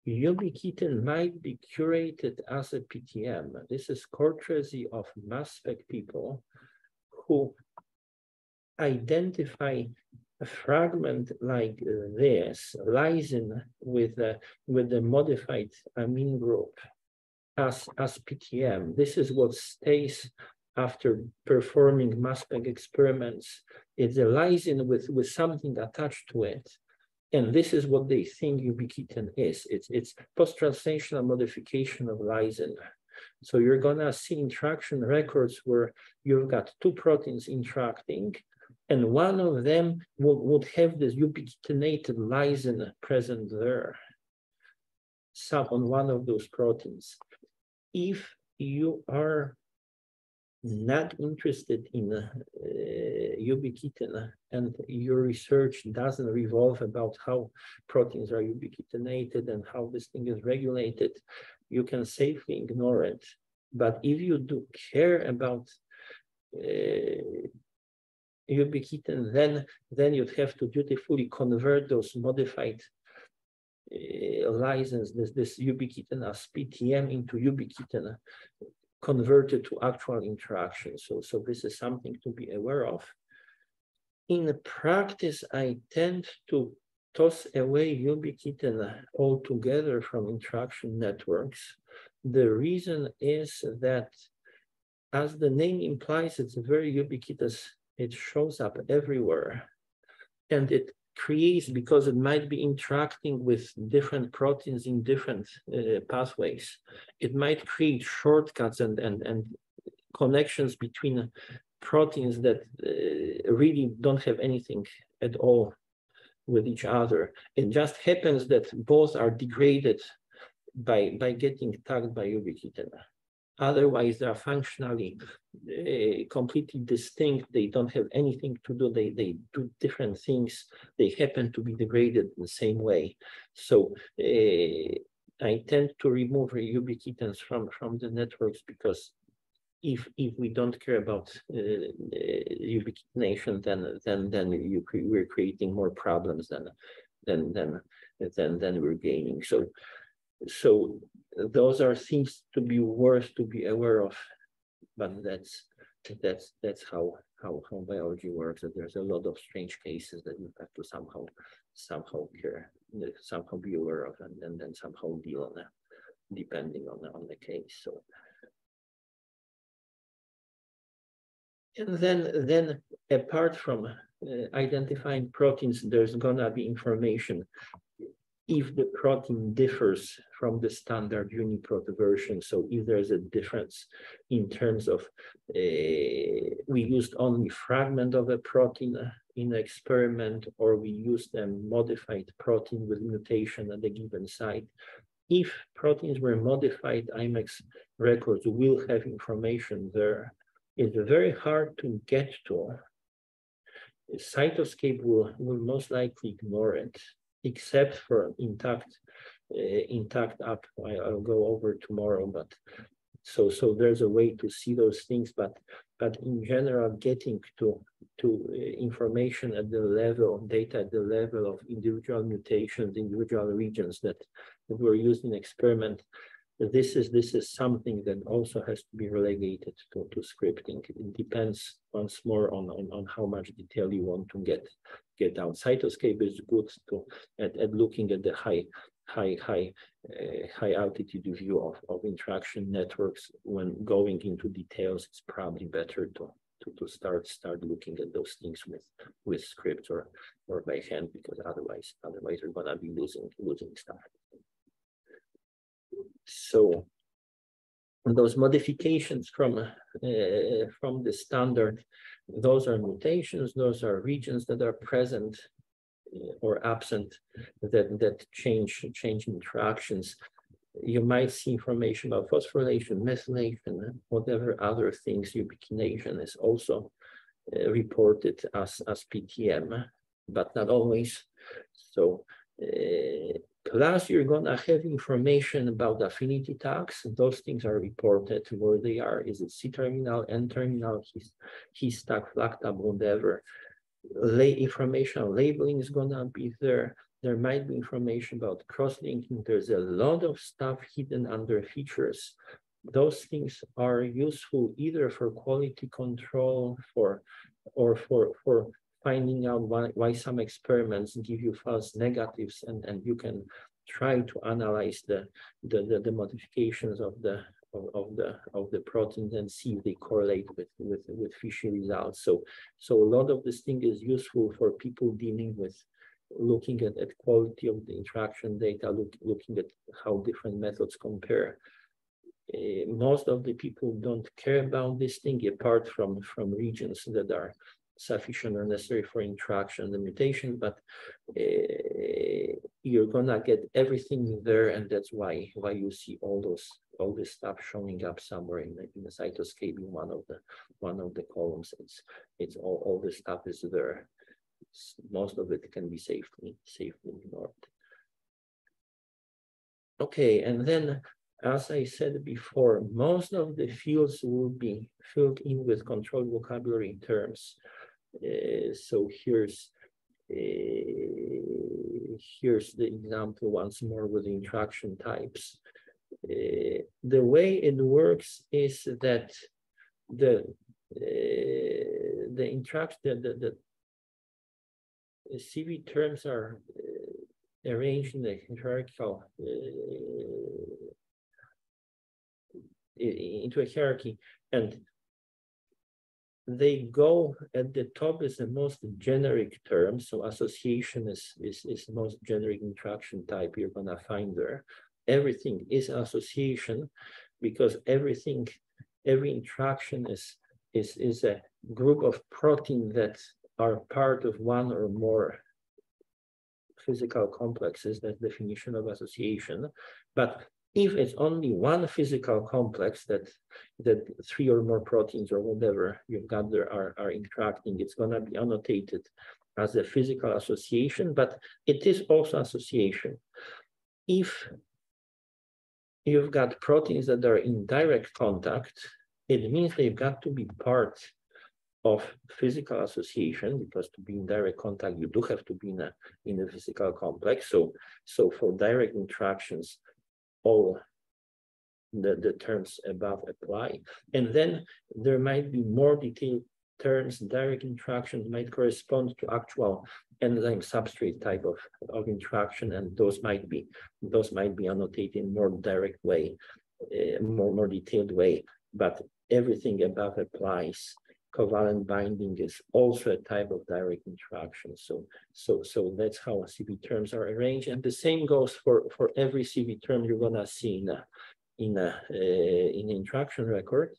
ubiquitin might be curated as a PTM. This is courtesy of mass spec people who identify a fragment like this, lysine with the modified amine group as PTM. This is what stays after performing mass spec experiments. It's a lysine with something attached to it. And this is what they think ubiquitin is. It's post-translational modification of lysine. So you're gonna see interaction records where you've got two proteins interacting, and one of them would have this ubiquitinated lysine present there, on one of those proteins. If you are not interested in ubiquitin and your research doesn't revolve about how proteins are ubiquitinated and how this thing is regulated, you can safely ignore it. But if you do care about ubiquitin, then you'd have to dutifully convert those modified lysines, this ubiquitin as PTM into ubiquitin converted to actual interaction. So this is something to be aware of. In practice, I tend to toss away ubiquitin altogether from interaction networks. The reason is that, as the name implies, it's very ubiquitous. It shows up everywhere. And it creates, because it might be interacting with different proteins in different pathways, it might create shortcuts and connections between proteins that really don't have anything at all with each other. It just happens that both are degraded by getting tagged by ubiquitin. Otherwise, they are functionally completely distinct. They don't have anything to do. They do different things. They happen to be degraded in the same way. So I tend to remove ubiquitins from the networks, because if we don't care about ubiquitination, then we're creating more problems than we're gaining. So those are things to be worth to be aware of, but that's how biology works. That there's a lot of strange cases that you have to somehow care, somehow be aware of, and then somehow deal on it, depending on the case. So, and then apart from identifying proteins, there's gonna be information. if the protein differs from the standard UniProt version. So if there's a difference in terms of, we used only fragment of a protein in experiment, or we used a modified protein with mutation at a given site. If proteins were modified, IMEX records will have information there. It's very hard to get to. Cytoscape will most likely ignore it, except for intact app. I'll go over tomorrow, but so there's a way to see those things, but in general, getting to information at the level, data at the level of individual mutations, individual regions that were used in experiment, this is something that also has to be relegated to scripting. It depends once more on how much detail you want to get out. Cytoscape is good at looking at the high altitude view of interaction networks. When going into details, it's probably better to start looking at those things with scripts or by hand, because otherwise we're gonna be losing stuff. So those modifications from the standard, those are mutations, those are regions that are present or absent that change interactions. You might see information about phosphorylation, methylation, whatever other things. Ubiquination is also reported as PTM, but not always. So plus you're gonna have information about affinity tags. Those things are reported where they are. Is it C-terminal, N-terminal, his tag, flag tab, whatever. Information on labeling is gonna be there. There might be information about cross-linking. There's a lot of stuff hidden under features. Those things are useful either for quality control or for finding out why some experiments give you false negatives, and you can try to analyze the modifications of the proteins and see if they correlate with fishy results. So a lot of this thing is useful for people dealing with looking at quality of the interaction data, looking at how different methods compare. Most of the people don't care about this thing, apart from regions that are sufficient or necessary for interaction, the mutation, but you're gonna get everything there, and that's why you see all this stuff showing up somewhere in the cytoscape in one of the columns. It's all this stuff is there. Most of it can be safely ignored. Okay, and then, as I said before, most of the fields will be filled in with controlled vocabulary terms. So here's the example once more with the interaction types. The way it works is that the CV terms are arranged in a hierarchical into a hierarchy, and they go at the top is the most generic term. So association is the most generic interaction type you're gonna find there. Everything is association, because every interaction is a group of proteins that are part of one or more physical complexes. That's the definition of association. But if it's only one physical complex that three or more proteins or whatever you've got there are interacting, it's going to be annotated as a physical association, but it is also association. If you've got proteins that are in direct contact, it means they've got to be part of physical association, because to be in direct contact, you do have to be in a physical complex. So for direct interactions, all the terms above apply. And then there might be more detailed terms. Direct interactions might correspond to actual enzyme substrate type of interaction, and those might be annotated in more direct way, more detailed way. But everything above applies. covalent binding is also a type of direct interaction. So that's how CV terms are arranged. And the same goes for every CV term you're gonna see in an interaction record.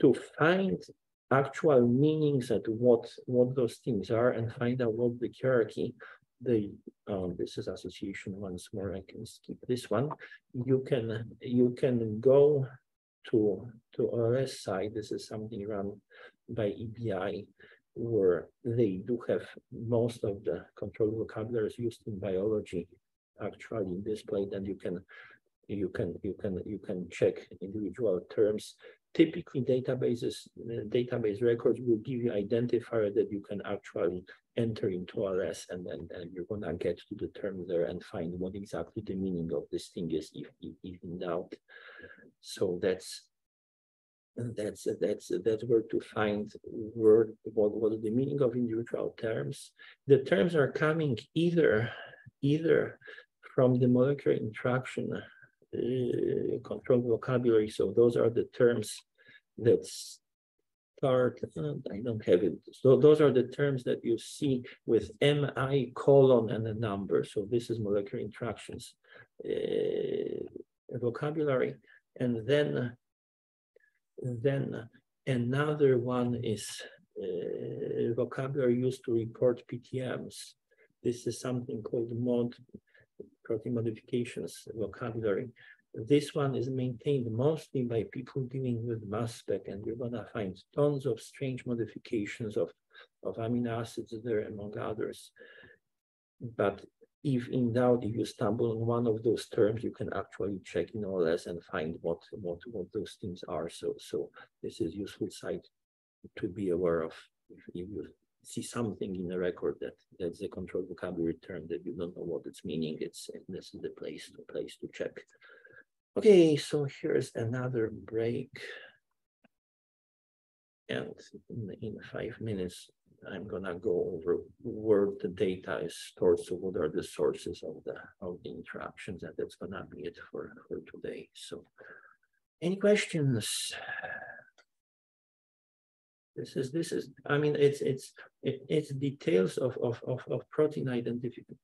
To find actual meanings at what those things are and find out what the hierarchy, this is association once more, I can skip this one. You can go to OLS site. This is something run by EBI, where they do have most of the control vocabularies used in biology actually displayed, and you can check individual terms. Typically, database records will give you identifier that you can actually enter into OLS, and you're gonna get to the term there and find what exactly the meaning of this thing is, if in doubt. So that's where to find what is the meaning of individual terms. The terms are coming either from the molecular interaction control vocabulary. So those are the terms that start, I don't have it. So those are the terms that you see with MI colon and a number. So this is molecular interactions vocabulary. And then another one is vocabulary used to report PTMs. This is something called MOD, protein modifications vocabulary. This one is maintained mostly by people dealing with mass spec, and you're gonna find tons of strange modifications of amino acids there, among others. But if in doubt, if you stumble on one of those terms, you can actually check in OLS and find what those things are. So this is useful site to be aware of. If you see something in a record that's a controlled vocabulary term that you don't know what it's meaning, this is the place to check. Okay, so here's another break, and in 5 minutes I'm gonna go over where the data is stored. So what are the sources of the interactions, and that's gonna be it for today. So any questions? This is. I mean, it's details of protein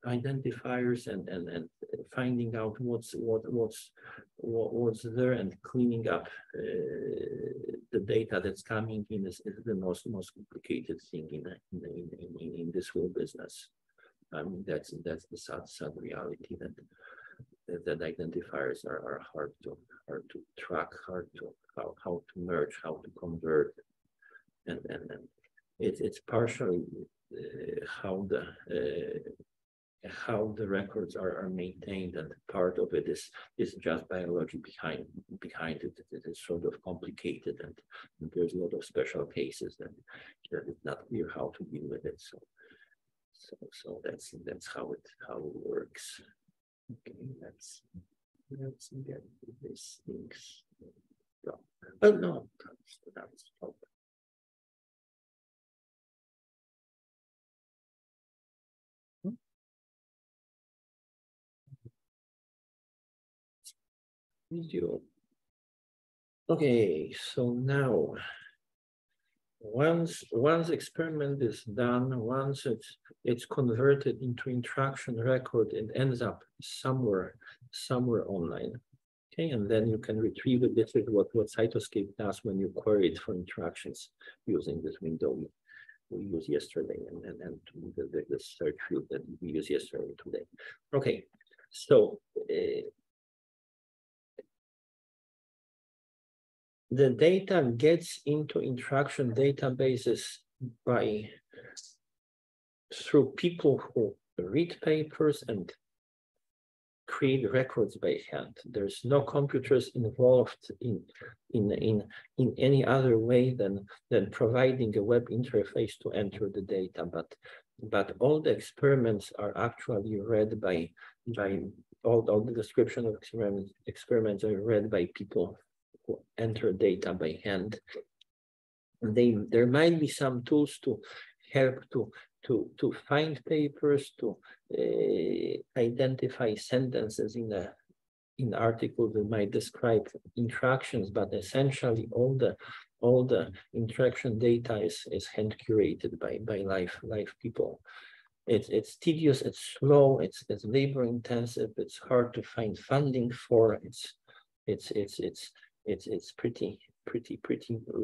identifiers and finding out what's there and cleaning up the data that's coming in is the most complicated thing in this whole business. I mean, that's the sad reality that identifiers are hard to track, how to merge, how to convert. And it's partially how the records are maintained, and part of it is just biology behind it. It is sort of complicated, and there's a lot of special cases that it's not clear how to deal with it. So that's how it works. Okay, let's get these things. Oh no, that's stop. Video. Okay, so now once experiment is done, once it's converted into interaction record, it ends up somewhere online. Okay, and then you can retrieve it. This is what Cytoscape does when you query it for interactions using this window we used yesterday, and the search field that we used yesterday and today. Okay, so the data gets into interaction databases through people who read papers and create records by hand. There's no computers involved in any other way than providing a web interface to enter the data. But all the experiments are actually read by all the description of experiments are read by people who enter data by hand. There might be some tools to help to find papers, to identify sentences in articles that might describe interactions, but essentially all all the interaction data is hand curated by live people. It's tedious, it's slow, it's labor intensive, it's hard to find funding for, it's pretty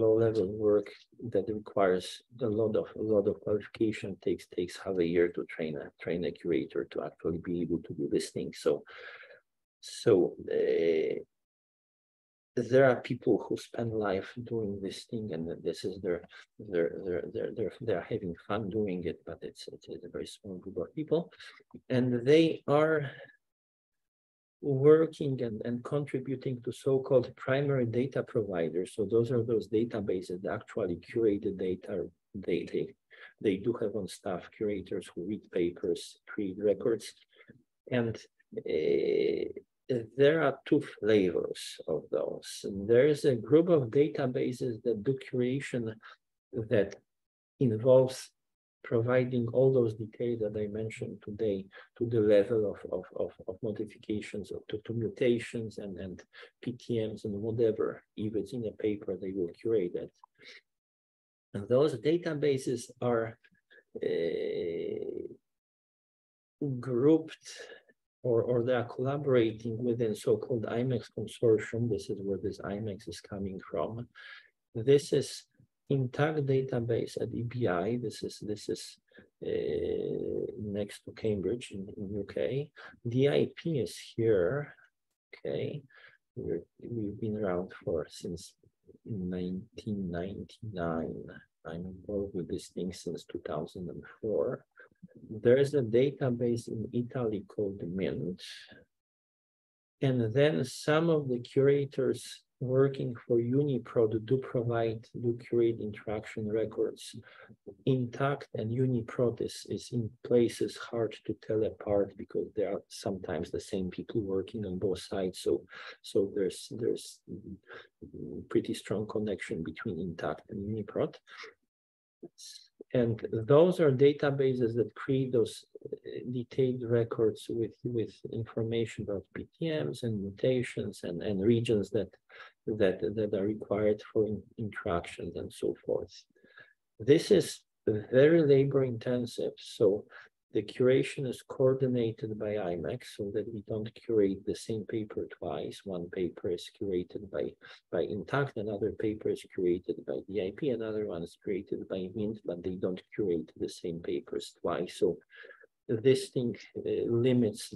low level work that requires a lot of qualification. Takes half a year to train a curator to actually be able to do this thing. So there are people who spend life doing this thing, and this is they're having fun doing it, but it's a very small group of people, and they are working and contributing to so-called primary data providers. So those are those databases that actually curate the data. They do have on staff curators who read papers, create records, and there are two flavors of those. There is a group of databases that do curation that involves providing all those details that I mentioned today to the level of modifications, to mutations and PTMs and whatever. If it's in a paper, they will curate it. And those databases are grouped or they are collaborating within so-called IMEX consortium. This is where this IMEX is coming from. This is intact database at EBI. This is next to Cambridge in UK. The IP is here. Okay, we've been around since 1999. I'm involved with this thing since 2004. There is a database in Italy called Mint. And then some of the curators working for UniProt do curate interaction records. Intact and UniProt is in places hard to tell apart because there are sometimes the same people working on both sides. So there's pretty strong connection between Intact and UniProt. And those are databases that create those detailed records with information about PTMs and mutations and regions that are required for interactions and so forth. This is very labor intensive. So the curation is coordinated by IMEX so that we don't curate the same paper twice. One paper is curated by Intact, another paper is curated by the IP, another one is created by Mint, but they don't curate the same papers twice. So this thing limits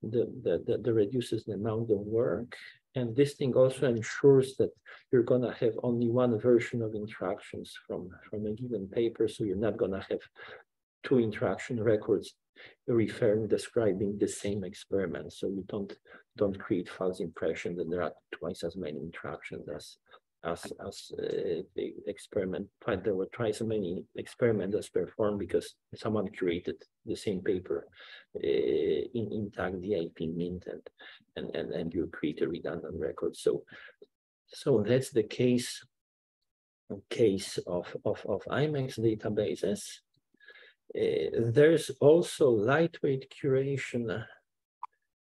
reduces the amount of work. And this thing also ensures that you're gonna have only one version of interactions from a given paper. So you're not gonna have two interaction records describing the same experiment. So you don't create false impression that there are twice as many interactions as the experiment. But there were twice as many experiments as performed because someone created the same paper in Intact, the IP, Mint, and you create a redundant record. So that's the case of IMEX databases. There's also lightweight curation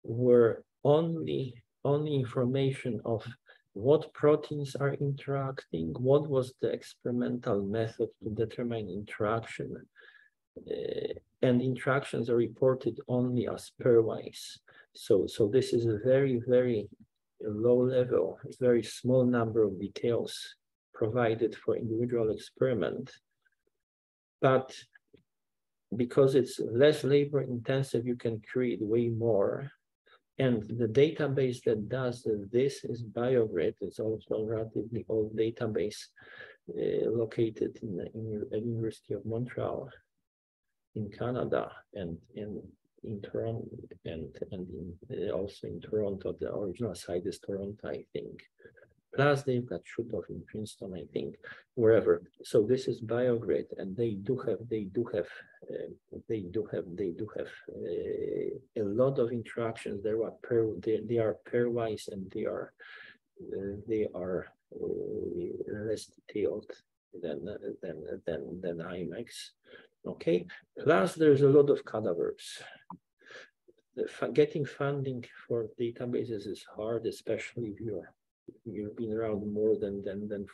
where only information of what proteins are interacting, what was the experimental method to determine interaction, and interactions are reported only as pairwise. So this is a very, very low level, very small number of details provided for individual experiment. But because it's less labor intensive, you can create way more. And the database that does this is BioGrid. It's also a relatively old database located in the University of Montreal in Canada and in Toronto and also in Toronto. The original site is Toronto, I think. Plus they've got Shutoff in Princeton, I think, wherever. So this is BioGrid, and they do have a lot of interactions. They are pairwise, and they are less detailed than IMEX. Okay. Plus there's a lot of cadavers. Getting funding for databases is hard, especially if you're you've been around more than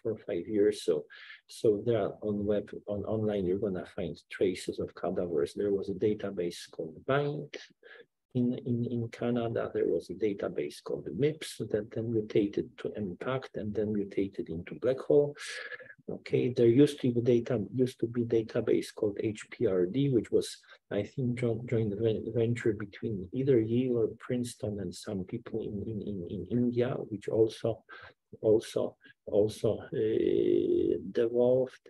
4 or 5 years. So there are online, you're gonna find traces of cadavers. There was a database called Bind in Canada. There was a database called the MIPS that then mutated to Impact and then mutated into Black Hole. Okay, there used to be database called HPRD, which was, I think, joint venture between either Yale or Princeton and some people in India, which also devolved.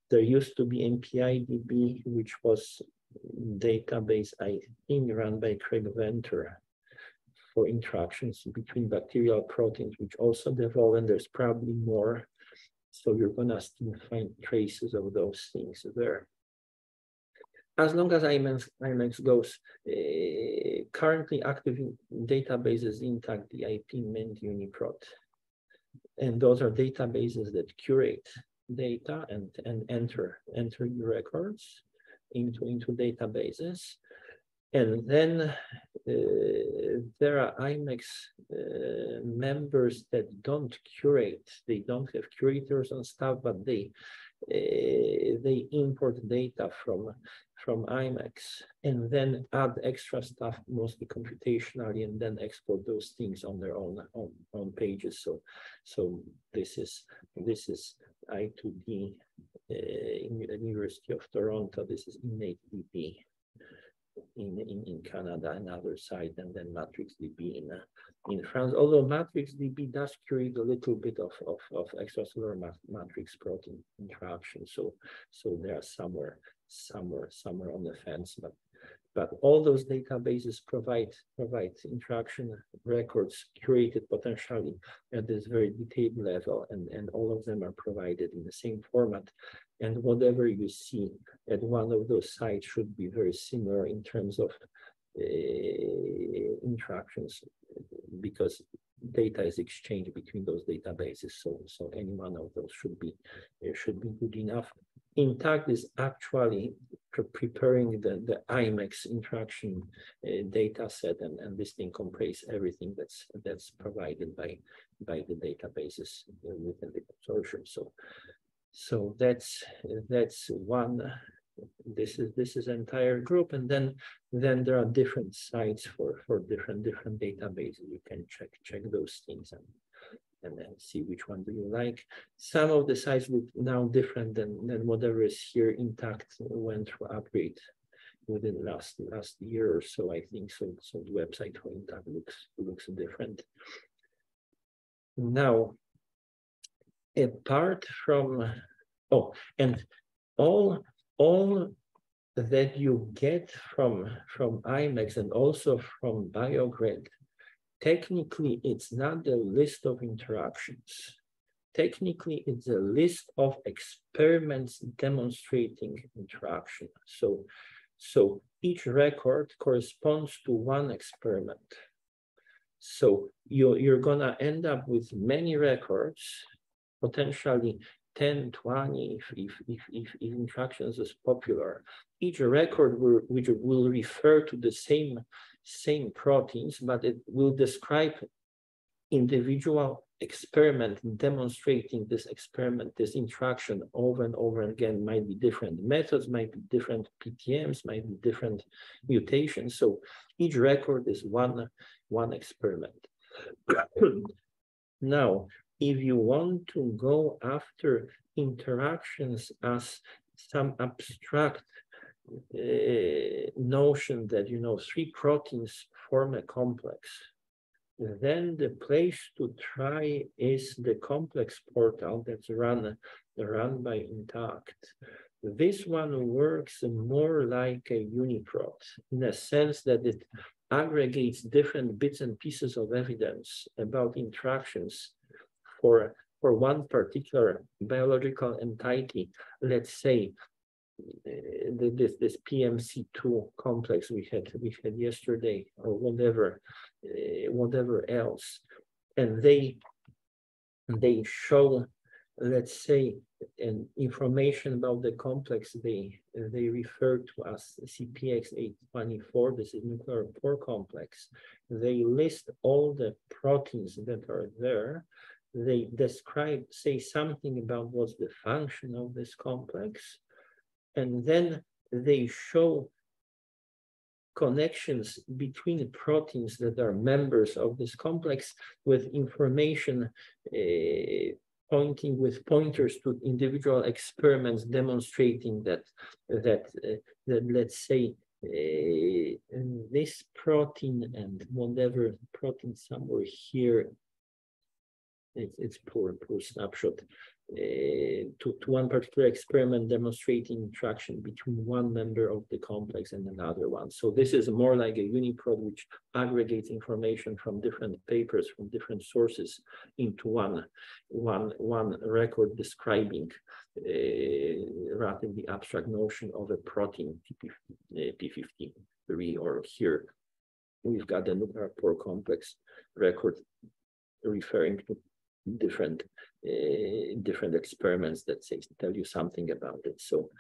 There used to be MPIDB, which was database, I think, run by Craig Venter for interactions between bacterial proteins, which also devolved, and there's probably more. So you're gonna still find traces of those things there. As long as IMEX goes, currently active databases intact, the IP Mint UniProt. And those are databases that curate data and enter your records into databases. And then there are IMEX members that don't curate. They don't have curators and stuff, but they import data from IMEX and then add extra stuff, mostly computationally, and then export those things on their own pages. So this is I2D in the University of Toronto. This is InnateDB in Canada, another site, and then MatrixDB in France. Although MatrixDB does curate a little bit of extracellular matrix protein interaction, so they are somewhere on the fence, but all those databases provide interaction records curated potentially at this very detailed level, and all of them are provided in the same format. And whatever you see at one of those sites should be very similar in terms of interactions, because data is exchanged between those databases. So any one of those should be good enough. Intact is actually preparing the IMEX interaction data set, and this thing comprises everything that's provided by the databases within the consortium. So that's one. This is entire group, and then there are different sites for different databases. You can check those things and then see which one do you like. Some of the sites look now different than whatever is here. Intact went through upgrade within last year or so, I think. So the website for Intact looks different. Now, apart from and all that you get from IMEX and also from BioGrid, technically it's not a list of interactions. Technically, it's a list of experiments demonstrating interaction. So each record corresponds to one experiment. So you're gonna end up with many records, potentially 10, 20, if interactions is popular. Each record which will refer to the same proteins, but it will describe individual experiment demonstrating this interaction over and over again. Might be different methods, might be different PTMs, might be different mutations. So each record is one experiment. Now, if you want to go after interactions as some abstract notion that, 3 proteins form a complex, then the place to try is the complex portal that's run by Intact. This one works more like a UniProt in a sense that it aggregates different bits and pieces of evidence about interactions for one particular biological entity. Let's say this PMC2 complex we had yesterday, or whatever else, and they show, let's say, information about the complex they refer to as CPX824. This is nuclear pore complex. They list all the proteins that are there. they describe, say something about what's the function of this complex, and then they show connections between proteins that are members of this complex with information pointing with pointers to individual experiments demonstrating that let's say this protein and whatever protein somewhere here, it's poor snapshot, to one particular experiment demonstrating interaction between one member of the complex and another one. So this is more like a UniProt which aggregates information from different papers, from different sources into one record describing relatively abstract notion of a protein P53, or here we've got the nuclear pore complex record referring to different experiments that tell you something about it. So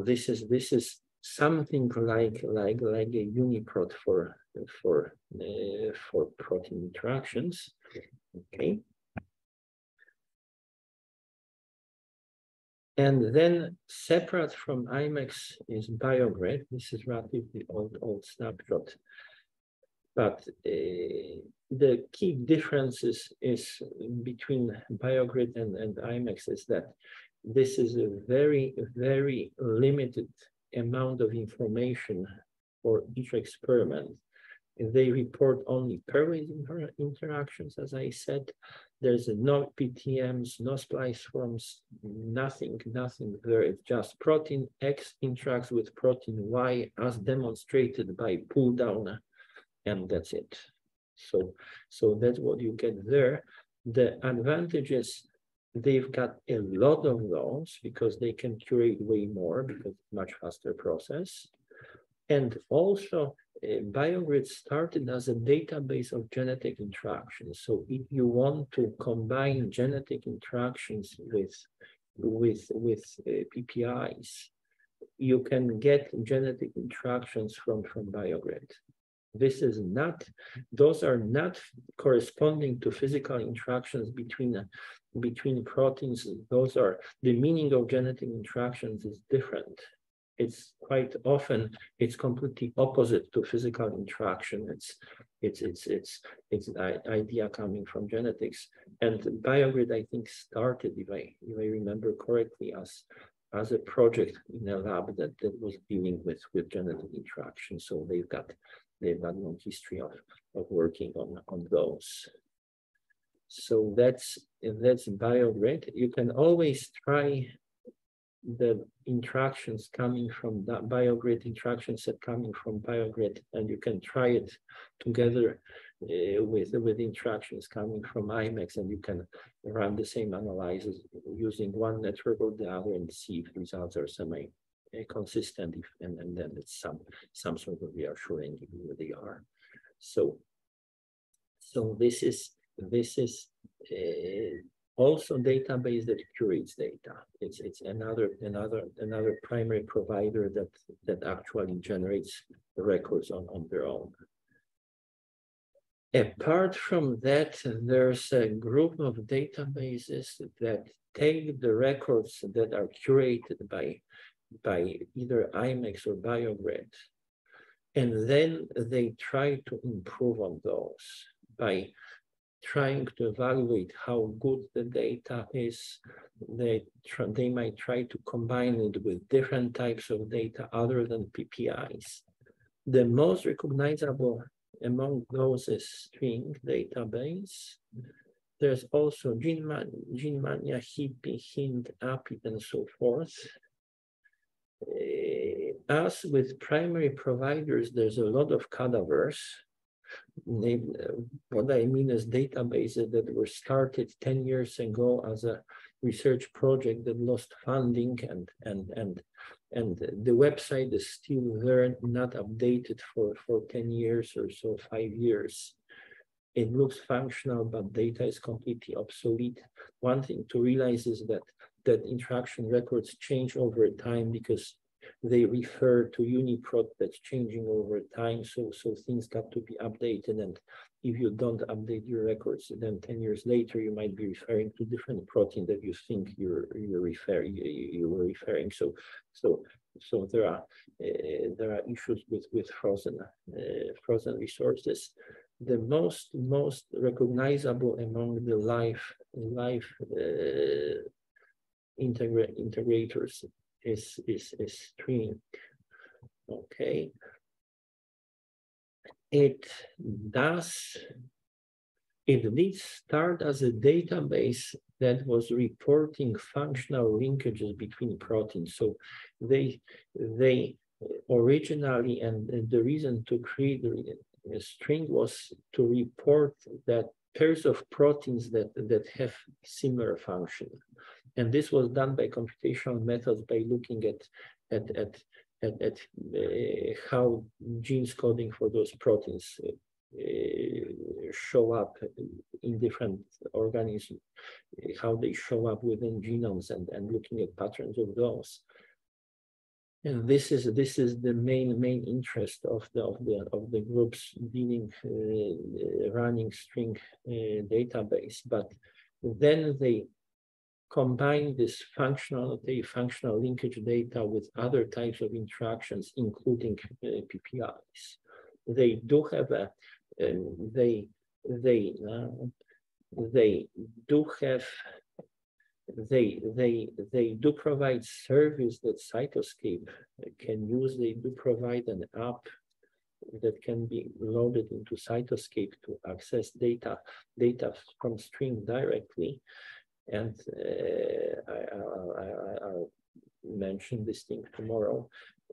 this is something like a UniProt for protein interactions. Okay. And then separate from IMEX is BioGrid. This is relatively old snapshot. But the key differences is between BioGrid and IMEX is that this is a very, very limited amount of information for each experiment. They report only pairwise interactions, as I said. There's no PTMs, no splice forms, nothing there. It's just protein X interacts with protein Y as demonstrated by pull down, and that's it. So that's what you get there. The advantages, they've got a lot of those because they can curate way more because it's much faster process. And also BioGrid started as a database of genetic interactions. So if you want to combine genetic interactions with PPIs, you can get genetic interactions from BioGrid. This is not, those are not corresponding to physical interactions between proteins. Those are, the meaning of genetic interactions is different. It's quite often, it's completely opposite to physical interaction. It's an idea coming from genetics. And BioGrid, I think, started, if I remember correctly, as a project in a lab that was dealing with genetic interaction. So they've got a long history of working on those. So that's BioGrid. You can always try the interactions coming from that BioGrid, interaction set coming from BioGrid, and you can try it together with interactions coming from IMEX, and you can run the same analysis using one network or the other and see if results are semi-consistent, and then it's some sort of reassuring where they are. So this is also database that curates data. It's another primary provider that actually generates records on their own. Apart from that, there's a group of databases that take the records that are curated by either IMEX or BioGrid, and then they try to improve on those by trying to evaluate how good the data is. They might try to combine it with different types of data other than PPIs. The most recognizable among those is string database. There's also GeneMania, HIPI, HINT, APID, and so forth. As with primary providers, there's a lot of cadavers. What I mean is databases that were started 10 years ago as a research project that lost funding, and the website is still there, not updated for 10 years or so, 5 years. It looks functional, but data is completely obsolete. One thing to realize is that interaction records change over time because they refer to UniProt that's changing over time. So things got to be updated. And if you don't update your records, then 10 years later, you might be referring to different protein that you think you were referring. So there are issues with frozen resources. The most recognizable among the live integrators is string. Okay, it did start as a database that was reporting functional linkages between proteins. So they originally, and the reason to create a string was to report that pairs of proteins that have similar function. And this was done by computational methods by looking at how genes coding for those proteins show up in different organisms, how they show up within genomes, and looking at patterns of those. And this is the main interest of the groups dealing running string database. But then they combine this functional linkage data with other types of interactions, including PPIs. They do have a they do provide service that Cytoscape can use. They do provide an app that can be loaded into Cytoscape to access data from string directly. And I'll mention this thing tomorrow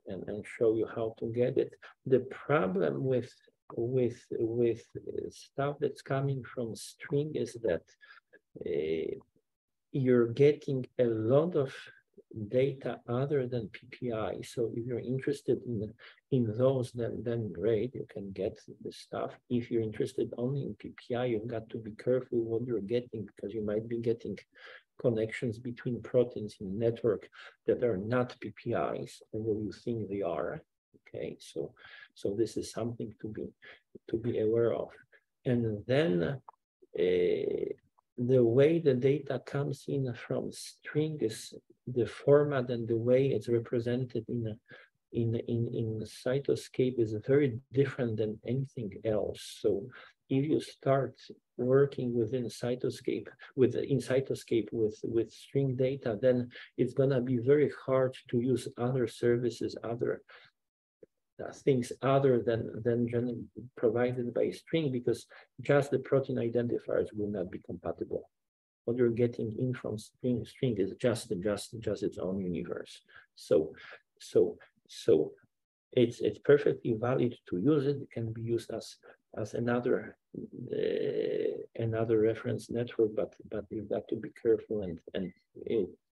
and show you how to get it. The problem with stuff that's coming from string is that you're getting a lot of data other than PPI. So if you're interested in those, then great, you can get the stuff. If you're interested only in PPI, you've got to be careful what you're getting, because you might be getting connections between proteins in network that are not PPIs, although you think they are. Okay, so this is something to be aware of. And then the way the data comes in from string is the format, and the way it's represented in Cytoscape is very different than anything else. So if you start working within Cytoscape with string data, then it's gonna be very hard to use other services, other things other than provided by string, because just the protein identifiers will not be compatible. What you're getting in from string is just its own universe. So it's perfectly valid to use it. It can be used as another reference network, but you've got to be careful, and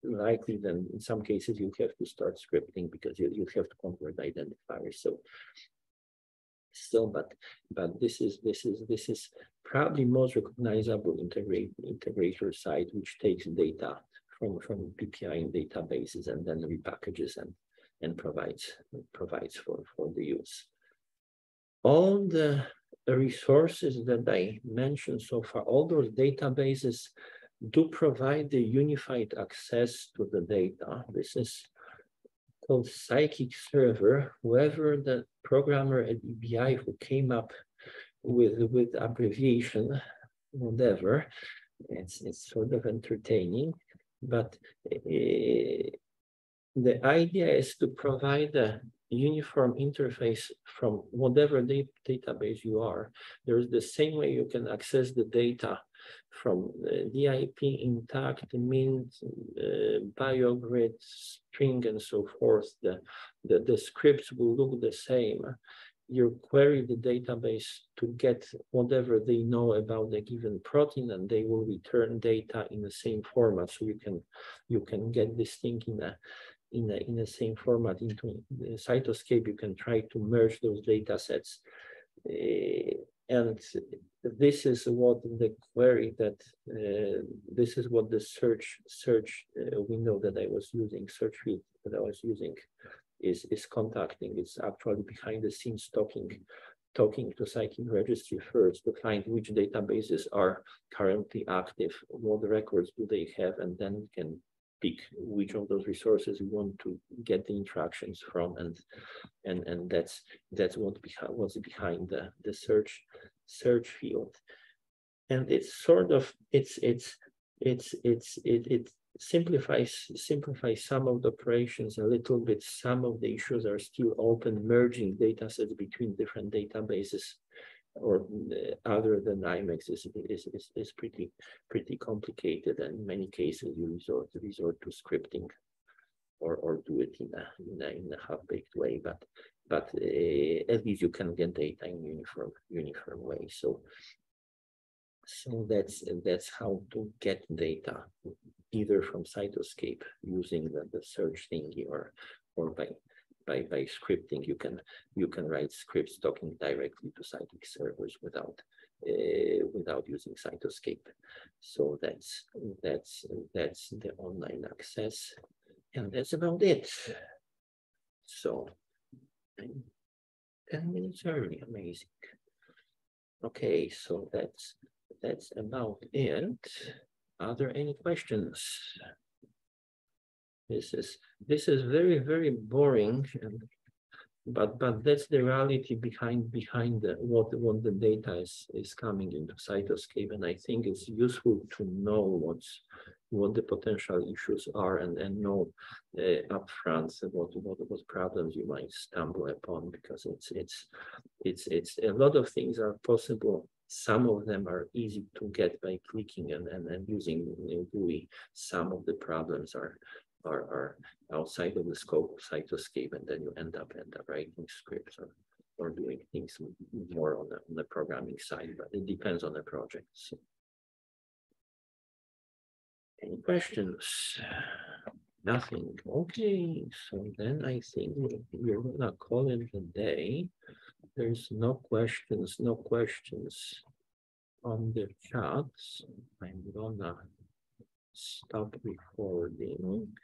likely then in some cases you have to start scripting, because you have to convert identifiers. But this is probably most recognizable integrator side, which takes data from PPI databases and then repackages and provides for the use. All the resources that I mentioned so far, all those databases do provide the unified access to the data. This is called Psychic Server. Whoever the programmer at EBI who came up with abbreviation, whatever, it's sort of entertaining, but the idea is to provide a uniform interface from whatever database you are. There's the same way you can access the data from DIP, intact, mint, biogrid, string, and so forth. The scripts will look the same. You query the database to get whatever they know about a given protein, and they will return data in the same format. So you can get this thing in the same format into the Cytoscape. You can try to merge those data sets. And this is what the query this is what the search window that I was using, search field that I was using is contacting. It's actually behind the scenes talking to Cycling Registry first to find which databases are currently active, what records do they have, and then can pick which of those resources we want to get the interactions from, and that's what's behind the search field. And it's sort of it simplifies some of the operations a little bit. Some of the issues are still open. Merging data sets between different databases or other than IMEX is pretty complicated, and in many cases you resort to scripting or do it in a half-baked way, but at least you can get data in uniform way. So that's how to get data, either from Cytoscape using the search thingy, or by scripting. You can write scripts talking directly to Cytoscape servers without using Cytoscape. So that's the online access, and that's about it. So 10 minutes early, amazing. Okay, so that's about it. Are there any questions? This is very, very boring, but that's the reality behind what the data is coming into Cytoscape, and I think it's useful to know what the potential issues are, and know upfront what problems you might stumble upon, because it's a lot of things are possible. Some of them are easy to get by clicking and using GUI. Some of the problems are outside of the scope of Cytoscape, and then you end up writing scripts or doing things more on the programming side, but it depends on the project. So, any questions? Nothing. Okay, so then I think we're gonna call it a day. There's no questions on the chat. So I'm gonna stop recording.